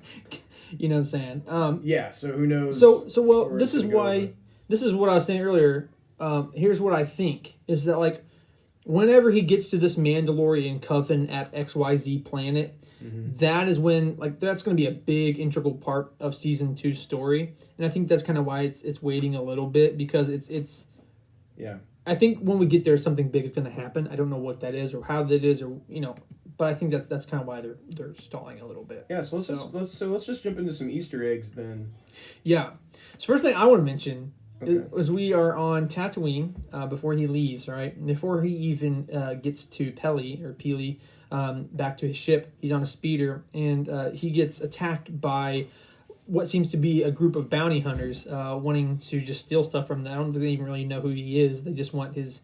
You know what I'm saying? Yeah. So who knows? So well, where this it's is gonna go, why. but- This is what I was saying earlier. Here's what I think is that like, whenever he gets to this Mandalorian coven at XYZ planet, that is when like that's going to be a big integral part of season 2's story, and I think that's kind of why it's waiting a little bit because it's. Yeah. I think when we get there, something big is going to happen. I don't know what that is or how that is or but I think that's kind of why they're stalling a little bit. Yeah. So let's just jump into some Easter eggs then. Yeah. So first thing I want to mention. Okay. Is we are on Tatooine before he leaves, right? And before he even gets to Peely, back to his ship, he's on a speeder, and he gets attacked by what seems to be a group of bounty hunters wanting to just steal stuff from them. I don't think they even really know who he is. They just want his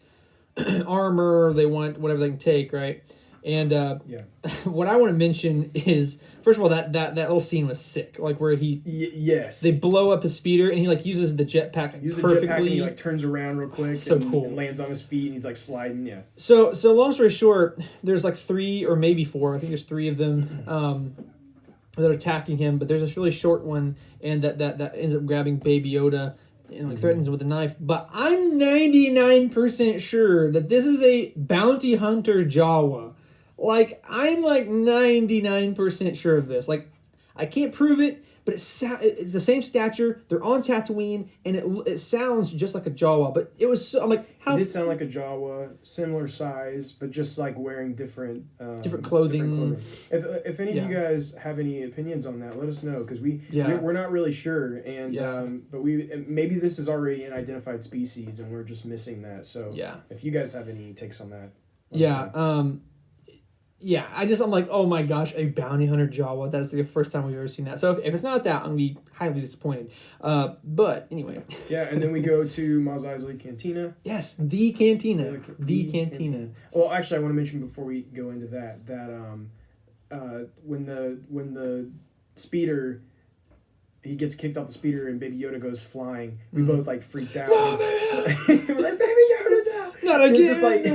armor. They want whatever they can take, right? And what I want to mention is, first of all, that little scene was sick. Like where he, yes, they blow up his speeder and he like uses the jetpack perfectly. The jetpack and he like turns around real quick. So and, cool. And lands on his feet and he's like sliding. Yeah. So long story short, there's like 3 or maybe 4. I think there's 3 of them that are attacking him. But there's this really short one, and that ends up grabbing Baby Yoda. and like threatens him with a knife. But I'm 99% sure that this is a bounty hunter Jawa. Like, I'm like 99% sure of this. Like, I can't prove it, but it's the same stature. They're on Tatooine, and it sounds just like a Jawa. But it was I'm like, how it did sound like a Jawa, similar size, but just like wearing different clothing. If any of you guys have any opinions on that, let us know, because we're not really sure, and but maybe this is already an identified species, and we're just missing that. So if you guys have any takes on that, I'm like, oh my gosh, a bounty hunter Jawa. That's the first time we've ever seen that. So if it's not that, I'm going to be highly disappointed. But anyway. Yeah, and then we go to Mos Eisley Cantina. Yes, the Cantina. The Cantina. Well, actually, I want to mention before we go into that when the speeder... he gets kicked off the speeder and Baby Yoda goes flying. We both like freaked out. We're like, Baby Yoda, no! Not again! Just like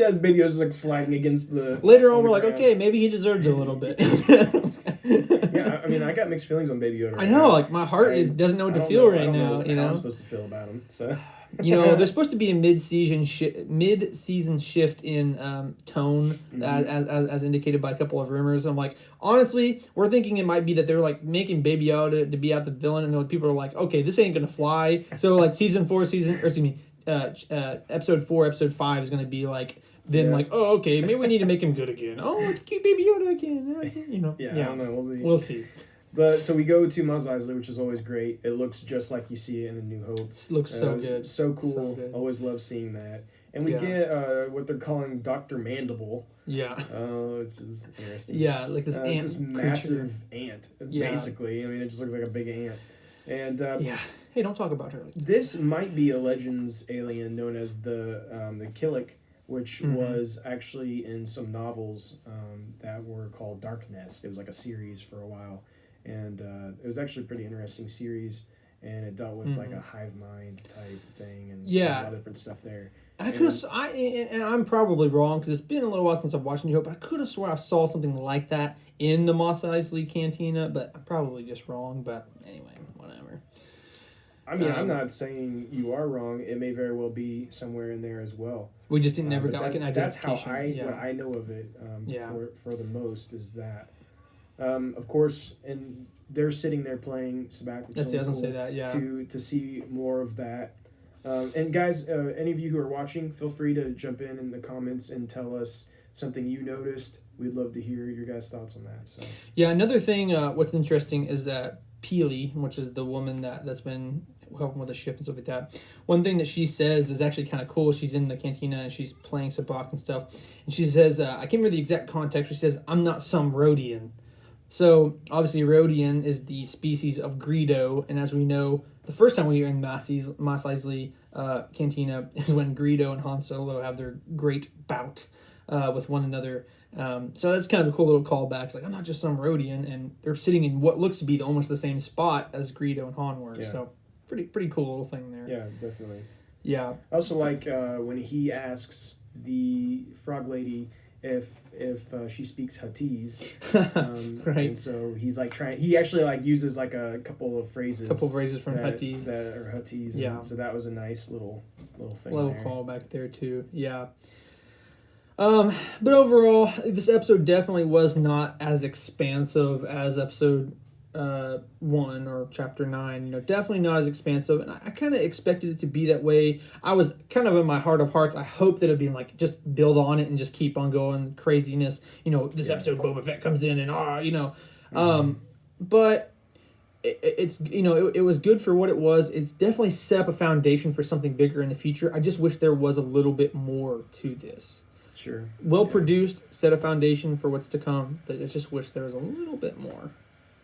as Baby Yoda's like sliding against the. Later on, we're like, okay, maybe he deserved it a little bit. Yeah, I mean, I got mixed feelings on Baby Yoda. I know, like my heart doesn't know what to feel right now. You know, I'm supposed to feel about him. So. There's supposed to be a mid-season shift in tone, as indicated by a couple of rumors. I'm like, honestly, we're thinking it might be that they're like making Baby Yoda to be out the villain, and people are like, okay, this ain't gonna fly. So like episode 4, episode 5 is gonna be like. Then like, oh, okay, maybe we need to make him good again. Oh, it's cute Baby Yoda again. Yeah, I don't know. We'll see. But so we go to Mos Eisley, which is always great. It looks just like you see it in A New Hope. It looks so good. So cool. So good. Always love seeing that. And we get what they're calling Dr. Mandible. Yeah. Which is interesting. Yeah, like this ant. It's this massive ant, basically. I mean, it just looks like a big ant. And hey, don't talk about her like that. This might be a Legends alien known as the Killick, which was actually in some novels that were called Dark Nest. It was like a series for a while. And it was actually a pretty interesting series, and it dealt with like a hive mind type thing and a lot of different stuff there. And I'm probably wrong because it's been a little while since I've watched New Hope, but I could have sworn I saw something like that in the Mos Eisley Cantina, but I'm probably just wrong. But anyway, whatever. I mean, I'm not saying you are wrong. It may very well be somewhere in there as well. We just never got like an identification. That's how what I know of it. For the most is that. Of course, and they're sitting there playing Sabacc, which is cool say that, to see more of that. And guys, any of you who are watching, feel free to jump in the comments and tell us something you noticed. We'd love to hear your guys' thoughts on that. So another thing, what's interesting is that Peely, which is the woman that's been helping with the ship and stuff like that, one thing that she says is actually kind of cool. She's in the cantina and she's playing Sabacc and stuff, and she says, I can't remember the exact context. She says, "I'm not some Rhodian." So, obviously, Rhodian is the species of Greedo, and as we know, the first time we were in Mos Eisley Cantina is when Greedo and Han Solo have their great bout with one another. So that's kind of a cool little callback. It's like, I'm not just some Rhodian, and they're sitting in what looks to be almost the same spot as Greedo and Han were. Yeah. So, pretty cool little thing there. Yeah, definitely. Yeah. I also like when he asks the frog lady if she speaks Huttese, right? And so he's like he actually like uses like a couple of phrases from Huttese that are Huttese. Yeah. So that was a nice little thing. Little callback there too. Yeah. But overall, this episode definitely was not as expansive as episode 1 or chapter 9. Definitely not as expansive, and I kind of expected it to be that way. I was kind of in my heart of hearts, I hope that it'd be like just build on it and just keep on going craziness. This episode Boba Fett comes in and but it's it was good for what it was. It's definitely set up a foundation for something bigger in the future. I just wish there was a little bit more to this. Sure. Well produced, set a foundation for what's to come, but I just wish there was a little bit more.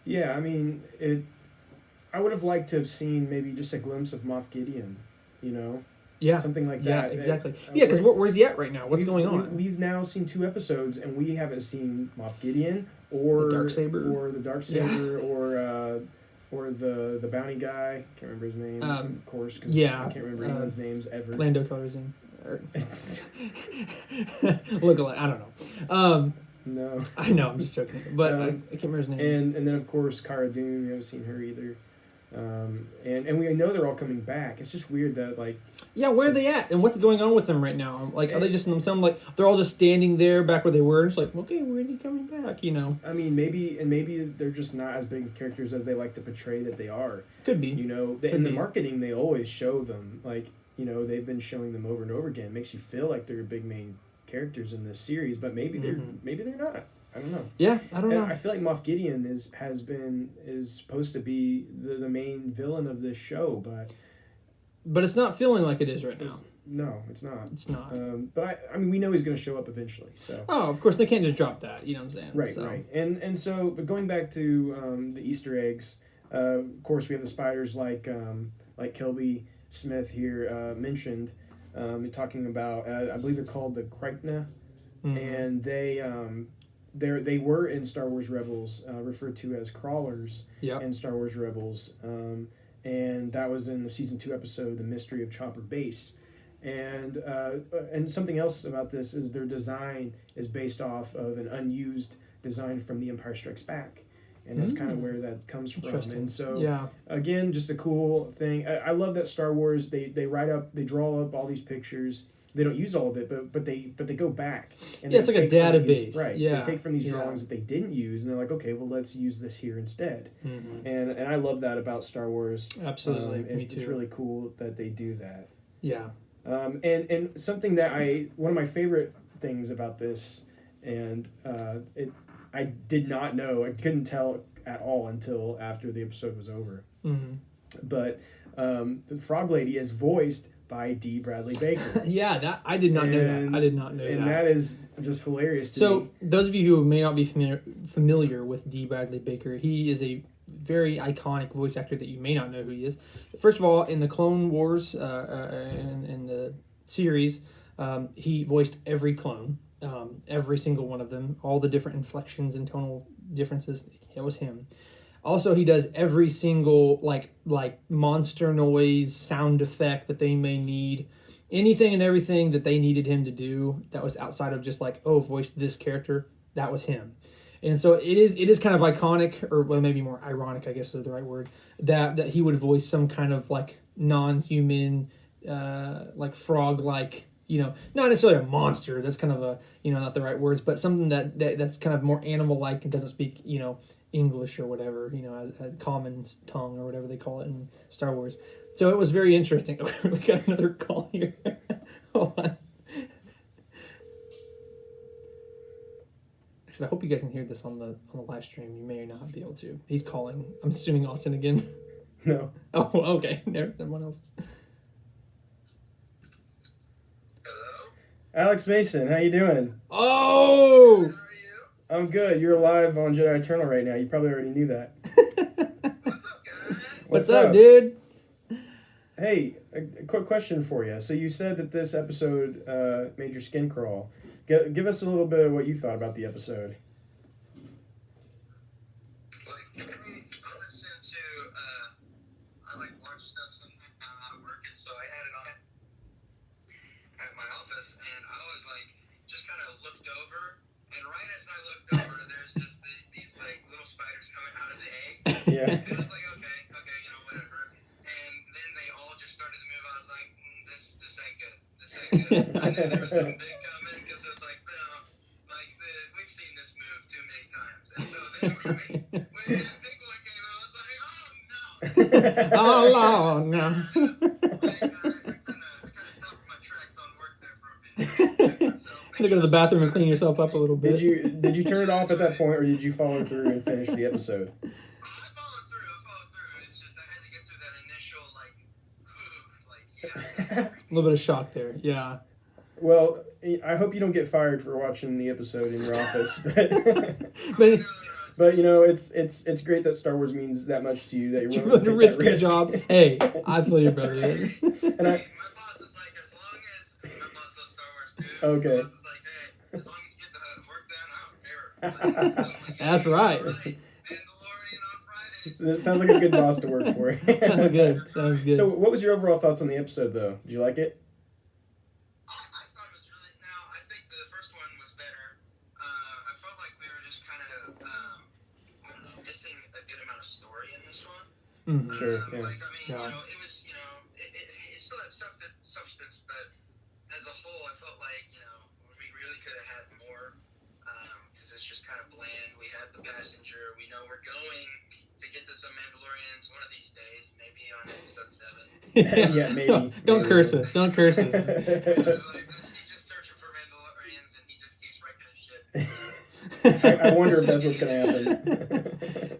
Yeah, I mean, I would have liked to have seen maybe just a glimpse of Moff Gideon, Yeah. Something like that. Yeah, exactly. Because where's he at right now? What's going on? We've now seen 2 episodes, and we haven't seen Moff Gideon or the Darksaber, or the bounty guy. Can't remember his name, of course, because I can't remember anyone's names ever. Lando Calrissian. Look alike. I don't know. No. I know, I'm just joking. But I can't remember his name. And then, of course, Cara Dune. We haven't seen her either. And we know they're all coming back. It's just weird that like. Yeah, where are they at, and what's going on with them right now? Like, are they just in themselves? Like, they're all just standing there back where they were. And it's like, okay, where's he coming back? You know. I mean, maybe they're just not as big of characters as they like to portray that they are. Could be. You know, in the marketing, they always show them like, you know, they've been showing them over and over again. It makes you feel like they're big main characters in this series, but maybe they're not. I don't know. Yeah, I don't know. I feel like Moff Gideon is supposed to be the main villain of this show, but it's not feeling like it is right now. No, it's not. It's not. But I mean, we know he's going to show up eventually. So. Oh, of course they can't just drop that. You know what I'm saying? Right, so. right. And so, but going back to the Easter eggs, of course we have the spiders like Kelby Smith here mentioned, talking about. I believe they're called the Krykna, and they were in Star Wars Rebels, referred to as crawlers in Star Wars Rebels, and that was in the season 2 episode, The Mystery of Chopper Base. And something else about this is their design is based off of an unused design from The Empire Strikes Back. And that's kind of where that comes from. And so, again, just a cool thing. I love that Star Wars, they draw up all these pictures. They don't use all of it, but they go back. And it's like a database. Right. Yeah. They take from these drawings that they didn't use, and they're like, okay, well, let's use this here instead. And I love that about Star Wars. Absolutely. Me too. It's really cool that they do that. Yeah. And something that one of my favorite things about this, and I did not know, I couldn't tell at all until after the episode was over. But the Frog Lady is voiced by D. Bradley Baker. Yeah, I did not know that. I did not know that. And that is just hilarious to me. So, those of you who may not be familiar with D. Bradley Baker, he is a very iconic voice actor that you may not know who he is. First of all, in the Clone Wars, in the series, he voiced every clone, every single one of them, all the different inflections and tonal differences. It was him. Also, he does every single like monster noise sound effect that they may need. Anything and everything that they needed him to do that was outside of just like, oh, voice this character, that was him. And so it is kind of iconic, or well, maybe more ironic, I guess is the right word, that he would voice some kind of like non-human, like frog-like, you know, not necessarily a monster. That's kind of a, you know, not the right words, but something that's kind of more animal-like and doesn't speak, you know, English or whatever, you know, a common tongue or whatever they call it in Star Wars. So it was very interesting. We got another call here. Hold on. Actually, I hope you guys can hear this on the live stream. You may or not be able to. He's calling. I'm assuming Austin again. No. Oh, okay. There's someone else. Hello? Alex Mason, how you doing? Oh! How are you? I'm good. You're live on Jedi Eternal right now. You probably already knew that. What's up, guys? What's up, dude? Hey, a quick question for you. So you said that this episode made your skin crawl. Give us a little bit of what you thought about the episode. I listen to, I watch stuff sometimes when I'm not working, so I had it on at my office, and I was just kind of looked over, and right as I looked over, there's just these little spiders coming out of the egg. Yeah. It was like, okay, you know, whatever. And then they all just started to move. I was like, this ain't good. This ain't good. I knew there was something big coming because it was like, no, we've seen this move too many times. And so then when that big one came out, I was like, oh no. Oh, no. I kind of stopped my tracks on work there for a minute. So Had to go to the bathroom and clean yourself up a little bit. Did you turn it off at that point, or did you follow through and finish the episode? I followed through. It's just I had to get through that initial yeah. A little bit of shock there. Yeah. Well, I hope you don't get fired for watching the episode in your office, But but you know it's great that Star Wars means that much to you that you're you willing to really take risk that your risk. job. Hey, I feel your brother. And My boss is like, as long as my boss loves Star Wars too. Okay. My boss is like, hey, as long as you get the work done, I don't care. So I'm like, That's yeah, right. all Mandalorian on Fridays. It sounds like a good boss to work for. Sounds good. Sounds good. So, what was your overall thoughts on the episode, though? Did you like it? I thought it was really. Now, I think the first one was better. I felt like we were just kind of, I don't know, missing a good amount of story in this one. Mm-hmm. Sure. Yeah. Like, I mean, Yeah. you know, it was, you know, it still had substance, but as a whole, I felt like, you know, we really could have had more, because it's just kind of bland. We had the passenger. We know we're going to get to some Mandalorians one of these days, maybe on episode 7. Yeah, maybe. Don't Maybe. curse us. Don't curse us. Like this, he's just searching for Mandalorians, and he just keeps wrecking his ship. I wonder if that's what's going to happen.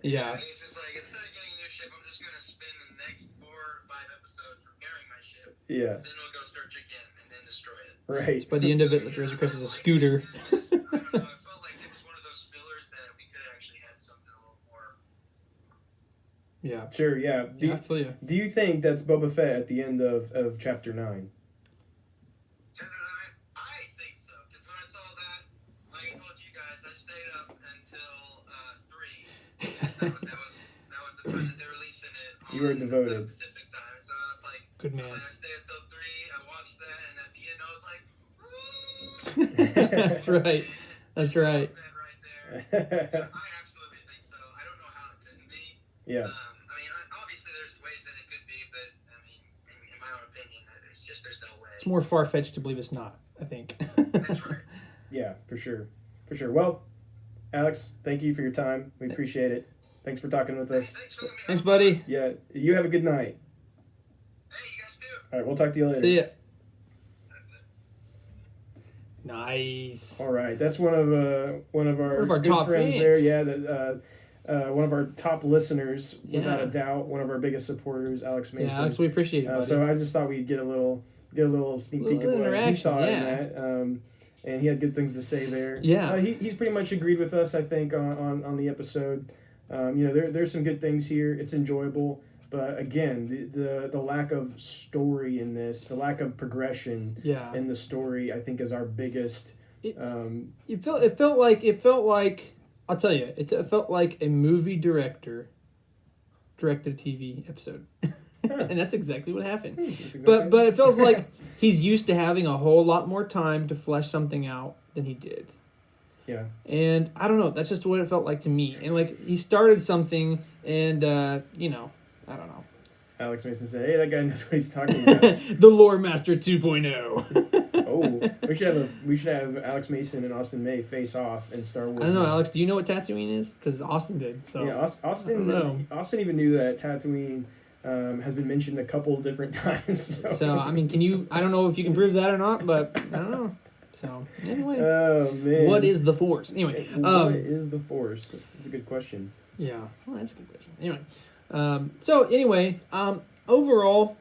Yeah. He's just like, instead of getting a new ship, I'm just going to spend the next 4 or 5 episodes repairing my ship. Yeah. Then we'll go search again and then destroy it. Right. By the end of it, the Razor Crest is a scooter. I don't know. I felt like it was one of those fillers that we could have actually had something a little more. Yeah. Sure. Yeah. Yeah, I feel you. Do you think that's Boba Fett at the end of chapter 9? I think so, because when I saw that, like I told you guys, I stayed up until 3. That was the time that they're releasing it on You were devoted. Pacific time. So I was like, Good man. I stayed until 3. I watched that, and at the end, I was like, That's right. That's right. Right there. I absolutely think so. I don't know how it couldn't be. Yeah. I mean, obviously there's ways that it could be, but I mean, in my own opinion, it's just there's no way. It's more far-fetched to believe it's not, I think. That's right. Yeah, for sure. For sure. Well, Alex, thank you for your time. We appreciate it. Thanks for talking with us. Thanks for letting me Thanks, on. buddy. Yeah, you have a good night. Hey, you guys too. All right, we'll talk to you later. See ya. Nice. All right, that's one of our our good top friends fans. there. Yeah, that one of our top listeners, without Yeah. a doubt. One of our biggest supporters, Alex Mason. Yeah, Alex, we appreciate it, buddy. So I just thought we'd get a little sneak peek Little of what he interaction, thought in yeah. that. And he had good things to say there. Yeah. He's pretty much agreed with us, I think, on the episode. You know, there's some good things here. It's enjoyable, but again, the lack of story in this, the lack of progression Yeah. in the story, I think, is our biggest. It felt like I'll tell you, it felt like a movie director directed a TV episode. And that's exactly what happened. That's exactly- But it feels like he's used to having a whole lot more time to flesh something out than he did. Yeah. And I don't know, that's just what it felt like to me. And like he started something and you know, I don't know. Alex Mason said, "Hey, that guy knows what he's talking about." The Lore Master 2.0. Oh, we should have Alex Mason and Austin May face off in Star Wars. I don't know, Alex, do you know what Tatooine is? Because Austin did. So Yeah, I don't know. Austin even knew that Tatooine has been mentioned a couple of different times. So I mean, I don't know if you can prove that or not, but I don't know. So anyway, Oh man, what is the Force? Anyway, what is the Force? It's a good question. yeah, well, that's a good question. Anyway, so anyway, overall,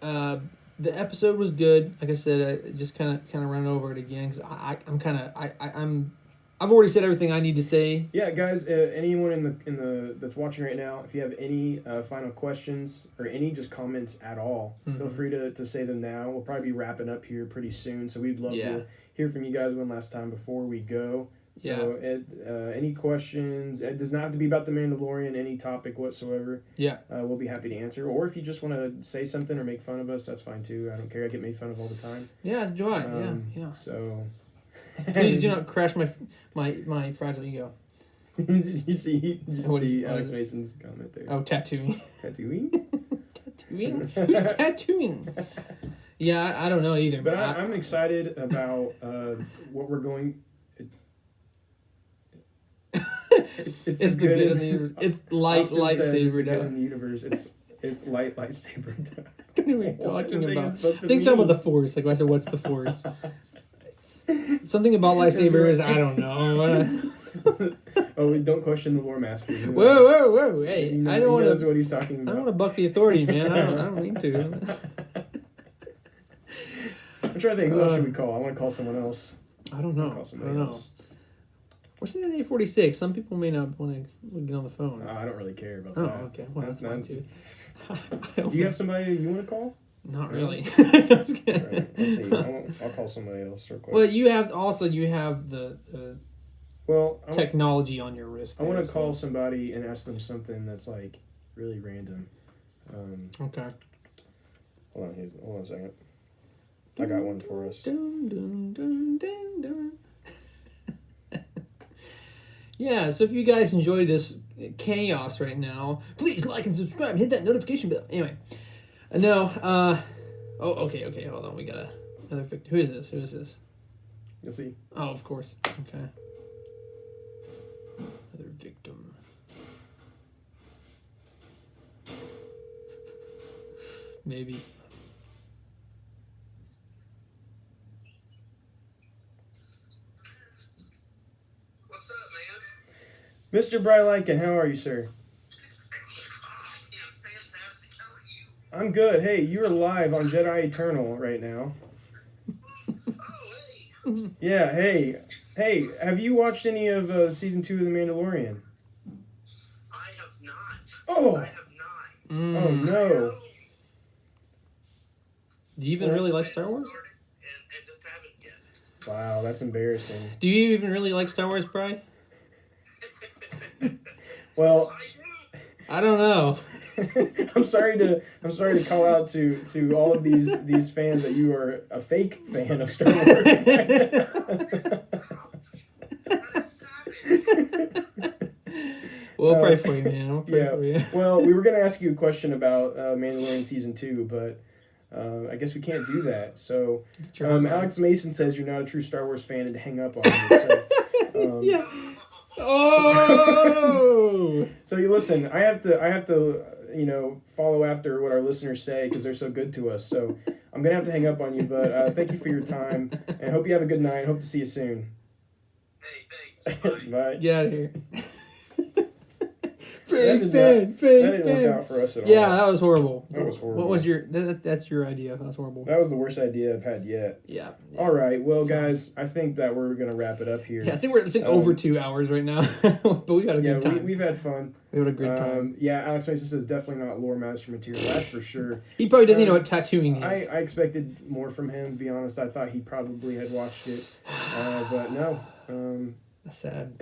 the episode was good. Like I said, I just kind of run over it again because I've already said everything I need to say. Yeah, guys, anyone in the that's watching right now, if you have any final questions or any just comments at all, feel free to say them now. We'll probably be wrapping up here pretty soon, so we'd love to hear from you guys one last time before we go. So, any questions? It does not have to be about the Mandalorian, any topic whatsoever. Yeah. We'll be happy to answer. Or if you just want to say something or make fun of us, that's fine too. I don't care. I get made fun of all the time. Yeah, it's joy. Yeah. So, Please do not crash my fragile ego. Did you see What is Alex it? Mason's comment there? Oh, tattooing. Tatooine? Tattooing? Who's tattooing? Yeah, I don't know either. But I'm excited about what we're going. It's the good good in in the universe. It's light Austin says it's the lightsaber. good Duh. in the universe. It's light lightsaber. What are we What talking is it about? supposed to Think something mean? about the Force. Like when I said, what's the Force? Something about lightsabers. I don't know. Oh, don't question the lore master. Whoa! Hey, He I don't want knows to. what he's talking I about. don't want to buck the authority, man. I don't mean to. I'm trying to think. Who else should we call? I want to call someone else. I don't know. Call I somebody don't know. else. What's in the A46? Some people may not want to get on the phone. I don't really care about Oh, that. okay. Well, that's fine not- too. Do you have somebody you want to call? Not really. All right, let's see. I'll call somebody else real quick. Well, you have the Well, technology on your wrist. I want there, to call somebody and ask them something that's like really random. Okay. Hold on a second. I got one for us. Dun, dun, dun, dun, dun. Yeah, so if you guys enjoy this chaos right now. Please like and subscribe. Hit that notification bell. Anyway, no. Okay. Hold on. We got another victim. Who is this? You'll see. Oh, of course. Okay. Another victim. Maybe. What's up, man? Mr. Brylyken, how are you, sir? Yeah, fantastic. How are you? I'm good. Hey, you're live on Jedi Eternal right now. Oh, hey. Yeah, hey, have you watched any of Season 2 of The Mandalorian? I have not. Oh! I have not. Oh, no. Do you even really like Star Wars? And just haven't yet. Wow, that's embarrassing. Do you even really like Star Wars, Bry? Well, I do. I don't know. I'm sorry to call out to all of these fans that you are a fake fan of Star Wars. That is savage. We'll pray for you, man. We'll pray Yeah. for you. Well, we were going to ask you a question about Mandalorian Season 2, but I guess we can't do that. So, Alex Mason says you're not a true Star Wars fan and to hang up on you. So, Yeah. Oh. So you listen. I have to follow after what our listeners say because they're so good to us. So I'm gonna have to hang up on you. But thank you for your time and hope you have a good night. Hope to see you soon. Hey, thanks. Bye. Bye. Get out of here. That Fake didn't work fan. out for us at all. Yeah, that was horrible. That was horrible. What was your? That's your idea. That was horrible. That was the worst idea I've had yet. Yeah. All right, well, guys, I think that we're gonna wrap it up here. Yeah, I think we're at over 2 hours right now, but we've had a good time. We've had fun. We had a good time. Yeah, Alex Mason says definitely not lore master material. That's for sure. He probably doesn't even know what tattooing is. I expected more from him. To be honest, I thought he probably had watched it, but no. That's sad.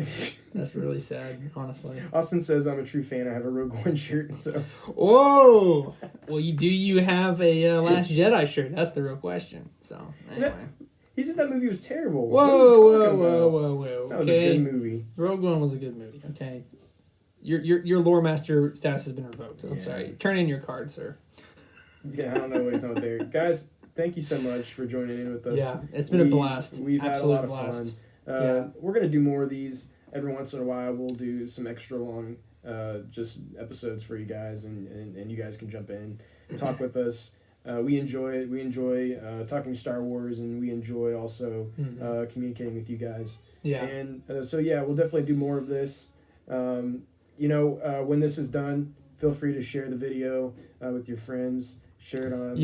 That's really sad, honestly. Austin says I'm a true fan. I have a Rogue One shirt. So. Whoa! Well, you have a Last Jedi shirt? That's the real question. So anyway. He said that movie was terrible. Whoa! That was a good movie. Rogue One was a good movie. Okay. Your lore master status has been revoked. I'm sorry. Turn in your card, sir. Yeah, I don't know what he's on there. Guys, thank you so much for joining in with us. Yeah, it's been a blast. We've had a lot of fun. Yeah. We're going to do more of these. Every once in a while, we'll do some extra long just episodes for you guys, and you guys can jump in and talk with us. We enjoy it. We enjoy talking Star Wars, and we enjoy also communicating with you guys. Yeah. And we'll definitely do more of this. When this is done, feel free to share the video with your friends. Share it on.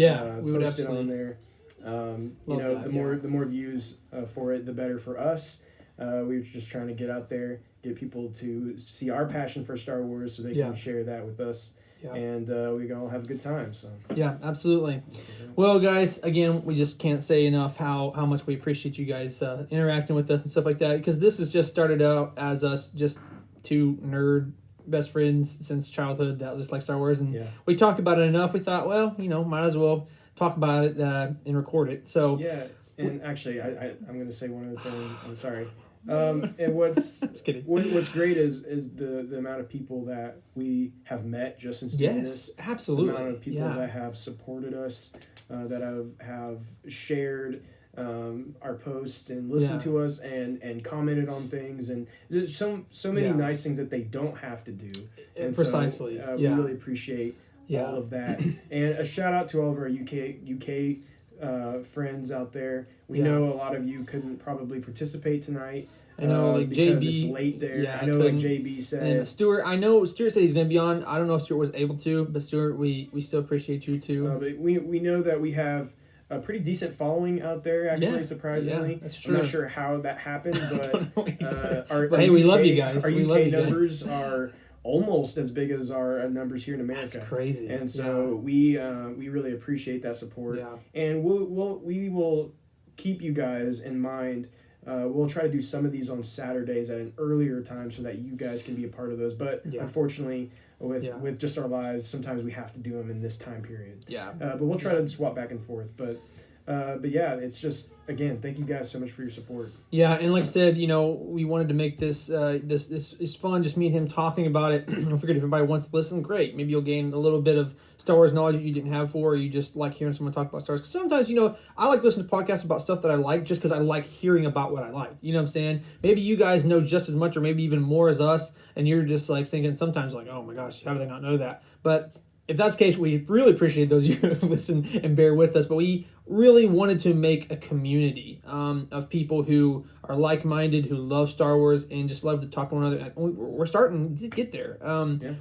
We would post absolutely. it on there. The more views for it, the better for us. We were just trying to get out there, get people to see our passion for Star Wars, so they can share that with us, and we can all have a good time. So yeah, absolutely. Well, guys, again, we just can't say enough how much we appreciate you guys interacting with us and stuff like that, because this has just started out as us just two nerd best friends since childhood that just like Star Wars, and we talked about it enough. We thought, well, might as well talk about it and record it. So yeah, and actually, I'm going to say one other thing. I'm sorry. And what's just kidding. What's great is the amount of people that we have met just since doing this. Yes, absolutely. The amount of people that have supported us, that have shared our posts and listened to us and commented on things, and there's so many nice things that they don't have to do. And precisely. So, we really appreciate all of that. And a shout out to all of our UK friends out there. We know a lot of you couldn't probably participate tonight. I know, like because JB. It's late there. Yeah, I know, like JB said. And Stuart, I know Stuart said he's going to be on. I don't know if Stuart was able to, but Stuart, we still appreciate you too. But we know that we have a pretty decent following out there, actually, surprisingly. Yeah, that's true. I'm not sure how that happened, but hey, we love you guys. Our we UK love you numbers guys. are almost as big as our numbers here in America. That's crazy. And so we really appreciate that support. Yeah. And we will keep you guys in mind. We'll try to do some of these on Saturdays at an earlier time so that you guys can be a part of those. But unfortunately, with just our lives, sometimes we have to do them in this time period. Yeah. But we'll try to swap back and forth. But But yeah, it's just, again, thank you guys so much for your support. Yeah, and like I said, we wanted to make this this is fun, just me and him talking about it. I figured if anybody wants to listen, great. Maybe you'll gain a little bit of Star Wars knowledge that you didn't have before, or you just like hearing someone talk about Star Wars. Because sometimes, I like listening to podcasts about stuff that I like just because I like hearing about what I like. You know what I'm saying? Maybe you guys know just as much or maybe even more as us, and you're just like thinking sometimes like, oh my gosh, how do they not know that? But if that's the case, we really appreciate those of you who listen and bear with us. But we really wanted to make a community of people who are like-minded, who love Star Wars, and just love to talk to one another. And we're starting to get there.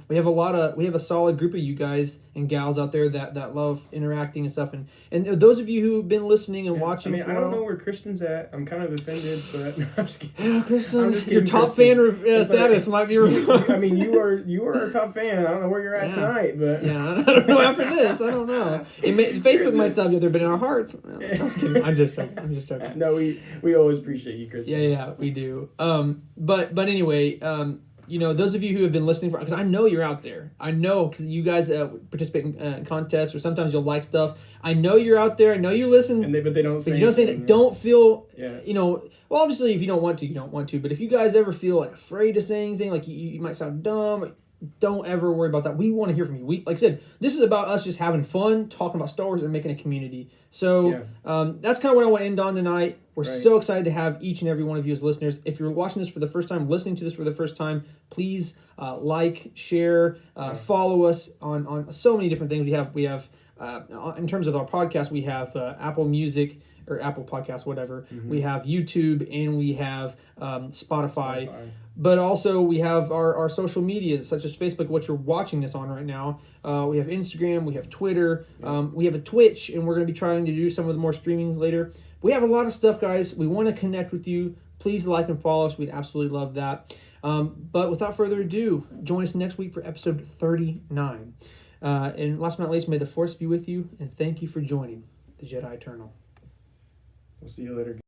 We have a solid group of you guys and gals out there that love interacting and stuff. And those of you who've been listening and watching, I don't know where Kristen's at. I'm kind of offended, but I'm just kidding. Yeah, Kristen, I'm just your kidding, top Kristen. fan status might be reversed. I mean, you are our top fan. I don't know where you're at tonight, but yeah, I don't know after this. I don't know. Facebook might stop you there, but in our hearts, no, I'm just kidding. I'm just joking. No, we always appreciate you, Kristen. Yeah, we do. But anyway, those of you who have been listening because I know you're out there. I know because you guys participate in contests or sometimes you'll like stuff. I know you're out there. I know you listen. But they don't say. But you don't say that. Don't feel. Yeah. Well, obviously, if you don't want to, you don't want to. But if you guys ever feel like afraid to say anything, like you might sound dumb. Don't ever worry about that. We want to hear from you. Like I said, this is about us just having fun, talking about Star Wars, and making a community. So that's kind of what I want to end on tonight. We're so excited to have each and every one of you as listeners. If you're watching this for the first time, listening to this for the first time, please like, share, follow us on so many different things. We have in terms of our podcast, we have Apple Music or Apple Podcasts, whatever. Mm-hmm. We have YouTube and we have Spotify. But also we have our social media, such as Facebook, what you're watching this on right now. We have Instagram, we have Twitter, we have a Twitch, and we're going to be trying to do some of the more streamings later. We have a lot of stuff, guys. We want to connect with you. Please like and follow us. We'd absolutely love that. But without further ado, join us next week for episode 39. And last but not least, may the Force be with you, and thank you for joining the Jedi Eternal. We'll see you later.